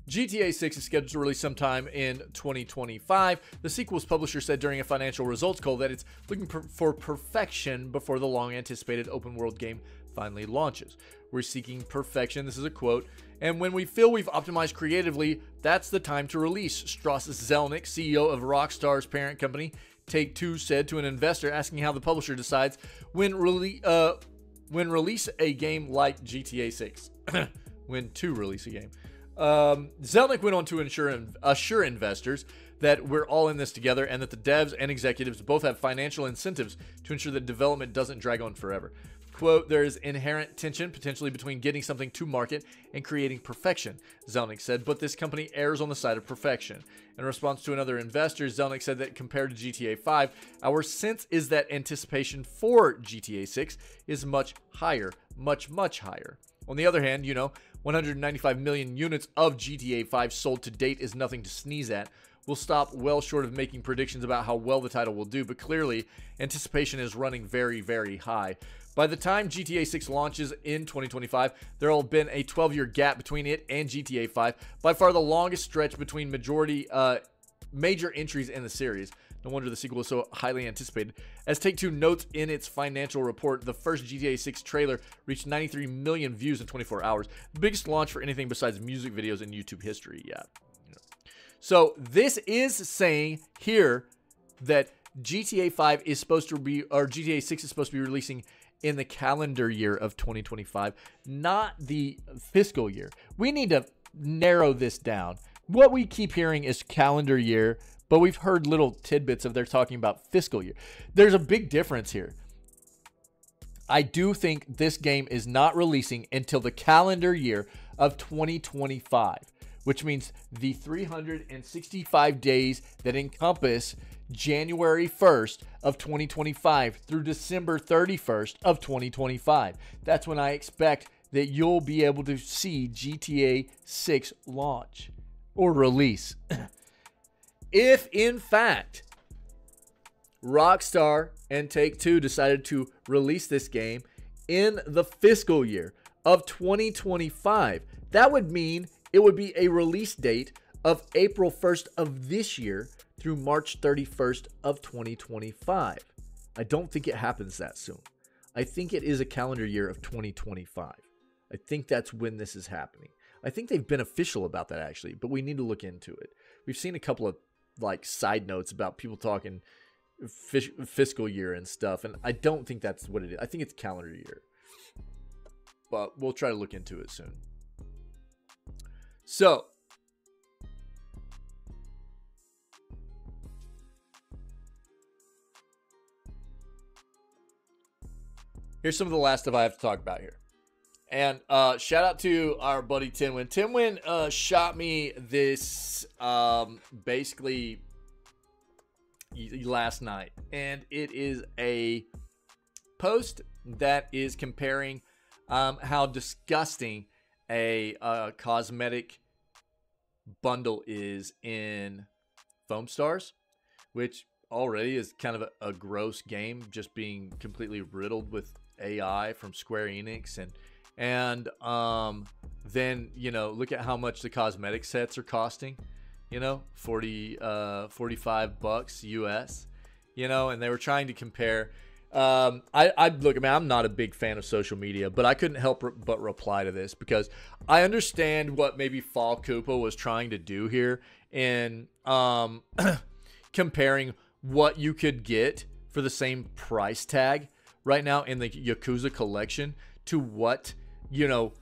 GTA 6 is scheduled to release sometime in 2025. The sequel's publisher said during a financial results call that it's looking for perfection before the long-anticipated open-world game finally launches. We're seeking perfection, this is a quote, and when we feel we've optimized creatively, that's the time to release, Strauss Zelnick, CEO of Rockstar's parent company, Take-Two, said to an investor asking how the publisher decides when release a game like GTA 6. When to release a game. Zelnick went on to assure investors that we're all in this together and that the devs and executives both have financial incentives to ensure that development doesn't drag on forever. Quote, there is inherent tension potentially between getting something to market and creating perfection, Zelnick said, but this company errs on the side of perfection. In response to another investor, Zelnick said that compared to GTA 5, our sense is that anticipation for GTA 6 is much higher, much higher. On the other hand, you know, 195 million units of GTA 5 sold to date is nothing to sneeze at. We'll stop well short of making predictions about how well the title will do, but clearly, anticipation is running very, very high. By the time GTA 6 launches in 2025, there will have been a 12-year gap between it and GTA 5, by far the longest stretch between major entries in the series. No wonder the sequel is so highly anticipated. As Take-Two notes in its financial report, the first GTA 6 trailer reached 93 million views in 24 hours. The biggest launch for anything besides music videos in YouTube history. Yeah. So this is saying here that GTA 5 is supposed to be, or GTA 6 is supposed to be releasing in the calendar year of 2025, not the fiscal year. We need to narrow this down. What we keep hearing is calendar year, but we've heard little tidbits of they're talking about fiscal year. There's a big difference here. I do think this game is not releasing until the calendar year of 2025, which means the 365 days that encompass January 1st of 2025 through December 31st of 2025. That's when I expect that you'll be able to see GTA 6 launch or release. If, in fact, Rockstar and Take-Two decided to release this game in the fiscal year of 2025, that would mean it would be a release date of April 1st of this year through March 31st of 2025. I don't think it happens that soon. I think it is a calendar year of 2025. I think that's when this is happening. I think they've been official about that, actually, but we need to look into it. We've seen a couple of like side notes about people talking fiscal year and stuff, and I don't think that's what it is. I think it's calendar year, but we'll try to look into it soon. So here's some of the last stuff I have to talk about here. And shout out to our buddy Tinwin. Tinwin shot me this basically last night. And it is a post that is comparing how disgusting a cosmetic bundle is in Foam Stars, which already is kind of a gross game, just being completely riddled with AI from Square Enix. And then, you know, look at how much the cosmetic sets are costing, you know, 45 bucks US, you know, and they were trying to compare. I look, I mean, I'm not a big fan of social media, but I couldn't help but reply to this because I understand what maybe Fall Koopa was trying to do here in comparing what you could get for the same price tag right now in the Yakuza collection to what, you know,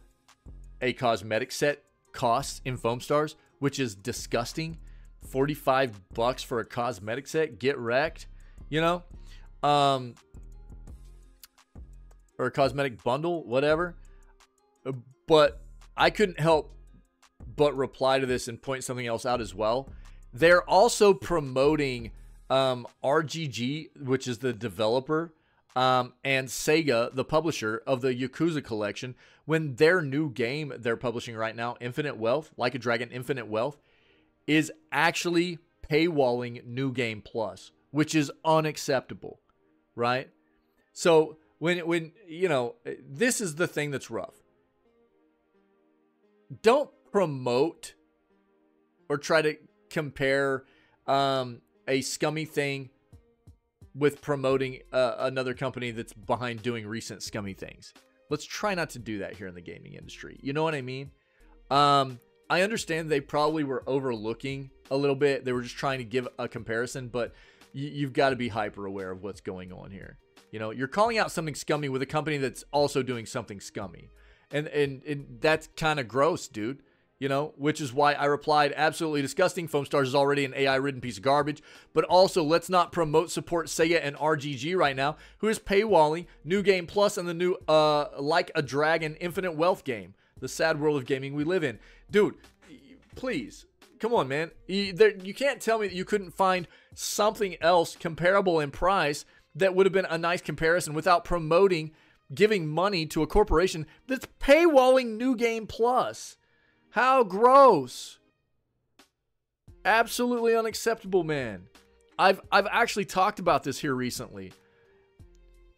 a cosmetic set costs in Foam Stars, which is disgusting. 45 bucks for a cosmetic set, get wrecked, you know, or a cosmetic bundle, whatever. But I couldn't help but reply to this and point something else out as well. They're also promoting RGG, which is the developer, and Sega, the publisher of the Yakuza collection, when their new game they're publishing right now, Infinite Wealth, Like a Dragon Infinite Wealth, is actually paywalling New Game Plus, which is unacceptable, right? So when you know, this is the thing that's rough. Don't promote or try to compare a scummy thing with promoting another company that's behind doing recent scummy things. Let's try not to do that here in the gaming industry. You know what I mean? I understand they probably were overlooking a little bit. They were just trying to give a comparison, but you've got to be hyper aware of what's going on here. You know, you're calling out something scummy with a company that's also doing something scummy. And that's kind of gross, dude. You know, which is why I replied, absolutely disgusting. Foam Stars is already an AI-ridden piece of garbage. But also, let's not promote support Sega and RGG right now, who is paywalling New Game Plus and the new Like a Dragon Infinite Wealth game. The sad world of gaming we live in. Dude, please, come on, man. You can't tell me that you couldn't find something else comparable in price that would have been a nice comparison without promoting, giving money to a corporation that's paywalling New Game Plus. How gross. Absolutely unacceptable, man. I've actually talked about this here recently.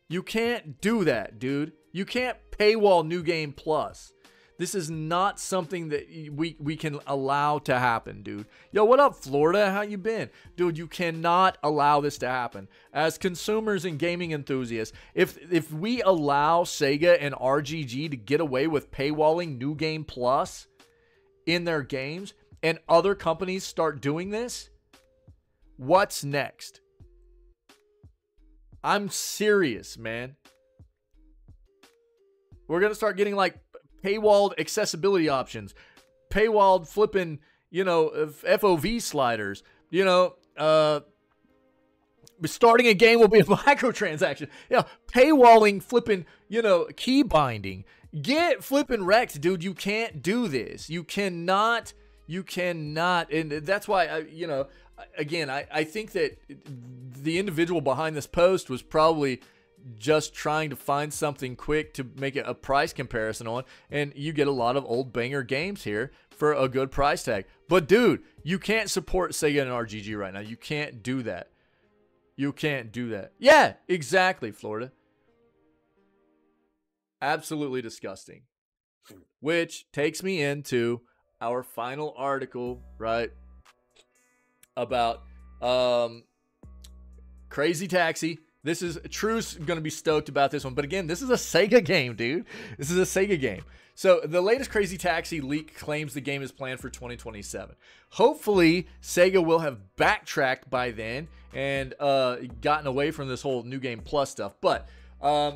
You can't do that, dude. You can't paywall New Game Plus. This is not something that we can allow to happen, dude. Yo, what up, Florida? How you been? Dude, you cannot allow this to happen. As consumers and gaming enthusiasts, if we allow Sega and RGG to get away with paywalling New Game Plus in their games and other companies start doing this, what's next? I'm serious, man. We're gonna start getting like paywalled accessibility options, paywalled flipping, you know, FOV sliders. You know, starting a game will be a microtransaction. Yeah, paywalling, flipping, you know, key binding. Get flipping wrecked, dude. You can't do this. You cannot. You cannot. And that's why, you know, again, I think that the individual behind this post was probably just trying to find something quick to make it a price comparison on. And you get a lot of old banger games here for a good price tag. But, dude, you can't support Sega and RGG right now. You can't do that. You can't do that. Yeah, exactly, Florida. Absolutely disgusting. Which takes me into our final article, right? About Crazy Taxi. This is True's going to be stoked about this one. But again, this is a Sega game, dude. This is a Sega game. So the latest Crazy Taxi leak claims the game is planned for 2027. Hopefully, Sega will have backtracked by then and gotten away from this whole New Game Plus stuff. But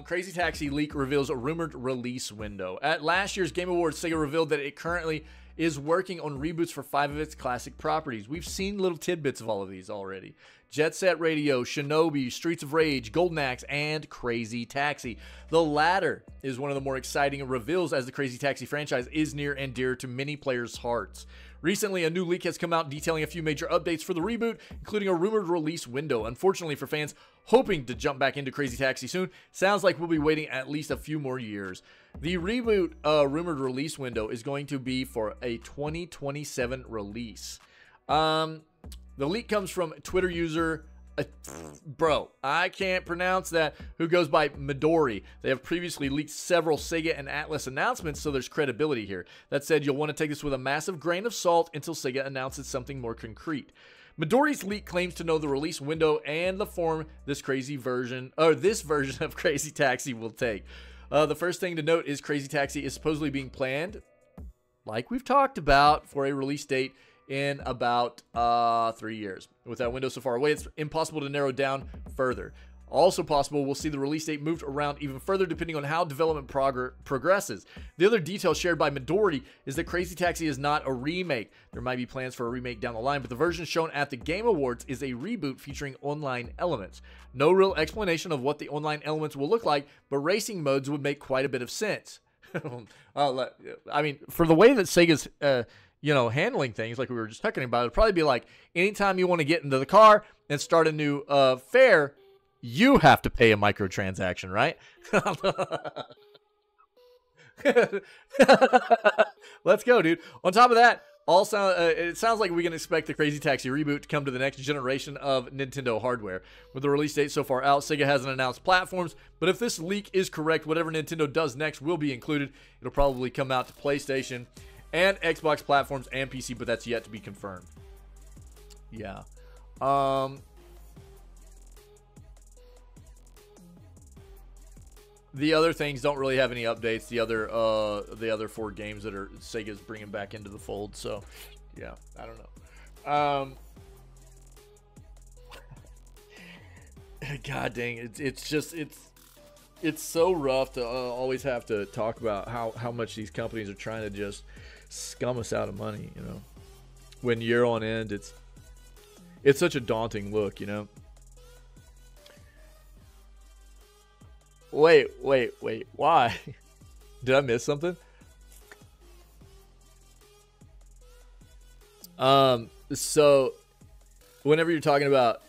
Crazy Taxi leak reveals a rumored release window. At last year's Game Awards, Sega revealed that it currently is working on reboots for 5 of its classic properties. We've seen little tidbits of all of these already. Jet Set Radio, Shinobi, Streets of Rage, Golden Axe, and Crazy Taxi. The latter is one of the more exciting reveals as the Crazy Taxi franchise is near and dear to many players' hearts. Recently, a new leak has come out detailing a few major updates for the reboot, including a rumored release window. Unfortunately for fans hoping to jump back into Crazy Taxi soon, sounds like we'll be waiting at least a few more years. The reboot rumored release window is going to be for a 2027 release. The leak comes from Twitter user, bro, I can't pronounce that, who goes by Midori. They have previously leaked several Sega and Atlas announcements, so there's credibility here. That said, you'll want to take this with a massive grain of salt until Sega announces something more concrete. Midori's leak claims to know the release window and the form this version of Crazy Taxi will take. The first thing to note is Crazy Taxi is supposedly being planned, like we've talked about, for a release date in about 3 years. With that window so far away, it's impossible to narrow down further. Also possible, we'll see the release date moved around even further depending on how development progresses. The other detail shared by Midori is that Crazy Taxi is not a remake. There might be plans for a remake down the line, but the version shown at the Game Awards is a reboot featuring online elements. No real explanation of what the online elements will look like, but racing modes would make quite a bit of sense. I mean, for the way that Sega's you know, handling things like we were just talking about, it'd probably be like anytime you want to get into the car and start a new fare, you have to pay a microtransaction, right? Let's go, dude. On top of that, it sounds like we can expect the Crazy Taxi reboot to come to the next generation of Nintendo hardware. With the release date so far out, Sega hasn't announced platforms, but if this leak is correct, whatever Nintendo does next will be included. It'll probably come out to PlayStation and Xbox platforms and PC, but that's yet to be confirmed. Yeah. The other things don't really have any updates. The other 4 games that are Sega's bringing back into the fold. So, yeah, I don't know. God dang, it's so rough to always have to talk about how much these companies are trying to just scum us out of money, you know. When year on end, it's such a daunting look, you know. Wait, why? Did I miss something? So whenever you're talking about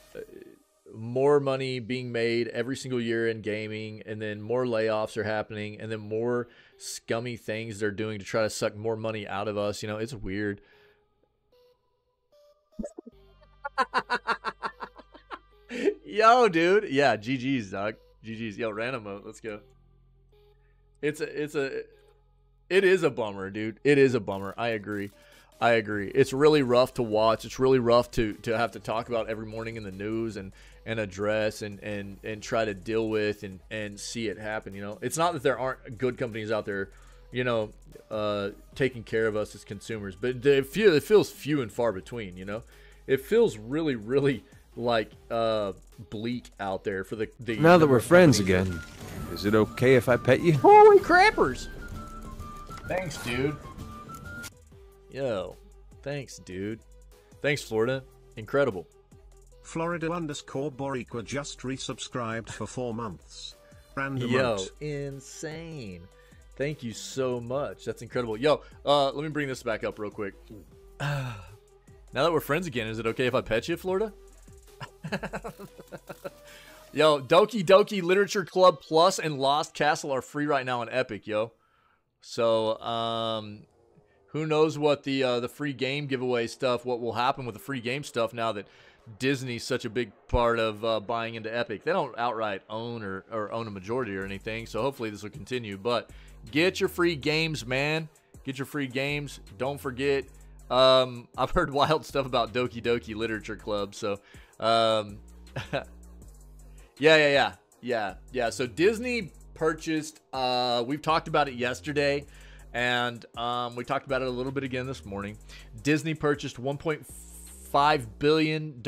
more money being made every single year in gaming, and then more layoffs are happening, and then more scummy things they're doing to try to suck more money out of us, you know, it's weird. Yo, dude. Yeah, GG's, dog. GG's. Yo, random mode. Let's go. It is a bummer, dude. It is a bummer. I agree. It's really rough to watch. It's really rough to have to talk about every morning in the news and address and try to deal with and see it happen, you know. It's not that there aren't good companies out there, you know, taking care of us as consumers, but it feels few and far between, you know. It feels really like bleak out there for the now that we're friends again, Is it okay if I pet you? Holy crappers! Thanks, dude. Yo, thanks, dude. Thanks, Florida. Incredible. Florida_Boricua just resubscribed for 4 months. Random Yo, out. insane. Thank you so much. That's incredible. Yo, let me bring this back up real quick. Now that we're friends again, is it okay if I pet you, Florida? Yo, Doki Doki Literature Club Plus and Lost Castle are free right now on Epic, yo. So, who knows what the free game giveaway stuff, what will happen with the free game stuff now that Disney's such a big part of buying into Epic. They don't outright own or own a majority or anything, so hopefully this will continue. But get your free games, man. Get your free games. Don't forget, I've heard wild stuff about Doki Doki Literature Club, so yeah. So Disney purchased, we've talked about it yesterday, and we talked about it a little bit again this morning. Disney purchased $1.5 billion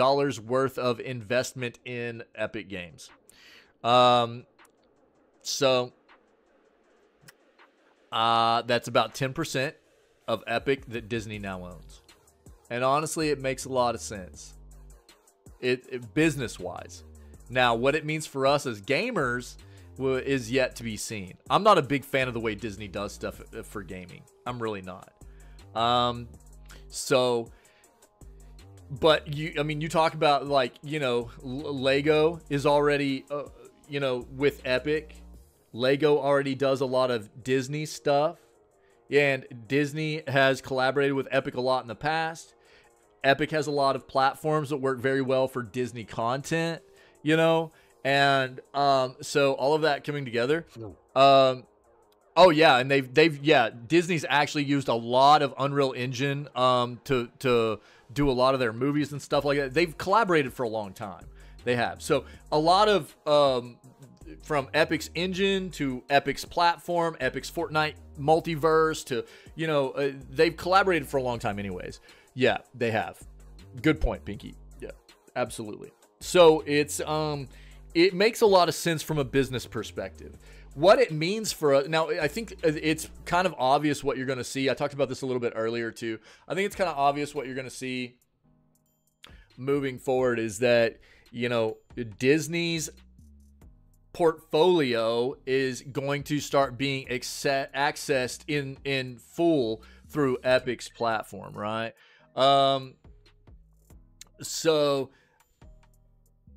worth of investment in Epic Games. So that's about 10% of Epic that Disney now owns. And honestly, it makes a lot of sense. It business-wise. Now, what it means for us as gamers is yet to be seen. I'm not a big fan of the way Disney does stuff for gaming. I'm really not. But you talk about, like, Lego is already, with Epic. Lego already does a lot of Disney stuff. And Disney has collaborated with Epic a lot in the past. Epic has a lot of platforms that work very well for Disney content, and so all of that coming together. And Disney's actually used a lot of Unreal Engine to do a lot of their movies and stuff like that. They've collaborated for a long time. They have. So a lot of from Epic's engine to Epic's platform, Epic's Fortnite multiverse to, they've collaborated for a long time anyways. Yeah, they have. Good point, Pinky. Yeah, absolutely. So it's it makes a lot of sense from a business perspective. What it means for us now, I think it's kind of obvious what you're going to see. I talked about this a little bit earlier too. I think it's kind of obvious what you're going to see moving forward is that, Disney's portfolio is going to start being accessed in full through Epic's platform, right? So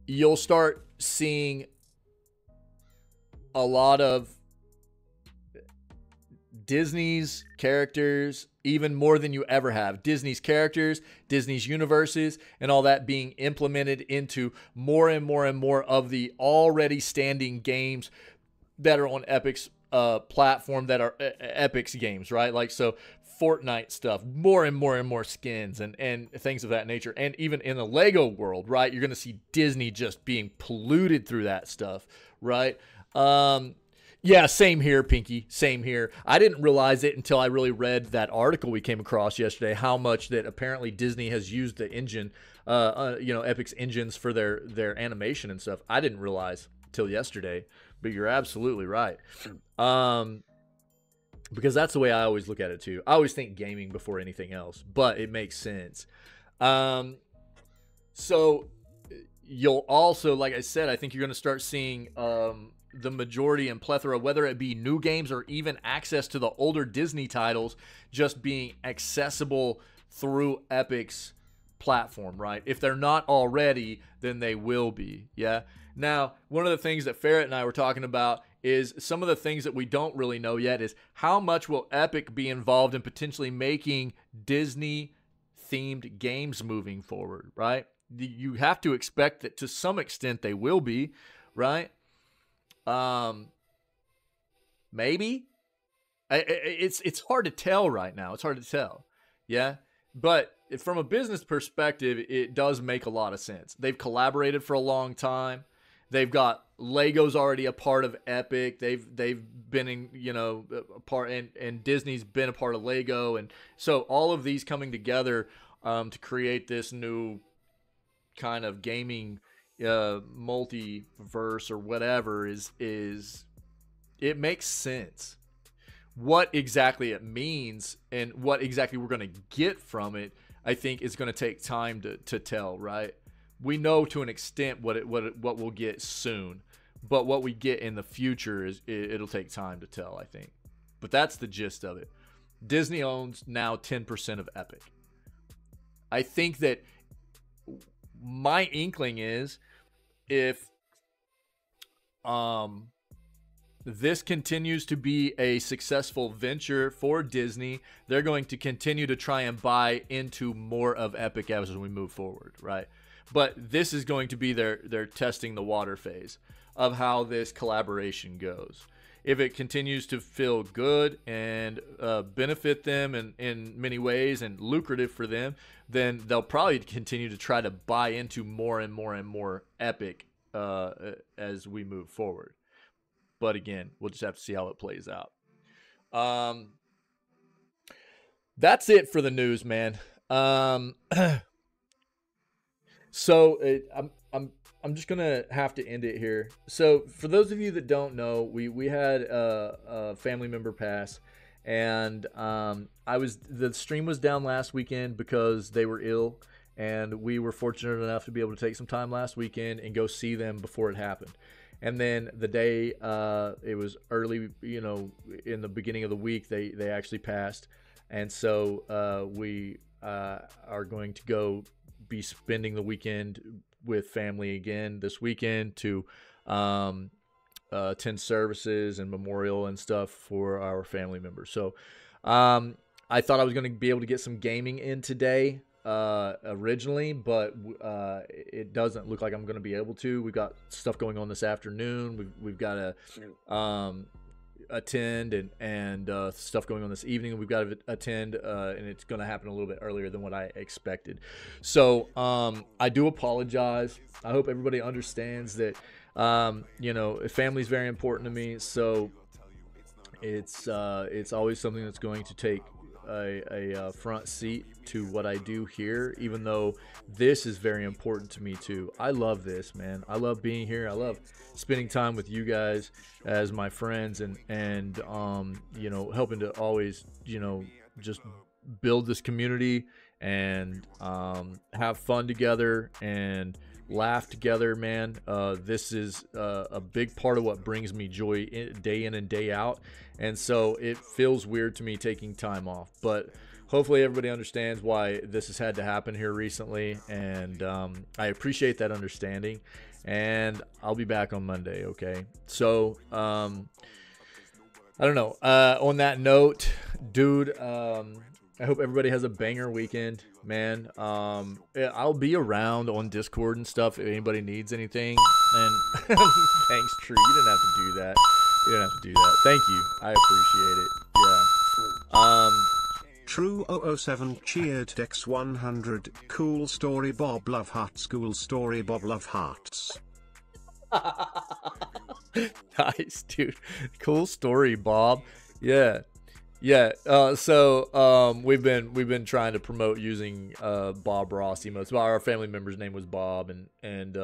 you'll start seeing a lot of Disney's characters, even more than you ever have. Disney's characters, Disney's universes, and all that being implemented into more and more and more of the already standing games that are on Epic's platform that are Epic's games, right? Like, so Fortnite stuff, more and more and more skins and things of that nature. And even in the Lego world, right, you're going to see Disney just being polluted through that stuff, right? Yeah, same here, Pinky. Same here. I didn't realize it until I really read that article we came across yesterday, how much that apparently Disney has used the engine, Epic's engines for their animation and stuff. I didn't realize till yesterday, but you're absolutely right. Because that's the way I always look at it too. I always think gaming before anything else, but it makes sense. So you'll also, like I said, I think you're going to start seeing the majority and plethora, whether it be new games or even access to the older Disney titles, just being accessible through Epic's platform, right? If they're not already, then they will be, yeah? Now, one of the things that Ferret and I were talking about is some of the things that we don't really know yet is how much will Epic be involved in potentially making Disney-themed games moving forward, right? You have to expect that to some extent they will be, right? Maybe. It's hard to tell right now. It's hard to tell, yeah? But from a business perspective, it does make a lot of sense. They've collaborated for a long time. They've got Lego's already a part of Epic. They've been in, a part, and Disney's been a part of Lego, and so all of these coming together to create this new kind of gaming multiverse or whatever is it makes sense. What exactly it means and what exactly we're going to get from it, I think is going to take time to tell, right? We know to an extent what we'll get soon, but what we get in the future it'll take time to tell, I think. But that's the gist of it. Disney owns now 10% of Epic. I think that my inkling is if this continues to be a successful venture for Disney, they're going to continue to try and buy into more of Epic as we move forward, right? But this is going to be their testing the water phase of how this collaboration goes. If it continues to feel good and benefit them in many ways and lucrative for them, then they'll probably continue to try to buy into more and more and more Epic as we move forward. But again, we'll just have to see how it plays out. That's it for the news, man. So I'm just gonna have to end it here. So for those of you that don't know, we had a family member pass, and the stream was down last weekend because they were ill, and we were fortunate enough to be able to take some time last weekend and go see them before it happened. And then the day it was early, in the beginning of the week, they actually passed, and so we are going to go be spending the weekend with family again this weekend to attend services and memorial and stuff for our family members. So I thought I was going to be able to get some gaming in today originally, but it doesn't look like I'm going to be able to. We've got stuff going on this afternoon. We've got to attend and stuff going on this evening. We've got to attend and it's going to happen a little bit earlier than what I expected. So I do apologize. I hope everybody understands that family's very important to me, so it's always something that's going to take a front seat to what I do here, even though this is very important to me too. I love this, man. I love being here. I love spending time with you guys as my friends and helping to always, just build this community and have fun together and laugh together, man. This is a big part of what brings me joy day in and day out, and so it feels weird to me taking time off, but hopefully everybody understands why this has had to happen here recently, and I appreciate that understanding, and I'll be back on Monday. Okay, so I don't know, on that note, dude, I hope everybody has a banger weekend, man. I'll be around on Discord and stuff if anybody needs anything. And thanks, True. You didn't have to do that. You didn't have to do that. Thank you. I appreciate it. Yeah. True 007 cheered Dex 100. Cool story Bob love hearts. Cool story Bob love hearts. Nice, dude. Cool story, Bob. Yeah. Yeah, so we've been trying to promote using Bob Ross emotes. Our family member's name was Bob, and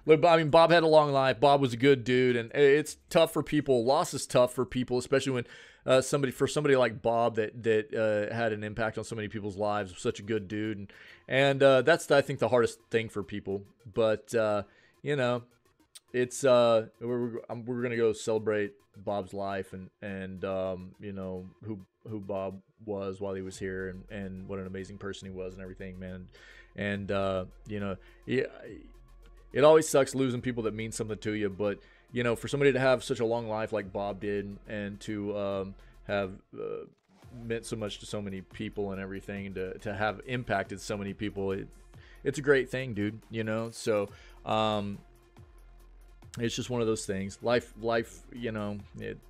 look, I mean, Bob had a long life. Bob was a good dude, and it's tough for people. Loss is tough for people, especially when somebody like Bob that had an impact on so many people's lives. Such a good dude, and that's I think the hardest thing for people. But it's we're gonna go celebrate Bob's life and who Bob was while he was here and what an amazing person he was and everything, man. And it always sucks losing people that mean something to you, but for somebody to have such a long life like Bob did and to have meant so much to so many people and everything, and to have impacted so many people, it's a great thing, dude. So it's just one of those things. Life,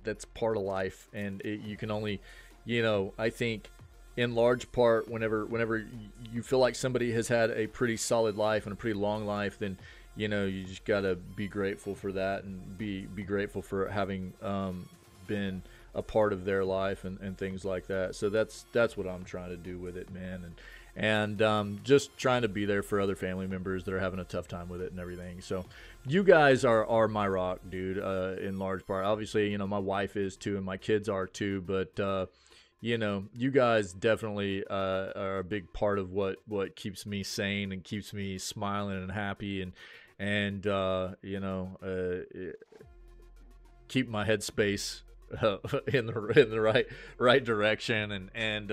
that's part of life, and you can only, I think, in large part, whenever you feel like somebody has had a pretty solid life and a pretty long life, then you just gotta be grateful for that and be grateful for having been a part of their life and things like that. So that's what I'm trying to do with it, man. and just trying to be there for other family members that are having a tough time with it and everything. So you guys are my rock, dude, in large part. Obviously, you know, my wife is too, and my kids are too, but you know, you guys definitely are a big part of what keeps me sane and keeps me smiling and happy, and you know, keep my headspace in the right direction, and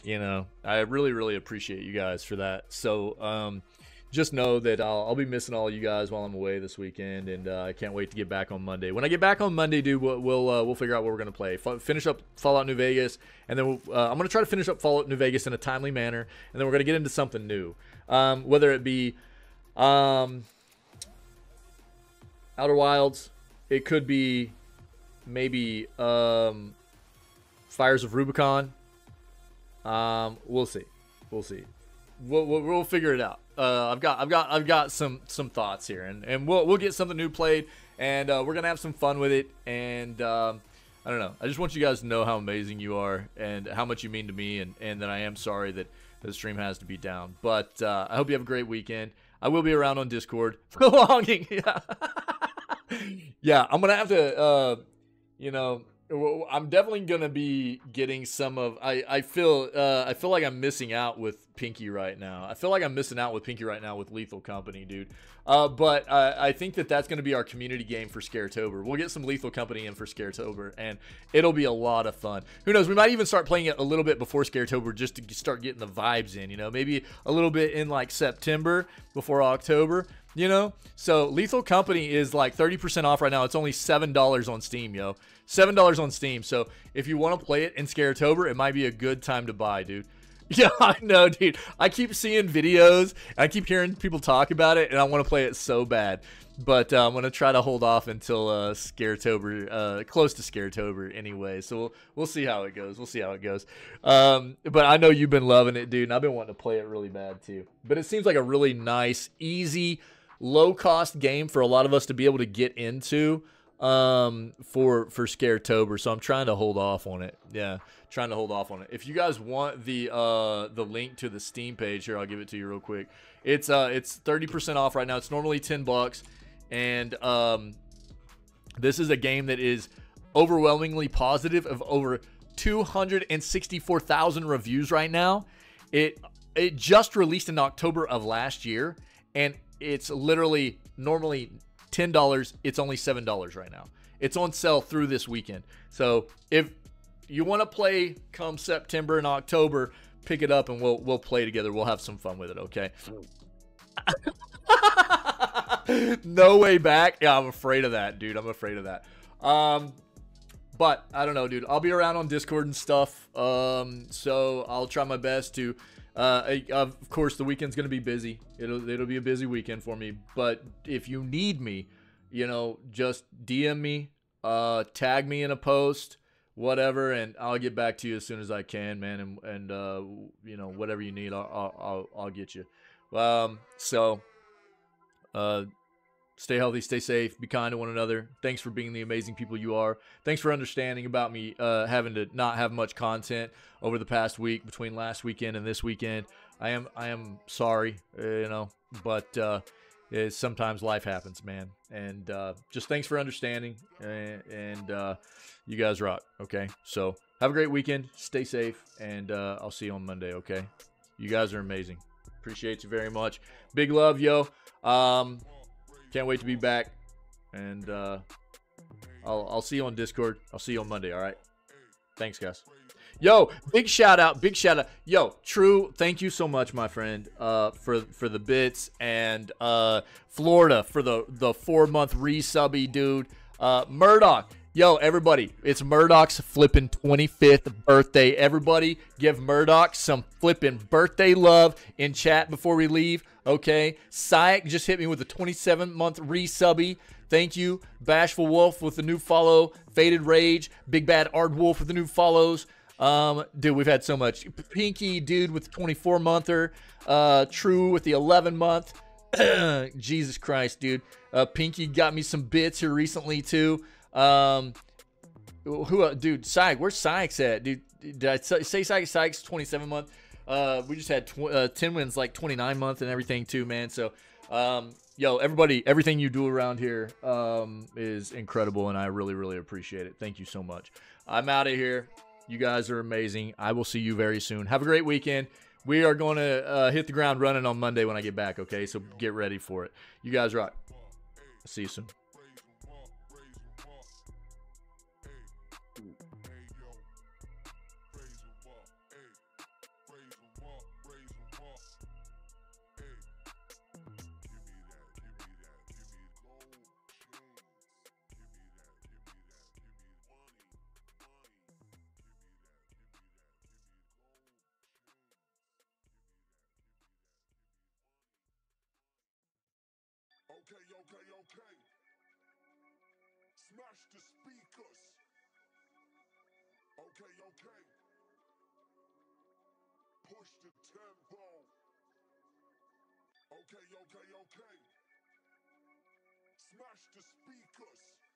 you know, I really appreciate you guys for that. So just know that I'll be missing all you guys while I'm away this weekend, and I can't wait to get back on Monday. When I get back on Monday, dude, we'll figure out what we're gonna play. Finish up Fallout New Vegas, and then I'm gonna try to finish up Fallout New Vegas in a timely manner, and then we're gonna get into something new, whether it be Outer Wilds, it could be maybe Fires of Rubicon. We'll see. We'll figure it out. I've got some thoughts here, and we'll get something new played, and we're gonna have some fun with it. And I don't know. I just want you guys to know how amazing you are and how much you mean to me, and that I am sorry that the stream has to be down. But I hope you have a great weekend. I will be around on Discord. Belonging. Yeah, I'm gonna have to. You know, I'm definitely gonna be getting some of. I feel like I'm missing out with Pinky right now. I feel like I'm missing out with Pinky right now with Lethal Company, dude. But I think that's gonna be our community game for Scaretober. We'll get some Lethal Company in for Scaretober, and it'll be a lot of fun. Who knows? We might even start playing it a little bit before Scaretober just to start getting the vibes in. You know, maybe a little bit in like September before October. You know, so Lethal Company is like 30% off right now. It's only $7 on Steam, yo. $7 on Steam. So if you want to play it in Scaretober, it might be a good time to buy, dude. Yeah, I know, dude. I keep seeing videos. I keep hearing people talk about it, and I want to play it so bad. But I'm going to try to hold off until Scaretober, close to Scaretober anyway. So we'll see how it goes. But I know you've been loving it, dude, and I've been wanting to play it really bad too. But it seems like a really nice, easy, low-cost game for a lot of us to be able to get into for Scaretober. So I'm trying to hold off on it. Yeah, trying to hold off on it. If you guys want the link to the Steam page here, I'll give it to you real quick. It's 30% off right now. It's normally $10, and this is a game that is overwhelmingly positive, of over 264,000 reviews right now. It just released in October of last year, and it's literally normally $10. It's only $7 right now. It's on sale through this weekend. So if you want to play come September and October, pick it up and we'll play together. We'll have some fun with it, okay? No way back. Yeah, I'm afraid of that, dude. I'm afraid of that. But I don't know, dude. I'll be around on Discord and stuff. So I'll try my best to. Of course, the weekend's gonna be busy. It'll be a busy weekend for me. But if you need me, you know, just DM me, tag me in a post, whatever, and I'll get back to you as soon as I can, man. And you know, whatever you need, I'll get you. Stay healthy, stay safe, be kind to one another. Thanks for being the amazing people you are. Thanks for understanding about me having to not have much content over the past week between last weekend and this weekend. I am sorry, you know, but sometimes life happens, man. And just thanks for understanding, and you guys rock, okay? So have a great weekend, stay safe, and I'll see you on Monday, okay? You guys are amazing. Appreciate you very much. Big love, yo. Can't wait to be back, and I'll see you on Discord. I'll see you on Monday, all right? Thanks, guys. Yo, big shout out. Yo, True, thank you so much, my friend, for the bits, and Florida for the 4-month resubby, dude. Murdoch. Yo, everybody, it's Murdoch's flipping 25th birthday. Everybody, give Murdoch some flipping birthday love in chat before we leave, okay? Syek just hit me with a 27-month resubby. Thank you. Bashful Wolf with the new follow. Faded Rage. Big Bad Ard Wolf with the new follows. Dude, we've had so much. Pinky, dude, with the 24-monther. True with the 11-month. Jesus Christ, dude. Pinky got me some bits here recently, too. Dude, Syke, where's Syke's at, dude? Did I say Syke's 27-month? We just had 10 wins, like 29 month and everything too, man. So, yo, everybody, everything you do around here is incredible, and I really, really appreciate it. Thank you so much. I'm out of here. You guys are amazing. I will see you very soon. Have a great weekend. We are going to hit the ground running on Monday when I get back, okay? So get ready for it. You guys rock. See you soon. Okay. Smash the speakers. Okay. Push the tempo. Okay. Smash the speakers.